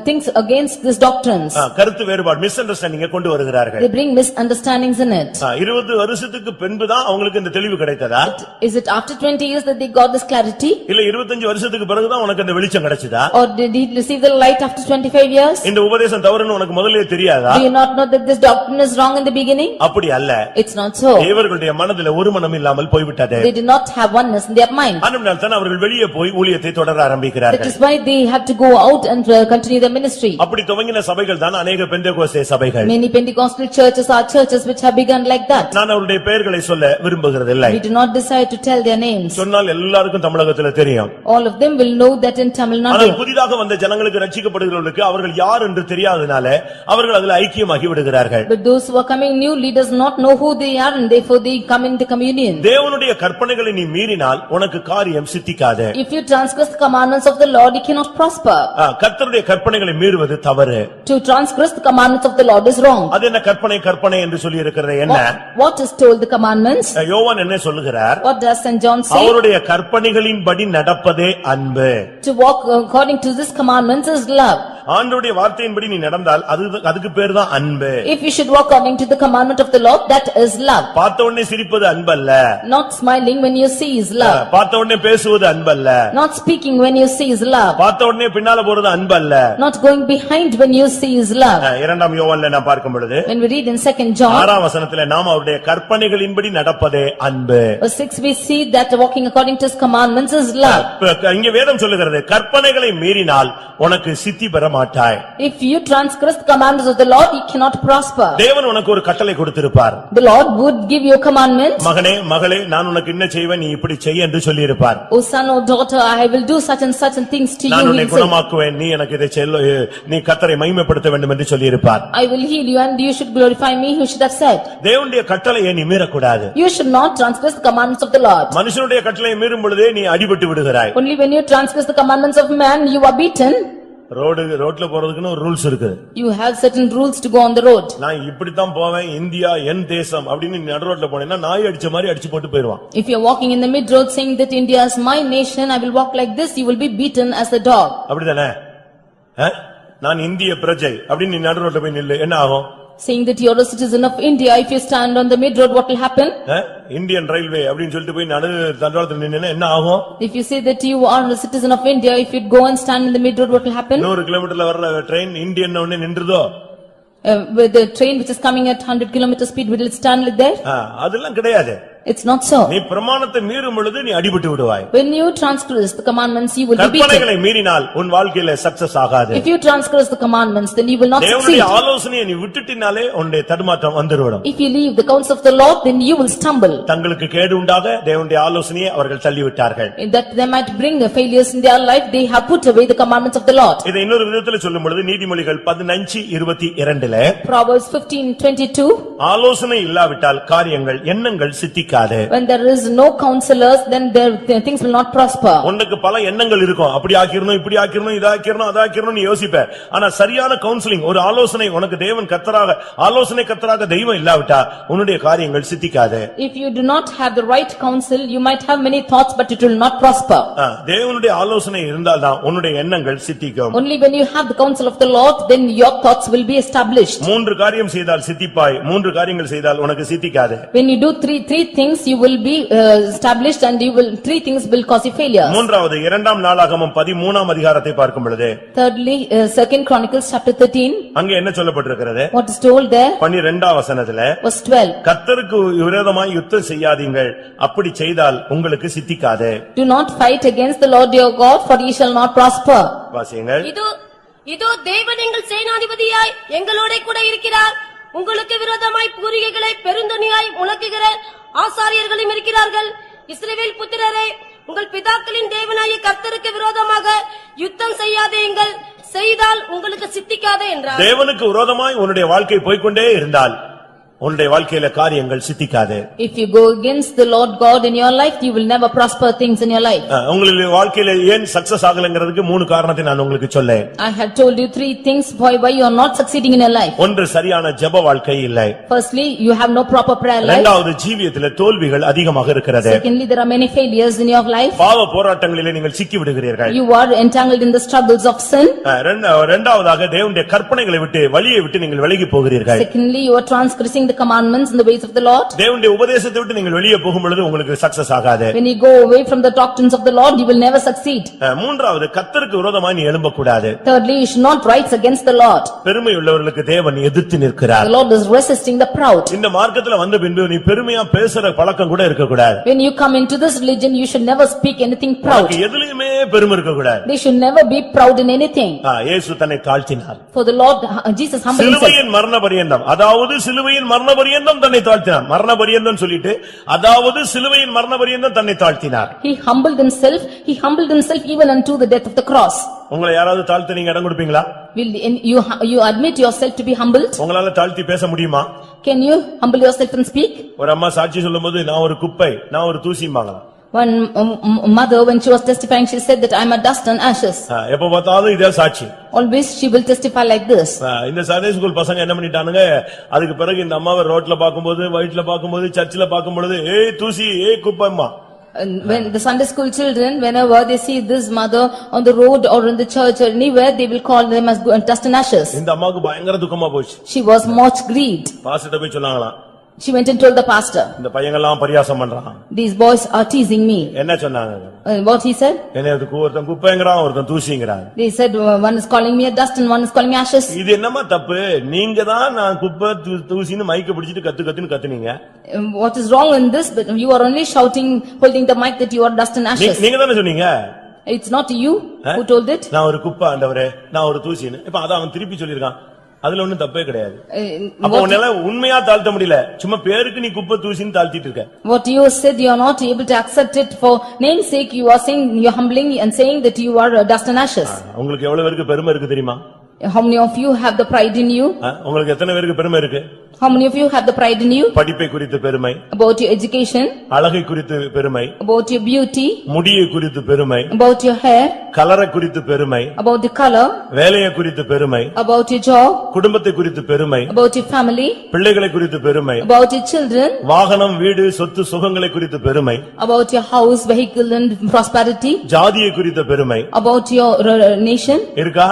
things against these doctrines. கருத்து வேறுபாடு மிஸ் அண்டர்ஸ்டாண்டிங் கொண்டு வருகிறார்கள். They bring misunderstandings in it. 20 வருஷத்துக்கு பின்புதான் அவங்களுக்கு இந்த தெளிவு கிடைத்ததா? Is it after 20 years that they got this clarity? இல்ல 25 வருஷத்துக்கு பிறகுதான் உனக்கு அந்த வெளிச்சம் கிடைச்சதா? Or did he receive the light after 25 years? இந்த உபதேசம் தவறுன்னு உனக்கு முதல்லயே தெரியாதா? Do you not know that this doctrine is wrong in the beginning? அப்படி அல்ல. It's not so. இவர்களுடைய மனதிலே ஒரு மனம் இல்லாமல் போய்விட்டது. They did not have oneness in their mind. அதனால தான் அவர்கள் வெளியே போய் ஊழியத்தை தொடர That ஆரம்பிக்கிறார்கள். is why they have to go out and continue their ministry. அப்படி துவங்கின சபைகள் தான் अनेक பெந்தேகோஸ்தே சபைகள். Many Pentecostal churches are churches which have begun like that. நான் அவருடைய பெயர்களை சொல்ல விரும்புகிறதில்லை. We do not decide to tell their names. சொன்னால் எல்லாருக்கும் தமிழகத்துல தெரியும். All of them will know that in Tamil ஆனால் Nadu. புதிதாக வந்த ஜனங்களுக்கு ரட்சிக்கப்படுகிறவர்களுக்கு அவர்கள் யார் என்று தெரியாதனால அவர்கள் அதில் ஐக்கியமாகி விடுகிறார்கள். But those who are coming new leaders not know who they are, and therefore they come into communion. தேவனுடைய கற்பனைகளை நீ மீறினால் உனக்கு காரியம் சித்திக்காது. If you transgress the commandments of the Lord, you cannot prosper. கர்த்தருடைய கற்பனைகளை மீறுவது தவறு. To transgress the commandments of the Lord is wrong. அது என்ன கற்பனை கற்பனை என்று சொல்லி இருக்கிறது என்ன? What is told the commandments? யோவான் என்ன சொல்லுகிறார்? What does St. John say? அவருடைய கற்பனைகளின்படி நடப்பதே அன்பு. To walk according to this commandments is love. ஆண்டவருடைய வார்த்தையின்படி நீ நடந்தால் அதுக்கு பேர்தான் அன்பு. If you should walk according to the commandment of the Lord, that is love. பார்த்த உடனே சிரிப்பது அன்பல்ல. Not smiling when you see is love. பார்த்த உடனே பேசுவது அன்பல்ல. Not speaking when you see is love. பார்த்த உடனே பின்னால போறது அன்பல்ல. Not going behind when you see is love. இரண்டாம் யோவான்ல நான் பார்க்கும் பொழுது When we read in 2nd John 6ஆம் வசனத்திலே நாம் அவருடைய கற்பனைகளின்படி நடப்பதே அன்பு. verse 6, we see that walking according to his commandments is love. இங்க வேதம் சொல்லுகிறது கற்பனைகளை மீறினால் உனக்கு சித்தி பெற மாட்டாய். If you transgress the commandments of the Lord, you cannot prosper. தேவன் உனக்கு ஒரு கட்டளை கொடுத்திருப்பார். The Lord would give you a commandment. மகனே மகளே நான் உனக்கு என்ன செய்வேன் நீ இப்படி செய் என்று சொல்லி இருப்பார். O son or daughter, I will do such and such and things to you. நான் உன்னை குணமாக்குவேன் நீ எனக்கு இதை செய் நீ கர்த்தரை மகிமைப்படுத்த வேண்டும் என்று சொல்லி இருப்பார். I will heal you and you should glorify me, he should have said. தேவனுடைய கட்டளையை நீ மீறக்கூடாது. You should not transgress the commandments of the Lord. மனுஷனுடைய கட்டளையை மீறும் பொழுதே நீ அடிபட்டு விடுகிறாய். Only when you transgress the commandments of man, you are beaten. ரோட்ல போறதுக்குன்னு ஒரு ரூல்ஸ் இருக்குது. You have certain rules to go on the road. நான் இப்படித்தான் போவேன், இந்தியா என் தேசம் அப்படின்னு நீ நடு ரோட்ல போனேன்னா நாய் அடிச்ச மாதிரி அடிச்சு போட்டு போயிடுவான். If you are walking in the mid road saying that India is my nation, I will walk like this, you will be beaten as a dog. அப்படிதானே? நான் இந்திய பிரஜை அப்படின்னு நீ நடு ரோட்ல போய் நில்லு, என்ன ஆகும்? Saying that you are a citizen of India, if you stand on the mid road, what will happen? Indian railway அப்படின்னு சொல்லிட்டு போய் நடு தண்டவாளத்துல நின்னா என்ன ஆகும்? If you say that you are a citizen of India, if you go and stand in the mid road, what will happen? 100 கிலோமீட்டர்ல வர்ற train Indian ஒண்ணே நின்றுதோ? With the train which is coming at 100 kilometer speed, will it stand like that? அதெல்லாம் கிடையாது. It's not so. நீ பிரமாணத்தை மீறும் பொழுது நீ அடிபட்டு விடுவாய். When you transgress the commandments, you will be beaten. கற்பனைகளை மீறினால் உன் வாழ்க்கையில சக்சஸ் ஆகாது. If you transgress the commandments, then you will not succeed. தேவனுடைய ஆலோசனையை நீ விட்டுட்டினாலே உன்னுடைய தடுமாற்றம் வந்துவிடும். If you leave the counsel of the Lord, then you will stumble. தங்களுக்கு கேடு உண்டாக தேவனுடைய ஆலோசனையை அவர்கள் தள்ளிவிட்டார்கள். That they might bring failures in their life, they have put away the commandments of the Lord. இதை இன்னொரு விதத்துல சொல்லும் பொழுது நீதிமொழிகள் 15:22 Proverbs 15:22. ஆலோசனை இல்லாவிட்டால் காரியங்கள் எண்ணங்கள் சித்திக்காது. When there is no counselors, then their things will not prosper. உனக்கு பல எண்ணங்கள் இருக்கும், அப்படி ஆக்கிரணும் இப்படி ஆக்கிரணும் இதாக்கிரணும் அதாக்கிரணும் நீ யோசிப்ப. ஆனா சரியான கவுன்சிலிங் ஒரு ஆலோசனை உனக்கு தேவன் கர்த்தராக ஆலோசனை கர்த்தராக தெய்வம் இல்லாவிட்டா உன்னுடைய காரியங்கள் சித்திக்காது. If you do not have the right counsel, you might have many thoughts, but it will not prosper. தேவனுடைய ஆலோசனை இருந்தால்தான் உன்னுடைய எண்ணங்கள் சித்திக்கும். Only when you have the counsel of the Lord, then your thoughts will be established. 3 காரியம் செய்தால் சித்திப்பாய், 3 காரியங்கள் செய்தால் உனக்கு சித்திக்காது. When you do three things, you will be established, and you will three things will cause you failure. மூன்றாவது 2 நாளாகமம் 13ஆம் அதிகாரத்தை பார்க்கும் பொழுது Thirdly, 2 Chronicles chapter 13. அங்க என்ன சொல்லப்பட்டிருக்கிறது? What is told there? 12ஆம் வசனத்திலே Verse 12. கர்த்தருக்கு விரோதமாய் யுத்தம் செய்யாதீங்கள், அப்படி செய்தால் உங்களுக்கு சித்திக்காது. Do not fight against the Lord your God, for ye shall not prosper. வாசியுங்கள். இதோ தேவன் எங்கள் சேனாதிபதியாய் எங்களோட கூட இருக்கிறார். உங்களுக்கு விரோதமாய் பூரிகைகளை பெருந்தொனியாய் முழக்குகிற ஆசாரியர்களும் இருக்கிறார்கள். இஸ்ரவேல் புத்திரரே, உங்கள் பிதாக்களின் தேவனாகிய கர்த்தருக்கு விரோதமாக யுத்தம் செய்யாதேங்கள், செய்தால் உங்களுக்கு சித்திக்காதே என்றார். தேவனுக்கு விரோதமாய் உன்னுடைய வாழ்க்கை போய்க்கொண்டே இருந்தால் உன்னுடைய வாழ்க்கையில காரியங்கள் சித்திக்காது. If you go against the Lord God in your life, you will never prosper things in your life. உங்களுடைய வாழ்க்கையில ஏன் சக்சஸ் ஆகலங்கிறதுக்கு 3 காரணத்தை நான் உங்களுக்கு சொல்லேன். I have told you 3 things why you are not succeeding in your life. ஒன்று, சரியான ஜெப வாழ்க்கை இல்லை. Firstly, you have no proper prayer life. இரண்டாவது, ஜீவியத்திலே தோல்விகள் அதிகமாக இருக்கிறது. Secondly, there are many failures in your life. பாவ போராட்டங்களிலே நீங்கள் சிக்கி விடுகிறீர்கள். You are entangled in the struggles of sin. இரண்டாவதாக தேவனுடைய கற்பனைகளை விட்டு வழியை விட்டு நீங்கள் விலகி போகிறீர்கள். Secondly, you are transgressing the commandments in the ways of the Lord. தேவனுடைய உபதேசத்தை விட்டு நீங்கள் வெளியே போகும் பொழுது உங்களுக்கு சக்சஸ் ஆகாது. When you go away from the doctrines of the Lord, you will never succeed. மூன்றாவது, கர்த்தருக்கு விரோதமாய் நீ எழும்ப கூடாது. Thirdly, you should not rise against the Lord. பெருமை உள்ளவர்களுக்கு தேவன் எதிர்த்து நிற்கிறார். The Lord is resisting the proud. இந்த மார்க்கத்துல வந்த பின்பு நீ பெருமையா பேசுற பழக்கம் கூட இருக்க கூடாது. When you come into this religion, you should never speak anything proud. எதிலுமே பெருமை இருக்க கூடாது. They should never be proud in anything. இயேசு தன்னை தாழ்த்தினார். For the Lord, Jesus humbled himself. சிலுவையின் மரண பரியந்தம், அதாவது சிலுவையின் மரண பரியந்தம் தன்னை தாழ்த்தினார். மரண பரியந்தம் சொல்லிட்டு அதாவது சிலுவையின் மரண பரியந்தம் தன்னை தாழ்த்தினார். He humbled himself even unto the death of the cross. உங்களை யாராவது தாழ்த்த நீங்க இடம் கொடுப்பீங்களா? Will you admit yourself to be humbled? உங்களால தாழ்த்தி பேச முடியுமா? Can you humble yourself and speak? ஒரு அம்மா சாட்சி சொல்லும்போது நான் ஒரு குப்பை, நான் ஒரு தூசிம்பாங்க. One mother, when she was testifying, she said that I am a dust and ashes. எப்ப பார்த்தாலும் இதே சாட்சி. Always she will testify like this. இந்த சண்டே ஸ்கூல் பசங்க என்ன பண்ணிட்டானுங்க, அதுக்கு பிறகு இந்த அம்மாவை ரோட்ல பாக்கும்போது, வயிற்றுல பாக்கும்போது, சர்ச்சில பாக்கும்போது, ஏய் தூசி, ஏய் குப்பைம்மா. When the Sunday school children, whenever they see this mother on the road or in the church or anywhere, they will call them as dust and ashes. இந்த அம்மாவுக்கு பயங்கர துக்கமா போச்சு. She was much grieved. பாஸ்டர்ட்ட போய் சொன்னாங்களாம். She went and told the pastor. இந்த பையங்கெல்லாம் பரியாசம் பண்றான். These boys are teasing me. என்ன சொன்னாங்க? What he said? என்னைய ஒருத்தன் குப்பைங்கறான், ஒருத்தன் தூசிங்கறான். They said one is calling me a dust and one is calling me ashes. இது என்னமா தப்பு? நீங்க தான் நான் குப்பை தூசின்னு மைக்க பிடிச்சிட்டு கத்துன்னு கத்துனீங்க. What is wrong in this? But you are only shouting, holding the mic that you are dust and ashes. நீங்க தானே சொன்னீங்க. It's not you who told it. நான் ஒரு குப்பை ஆண்டவரே, நான் ஒரு தூசின்னு. இப்ப அத அவன் திருப்பி சொல்லிருக்கான். அதுல ஒண்ணும் தப்பே கிடையாது. அப்ப உன்னால உண்மையா தாழ்த்த முடியல, சும்மா பேருக்கு நீ குப்பை தூசின்னு தாழ்த்திட்டு இருக்க. What you said, you are not able to accept it for name's sake. You are saying, you are humbling and saying that you are dust and ashes. உங்களுக்கு எவ்வளவு பேருக்கு பெருமை இருக்கு தெரியுமா? How many of you have the pride in you? உங்களுக்கு எத்தனை பேருக்கு பெருமை இருக்கு? How many of you have the pride in you? படிப்பை குறித்து பெருமை, About your education, அழகை குறித்து பெருமை, about your beauty, முடியை குறித்து பெருமை, about your hair, கலரை குறித்து பெருமை, about the color, வேலையை குறித்து பெருமை, about your job, குடும்பத்தை குறித்து பெருமை, about your family, பிள்ளைகளை குறித்து பெருமை, about your children, வாகனம், வீடு, சொத்து, சுகங்களை குறித்து பெருமை, about your house, vehicle and prosperity, ஜாதியை குறித்த பெருமை about your nation. இருக்கா?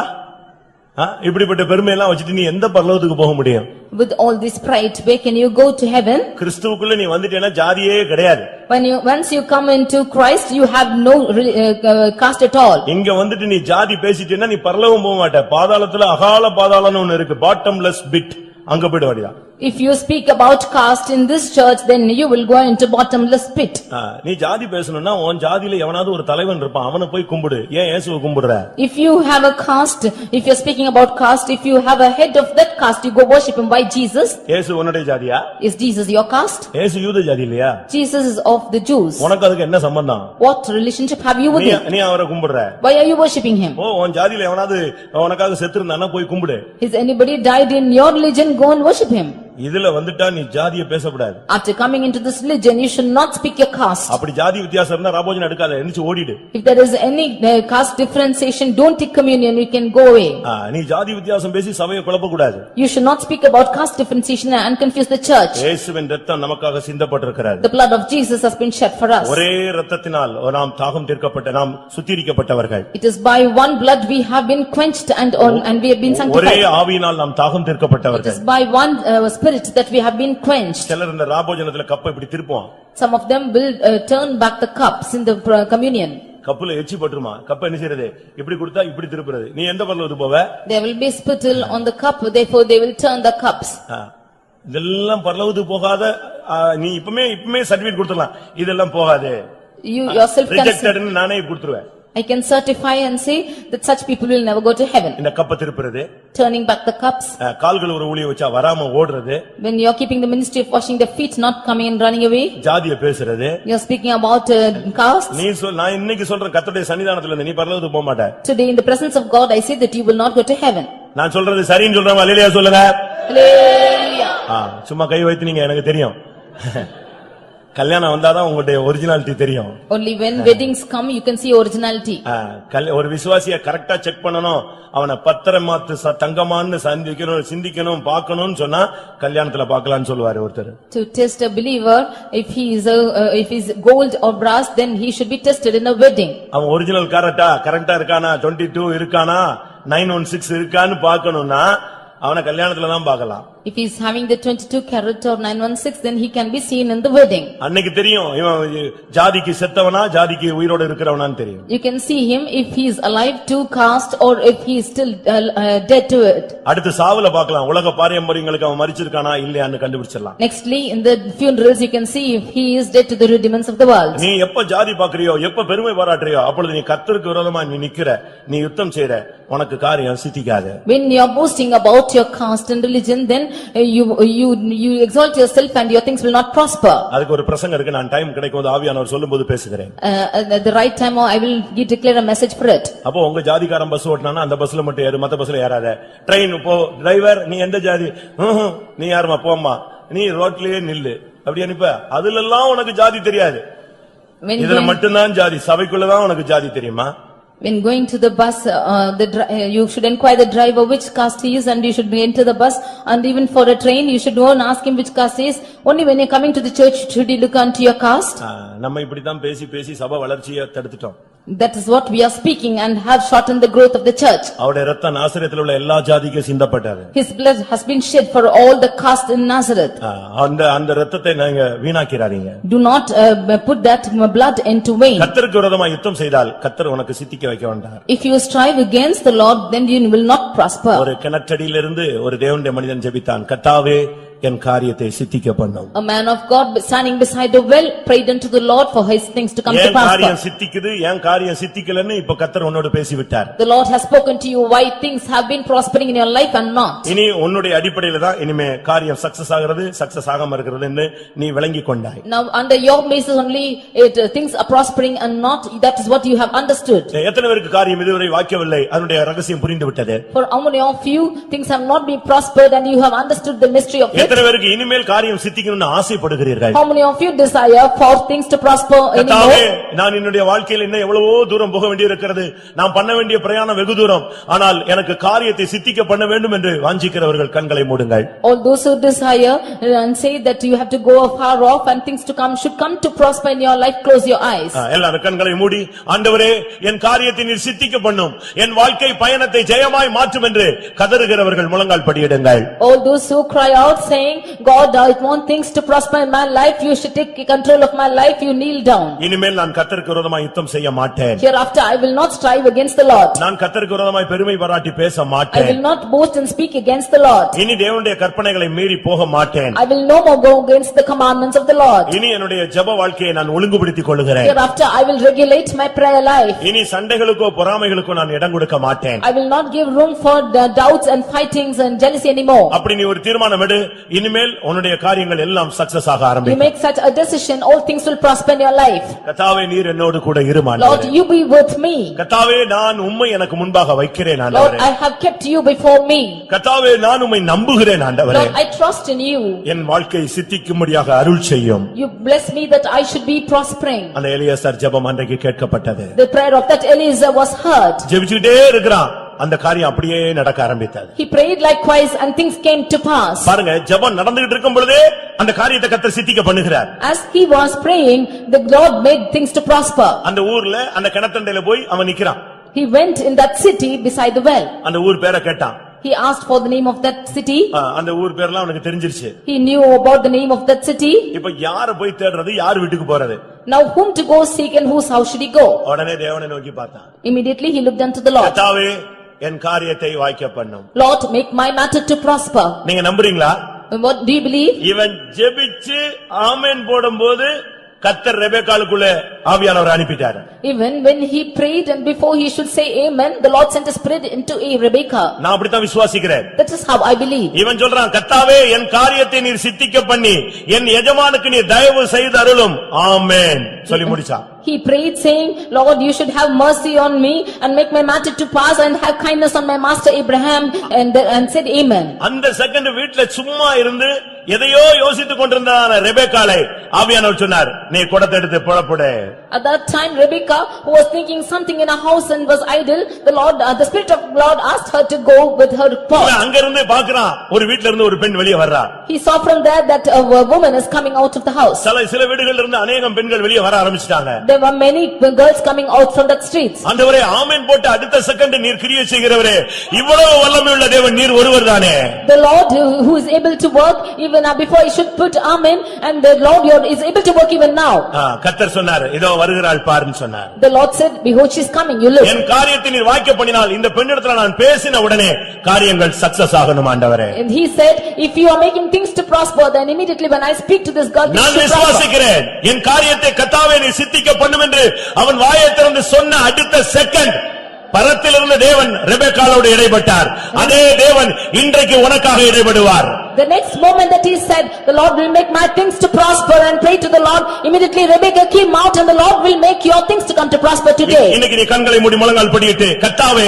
இப்படிப்பட்ட பெருமை எல்லாம் வச்சுட்டு நீ எந்த பரலோகத்துக்கு போக முடியும்? With all this pride, where can you go to heaven? கிறிஸ்துவுக்குள்ள நீ வந்துட்டேன்னா ஜாதியே கிடையாது. Once you come into Christ, you have no caste at all. இங்க வந்துட்டு நீ ஜாதி பேசிட்டேன்னா நீ பரலோகம் போக மாட்ட. பாதாளத்துல அகால பாதாளம்னு ஒன்னு இருக்கு, பாட்டம்லெஸ் பிட், அங்க போய்ட வேண்டியதான். If you speak about caste in this church, then you will go into bottomless pit. நீ ஜாதி பேசணும்னா உன் ஜாதியில எவனாவது ஒரு தலைவன் இருப்பான், அவனை போய் கும்பிடு. ஏன் இயேசுவை கும்பிடுற? If you have a caste, if you're speaking about caste, if you have a head of that caste, you go worship him. Why Jesus? இயேசு உன்னுடைய ஜாதியா? Is Jesus your caste? இயேசு யூத ஜாதி இல்லையா? Jesus is of the Jews. உனக்கு அதுக்கு என்ன சம்பந்தம்? What relationship have you with him? நீ அவரை கும்பிடுற. Why are you worshiping him? உன் ஜாதியில எவனாவது உனக்காக செத்துருந்தானா போய் கும்பிடு. Is anybody died in your religion? Go and worship him. இதுல வந்துட்டா நீ ஜாதியை பேசக்கூடாது. After coming into this religion, you should not speak your caste. அப்படி ஜாதி வித்தியாசம் இருந்தா ராபோஜனம் எடுக்காத, எந்திச்சு ஓடிடு. If there is any caste differentiation, don't take communion, you can go away. நீ ஜாதி வித்தியாசம் பேசி சபையை குழப்ப கூடாது. You should not speak about caste differentiation and confuse the church. இயேசுவின் இரத்தம் நமக்காக சிந்தப்பட்டிருக்கிறது. The blood of Jesus has been shed for us. ஒரே இரத்தத்தினால் நாம் தாகம் தீர்க்கப்பட்ட, நாம் சுத்திகரிக்கப்பட்டவர்கள். It is by one blood we have been quenched and we have been ஒரே sanctified. ஆவியினால் நாம் தாகம் It தீர்க்கப்பட்டவர்கள். is by one spirit that we have been quenched. சிலர் இந்த ராபோஜனத்துல கப்பை இப்படி திருப்புவான். Some of them will turn back the cups in the communion. கப்புல எச்சி பட்டுருமா, கப்ப என்ன செய்யறது? இப்படி கொடுத்தா இப்படி திருப்புறது. நீ எந்த பரலோகத்துக்கு போவ? There will be spittle on the cup, therefore they will turn the cups. இதெல்லாம் பரலோகத்துக்கு போகாத, நீ இப்பமே சர்டிபிகேட் கொடுத்துடலாம், இதெல்லாம் போகாது. You yourself can ரிஜெக்டட்னு நானே கொடுத்துருவேன். I can certify and say that such people will never go to heaven. இந்த கப்ப திருப்புறது, Turning back the cups. கால்கள் ஒரு ஊழிய வச்சா வராம ஓடுறது, When you are keeping the ministry of washing the feet, not coming and running away. ஜாதியை பேசுறது. You are speaking about caste. நான் இன்னைக்கு சொல்றேன், கர்த்தருடைய சன்னிதானத்துல இருந்து நீ பரலோகத்துக்கு போக மாட்ட. Today in the presence of God, I say that you will not go to heaven. நான் சொல்றது சரின்னு சொல்றேன், அல்லேலூயா சொல்லுங்க. Hallelujah. சும்மா கை வைத்து நீங்க, எனக்கு தெரியும். கல்யாணம் வந்தாதான் உங்களுடைய ஒரிஜினாலிட்டி தெரியும். Only when weddings come, you can see originality. ஒரு விசுவாசியை கரெக்டா செக் பண்ணணும், அவனை பத்திரமாத்து தங்கமான்னு சிந்திக்கணும், பார்க்கணும்னு சொன்னா கல்யாணத்துல பார்க்கலாம்னு சொல்லுவாரு ஒருத்தர். To test a believer, if he is gold or brass, then he should be tested in a wedding. அவன் ஒரிஜினல் கரெக்டா இருக்கானா, 22 இருக்கானா, 916 இருக்கான்னு பார்க்கணும்னா அவனை கல்யாணத்துல தான் பார்க்கலாம். If he is having the 22 carat or 916, then he can be seen in the wedding. அன்னைக்கு தெரியும் இவன் ஜாதிக்கு செத்தவனா, ஜாதிக்கு உயிரோட இருக்கிறவனான்னு தெரியும். You can see him if he is alive to caste or if he is still dead to it. அடுத்து சாவுல பார்க்கலாம், உலக பாரம்பரியங்களுக்கு அவன் மரிச்சிருக்கானா இல்லையான்னு கண்டுபிடிச்சிடலாம். Nextly, in the funerals, you can see if he is dead to the rudiments of the world. நீ எப்ப ஜாதி பார்க்கறியோ, எப்ப பெருமை பாராட்டுறியோ, அப்பொழுது நீ கர்த்தருக்கு விரோதமா நீ நிக்கிற, நீ யுத்தம் செய்யற, உனக்கு காரியம் சித்திக்காது. When you are boasting about your caste and religion, then you exalt yourself and your things will not prosper. அதுக்கு ஒரு பிரசங்கம் இருக்கு, நான் டைம் கிடைக்கும்போது ஆவியானவர் சொல்லும்போது பேசுகிறேன். At the right time, I will declare a message for it. அப்போ உங்க ஜாதிகாரன் பஸ் ஓட்டுனானா அந்த பஸ்ல மட்டும் ஏறு, மத்த பஸ்ல ஏறாத. ட்ரெயின் போ, டிரைவர் நீ எந்த ஜாதி, நீ யாருமா போம்மா, நீ ரோட்லயே நில்லு, அப்படி அனுப்ப. அதுல எல்லாம் உனக்கு ஜாதி தெரியாது, இதுல மட்டும்தான் ஜாதி. சபைக்குள்ளதான் உனக்கு ஜாதி தெரியுமா? When going to the bus, you should inquire the driver which caste he is and you should enter the bus, and even for a train you should go and ask him which caste he is. Only when you are coming to the church should you look unto your caste. நம்ம இப்படிதான் பேசி சபை வளர்ச்சியை தடுத்துட்டோம். That is what we are speaking and have shortened the growth of the church. அவருடைய இரத்தம் நாசரேத்தில் உள்ள எல்லா ஜாதிக்கும் சிந்தப்பட்டது. His blood has been shed for all the caste in Nazareth. அந்த இரத்தத்தை நீங்க வீணாக்கிறாதீங்க. Do not put that blood into vain. கர்த்தருக்கு விரோதமா யுத்தம் செய்தால் கர்த்தர் உனக்கு சித்திக்க வைக்க வேண்டாம். If you strive against the Lord, then you will not prosper. ஒரு கிணற்றடியிலிருந்து ஒரு தேவனுடைய மனிதன் ஜெபித்தான், கர்த்தாவே என் காரியத்தை சித்திக்க பண்ணும். A man of God standing beside the well prayed unto the Lord for his things to come to என் காரியம் pass. சித்திக்குது, என் காரியம் சித்திக்கலன்னு இப்ப கர்த்தர் உன்னோடு பேசிவிட்டார். The Lord has spoken to you why things have been prospering in your life and not. இனி உன்னுடைய அடிப்படையில தான் இனிமே காரியம் சக்சஸ் ஆகிறது, சக்சஸ் ஆகாம இருக்கிறதுன்னு நீ விளங்கிக் கொண்டாய். Now under your basis only things are prospering and not, that is what you have understood. எத்தனை பேருக்கு காரியம் இதுவரை வாய்க்கவில்லை, அதனுடைய ரகசியம் புரிந்து விட்டது? For how many of you things have not been prospered and you have understood the mystery of it? எத்தனை பேருக்கு இனிமேல் காரியம் சித்திக்கணும்னு ஆசைப்படுகிறீர்கள்? How many of you desire for things to prosper கர்த்தாவே, anymore? நான் என்னுடைய வாழ்க்கையில் இன்னும் எவ்வளவோ தூரம் போக வேண்டியிருக்கிறது, நான் பண்ண வேண்டிய பிரயாணம் வெகு தூரம், ஆனால் எனக்கு காரியத்தை சித்திக்க பண்ண வேண்டும் என்று வாஞ்சிக்கிறவர்கள் கண்களை மூடுங்கள். All those who desire and say that you have to go far off and things to come should come to prosper in your life, close your eyes. எல்லாரும் கண்களை மூடி, ஆண்டவரே என் காரியத்தை நீர் சித்திக்க பண்ணும், என் வாழ்க்கை பயணத்தை ஜெயமாய் மாற்றும் என்று கதறுகிறவர்கள் முழங்கால் படியிடுங்கள். All those who cry out saying, God, I want things to prosper in my life, you should take control of my life, you kneel down. இனிமேல் நான் கர்த்தருக்கு விரோதமாய் யுத்தம் செய்ய மாட்டேன். Hereafter I will not strive against the Lord. நான் கர்த்தருக்கு விரோதமாய் பெருமை பாராட்டி பேச I மாட்டேன். will not boast and speak against the Lord. இனி தேவனுடைய கற்பனைகளை மீறி போக மாட்டேன். I will no more go against the commandments of the Lord. இனி என்னுடைய ஜெப வாழ்க்கையை நான் ஒழுங்குபடுத்திக் கொள்கிறேன். Hereafter I will regulate my prayer life. இனி சண்டைகளுக்கோ பொறாமைகளுக்கோ நான் இடம் கொடுக்க மாட்டேன். I will not give room for the doubts and fightings and jealousy anymore. அப்படி நீ ஒரு தீர்மானம் எடு, இனிமேல் உன்னுடைய காரியங்கள் எல்லாம் சக்சஸ் ஆக You ஆரம்பிக்கும். make such a decision, all things will prosper in your life. கர்த்தாவே நீர் என்னோடு கூட இரு Lord, ஆண்டவரே. you be with me. கர்த்தாவே நான் உம்மை எனக்கு முன்பாக வைக்கிறேன் Lord, ஆண்டவரே. I have kept you before me. கர்த்தாவே நான் உம்மை நம்புகிறேன் ஆண்டவரே. Lord, I trust in you. என் வாழ்க்கை சித்திக்கும்படியாக அருள் செய்யும். You bless me that I should be prospering. அந்த எலியாசார் ஜெபம் அன்றைக்கு கேட்கப்பட்டது. The prayer of that Eliezer was heard. ஜெபிச்சுட்டே இருக்கிறான், அந்த காரியம் அப்படியே நடக்க ஆரம்பித்தது. He prayed likewise and things came to pass. பாருங்க, ஜெபம் நடந்துகிட்டு இருக்கும் பொழுதே அந்த காரியத்தை கர்த்தர் சித்திக்க பண்ணுகிறார். As he was praying, the Lord made things to prosper. அந்த ஊர்ல அந்த கிணத்தண்டையில போய் அவன் நிக்கிறான். He went in that city beside the well. அந்த ஊர் பேரை கேட்டான். He asked for the name of that city. அந்த ஊர் பேர்லாம் அவனுக்கு தெரிஞ்சிருச்சு. He knew about the name of that city. இப்ப யார போய் தேடுறது, யார் வீட்டுக்கு போறது? Now whom to go seek and whose house should he go? உடனே தேவனை நோக்கி பார்த்தான். Immediately he looked unto the Lord. கர்த்தாவே என் காரியத்தை வாய்க்க பண்ணும். Lord, make my matter to prosper. நீங்க நம்புறீங்களா? What do you believe? இவன் ஜெபிச்சு ஆமென் போடும்போது கர்த்தர் ரெபெக்காளுக்குள்ள ஆவியானவரை அனுப்பிட்டார். Even when he prayed and before he should say amen, the Lord sent a spirit into Rebekah. நான் அப்படித்தான் விசுவாசிக்கிறேன். That is how I believe. இவன் சொல்றான், கர்த்தாவே என் காரியத்தை நீர் சித்திக்க பண்ணி என் எஜமானுக்கு நீர் தயவு செய்து அருளும், ஆமென் சொல்லி முடிச்சான். He prayed saying, Lord, you should have mercy on me and make my matter to pass and have kindness on my master Abraham, and said amen. அந்த செகண்ட் வீட்ல சும்மா இருந்து எதையோ யோசித்துக் கொண்டிருந்தான ரெபெக்காளை ஆவியானவர் சொன்னார், நீ குடத்தை எடுத்து புறப்படு. At that time Rebekah, who was thinking something in her house and was idle, the spirit of God asked her to go with her pot. அங்க இருந்து பாக்குறான், ஒரு வீட்ல இருந்து ஒரு பெண் வெளியே வர்றா. He saw from there that a woman is coming out of the house. சில வீடுகள்ல இருந்து அநேகம் பெண்கள் வெளியே வர ஆரம்பிச்சிட்டாங்க. There were many girls coming out from that streets. ஆண்டவரே ஆமென் போட்டு அடுத்த செகண்ட் நீர் கிரியை செய்கிறவரே, இவ்வளவு வல்லமையுள்ள தேவன் நீர் ஒருவர்தானே. The Lord who is able to work even before he should put amen, and the Lord is able to work even now. கர்த்தர் சொன்னார், இதோ வருகிறாள் பாருன்னு சொன்னார். The Lord said, behold, she is coming, you look. என் காரியத்தை நீர் வாய்க்க பண்ணினால் இந்த பெண்ணிடத்துல நான் பேசின உடனே காரியங்கள் சக்சஸ் ஆகணும் ஆண்டவரே. And he said, if you are making things to prosper, then immediately when I speak to this girl, things நான் should prosper. விசுவாசிக்கிறேன், என் காரியத்தை கர்த்தாவே நீர் சித்திக்க பண்ணும் என்று அவன் வாயை திறந்து சொன்ன அடுத்த செகண்ட் பரத்திலிருந்து தேவன் ரெபெக்காளோடு இடைப்பட்டார். அதே தேவன் இன்றைக்கு உனக்காக இடைப்படுவார். The next moment that he said, the Lord will make my things to prosper, and pray to the Lord, immediately Rebekah came out and the Lord will make your things to come to prosper today. இன்னைக்கு நீ கண்களை மூடி முழங்கால் படியிட்டு, கர்த்தாவே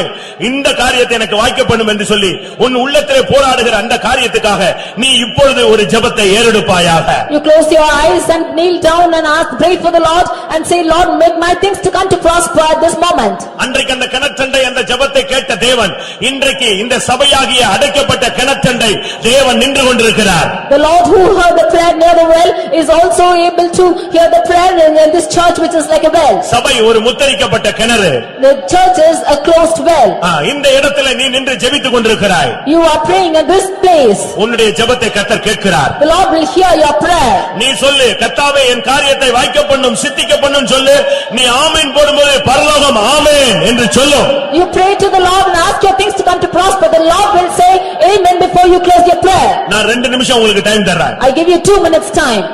இந்த காரியத்தை எனக்கு வாய்க்க பண்ணும் என்று சொல்லி உன் உள்ளத்திலே போராடுகிற அந்த காரியத்துக்காக நீ இப்பொழுது ஒரு ஜெபத்தை ஏறெடுப்பாயாக. You close your eyes and kneel down and ask, pray for the Lord and say, Lord, make my things to come to prosper at this moment. அன்றைக்கு அந்த கிணற்றண்டை அந்த ஜெபத்தை கேட்ட தேவன் இன்றைக்கு இந்த சபையாகிய அடைக்கப்பட்ட கிணற்றண்டை தேவன் நின்று கொண்டிருக்கிறார். The Lord who heard the prayer near the well is also able to hear the prayer in this church which is like a well. சபை ஒரு முத்திரிக்கப்பட்ட கிணறு. The church is a closed well. இந்த இடத்துல நீ நின்று ஜெபித்துக் கொண்டிருக்கிறாய். You are praying in this place. உன்னுடைய ஜெபத்தை கர்த்தர் கேட்கிறார். The Lord will hear your prayer. நீ சொல்லு, கர்த்தாவே என் காரியத்தை வாய்க்க பண்ணும் சித்திக்க பண்ணும் சொல்லு. நீ ஆமென் போடும்போது பரலோகம் ஆமென் என்று சொல்லு. You pray to the Lord and ask your things to come to prosper. The Lord will say amen before before you close your prayer. நான் 2 நிமிஷம் உங்களுக்கு டைம் தர்றேன். I give you 2 minutes time.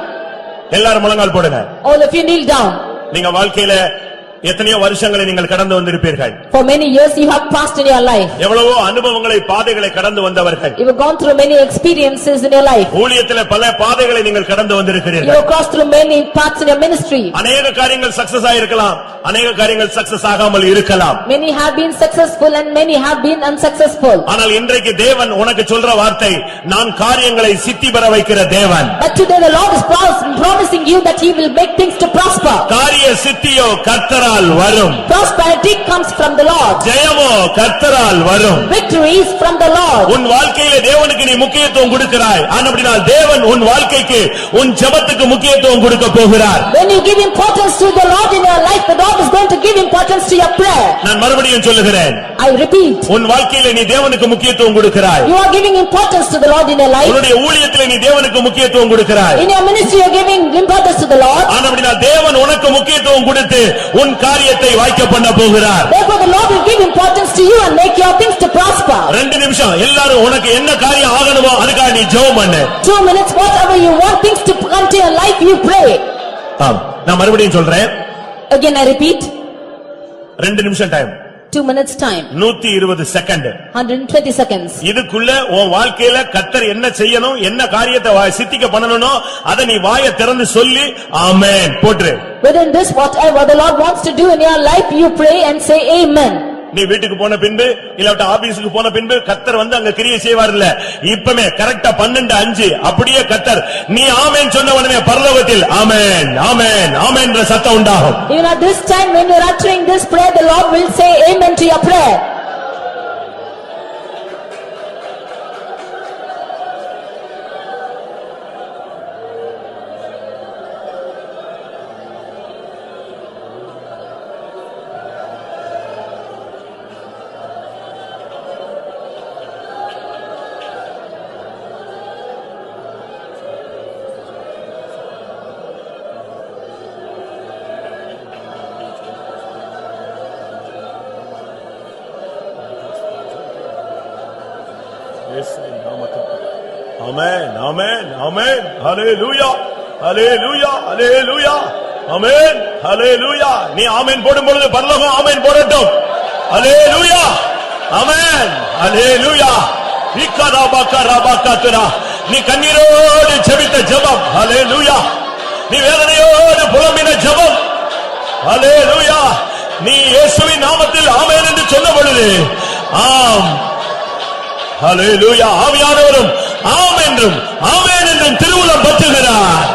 எல்லாரும் முழங்கால் போடுங்க. All of you kneel down. நீங்க வாழ்க்கையில எத்தனையோ வருஷங்களை நீங்கள் கடந்து வந்திருப்பீர்கள். For many years you have passed in your life. எவ்வளவோ அனுபவங்களை பாதைகளை கடந்து வந்தவர்கள். You have gone through many experiences in your life. ஊழியத்திலே பல பாதைகளை நீங்கள் கடந்து வந்திருக்கிறீர்கள். You have crossed through many paths in your ministry. அநேக காரியங்கள் சக்சஸ் ஆயிருக்கலாம், அநேக காரியங்கள் சக்சஸ் ஆகாமல் இருக்கலாம். Many have been successful and many have been unsuccessful. ஆனால் இன்றைக்கு தேவன் உனக்கு சொல்ற வார்த்தை, நான் காரியங்களை சித்தி பெற வைக்கிற தேவன். But today the Lord is promising you that he will make things to prosper. காரிய சித்தியோ கர்த்தரால் வரும். Prosperity comes from the Lord. ஜெயமோ கர்த்தரால் வரும். Victory is from the Lord. உன் வாழ்க்கையிலே தேவனுக்கு நீ முக்கியத்துவம் கொடுக்கிறாய். ஆனபடியால் தேவன் உன் வாழ்க்கைக்கு உன் ஜெபத்துக்கு முக்கியத்துவம் கொடுக்க போகிறார். When you give importance to the Lord in your life, the Lord is going to give importance to your prayer. நான் மறுபடியும் சொல்லுகிறேன். I repeat. உன் வாழ்க்கையிலே நீ தேவனுக்கு முக்கியத்துவம் கொடுக்கிறாய். You are giving importance to the Lord in your life. உன்னுடைய ஊழியத்திலே நீ தேவனுக்கு முக்கியத்துவம் கொடுக்கிறாய். In your ministry you are giving importance to the Lord. ஆனபடியால் தேவன் உனக்கு முக்கியத்துவம் கொடுத்து உன் காரியத்தை வாய்க்க பண்ண போகிறார். Therefore the Lord will give importance to you and make your things to prosper. 2 நிமிஷம் எல்லாரும் உனக்கு என்ன காரியம் ஆகணுமோ அதுக்காக நீ ஜெபம் பண்ணு. 2 minutes, whatever you want things to come to your life, you pray. நான் மறுபடியும் சொல்றேன். Again I repeat. 2 நிமிஷம் time. 2 minutes time. 120 second. 120 seconds. இதுக்குள்ள உன் வாழ்க்கையில கர்த்தர் என்ன செய்யணும், என்ன காரியத்தை சித்திக்க பண்ணணும்னோ அதை நீ வாயை திறந்து சொல்லி ஆமென் போட்ரு. Within this, whatever the Lord wants to do in your life, you pray and say amen. நீ வீட்டுக்கு போன பின்பு இல்லாட்ட ஆபீஸ்க்கு போன பின்பு கர்த்தர் வந்து அங்க கிரியை செய்வார் இல்ல, இப்பமே கரெக்டா 12:05 அப்படியே கர்த்தர் நீ ஆமென் சொன்ன உடனே பரலோகத்தில் ஆமென் ஆமென் ஆமென் என்ற சத்தம் உண்டாகும். Even at this time when you are uttering this prayer, the Lord will say amen to your prayer. ஆமென் ஆமென் ஆமென் ஹalleluya ஹalleluya ஹalleluya ஆமென் ஹalleluya. நீ ஆமென் போடும் பொழுது பரலோகம் ஆமென் போடட்டும். ஹalleluya ஆமென் ஹalleluya. இக்கராபகராபகத்ரா நீ கண்ணீரோடு ஜெபித்த ஜெபம் ஹalleluya. நீ வேதனையோடு புலம்பின ஜெபம் ஹalleluya. நீ இயேசுவின் நாமத்தில் ஆமென் என்று சொன்ன பொழுது ஆம் ஹalleluya. ஆவியானவரும் ஆமென் என்றும் ஆமென் என்றும் திருவுளம் பற்றுகிறார்.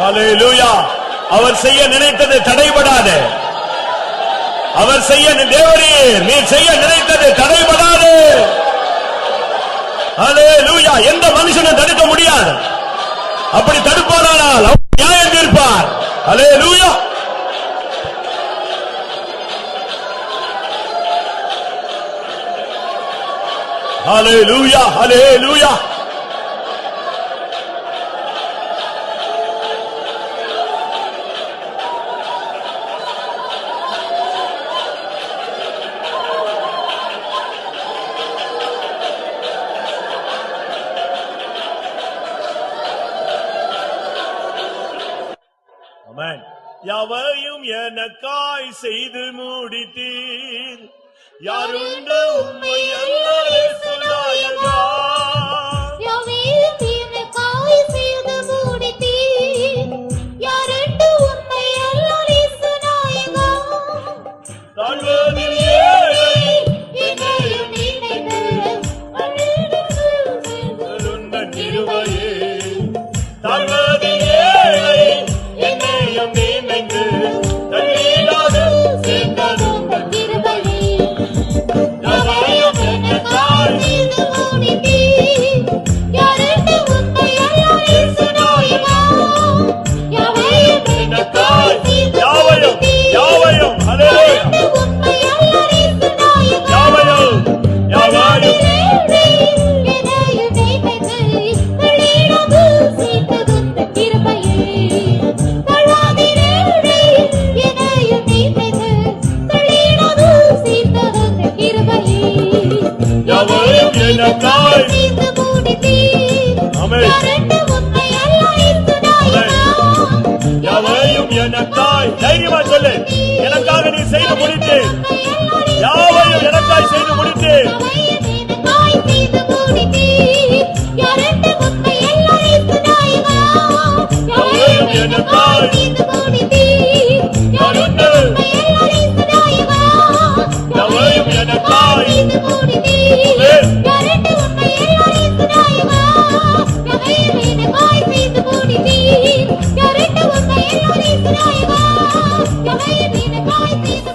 ஹalleluya. அவர் செய்ய நினைத்தது தடைபடாது. அவர் செய்ய தேவரீர் நீ செய்ய நினைத்தது தடைபடாது. ஹalleluya. எந்த மனுஷனும் தடுக்க முடியாது. அப்படி தடுப்பானால் அவர் நியாயம் தீர்ப்பார். ஹalleluya. ஹalleluya ஹalleluya. யாவையும் எனக்காய் செய்து முடித்தீர், யாருண்டு உம்மை அல்லாலே சொன்னாயகா. யாவையும் எனக்காய் செய்து முடித்தீர், யாருண்டு உம்மை அல்லாலே சொன்னாயகா. ஆமென். செய்து முடித்தீர். ஆமென். இரண்டு உண்மை எல்லாம் இஸ்துநாயகா. யாவையும் எனக்காய் தைரியமா சொல்லு. எனக்காக நீ செய்து முடித்து யாவையும் எனக்காய் செய்து முடித்து யாவையும் எனக்காய் செய்து முடித்தீர். இரண்டு உண்மை எல்லாம் இஸ்துநாயகா. யாவையும் எனக்காய் செய்து முடித்தீர். இரண்டு உண்மை எல்லாம் இஸ்துநாயகா. யாவையும் எனக்காய் செய்து முடித்தீர். இரண்டு உண்மை எல்லாம் இஸ்துநாயகா. யாவையும் எனக்காய் செய்து முடித்தீர். இரண்டு உண்மை எல்லாம் இஸ்துநாயகா. யாவையும் எனக்காய் செய்து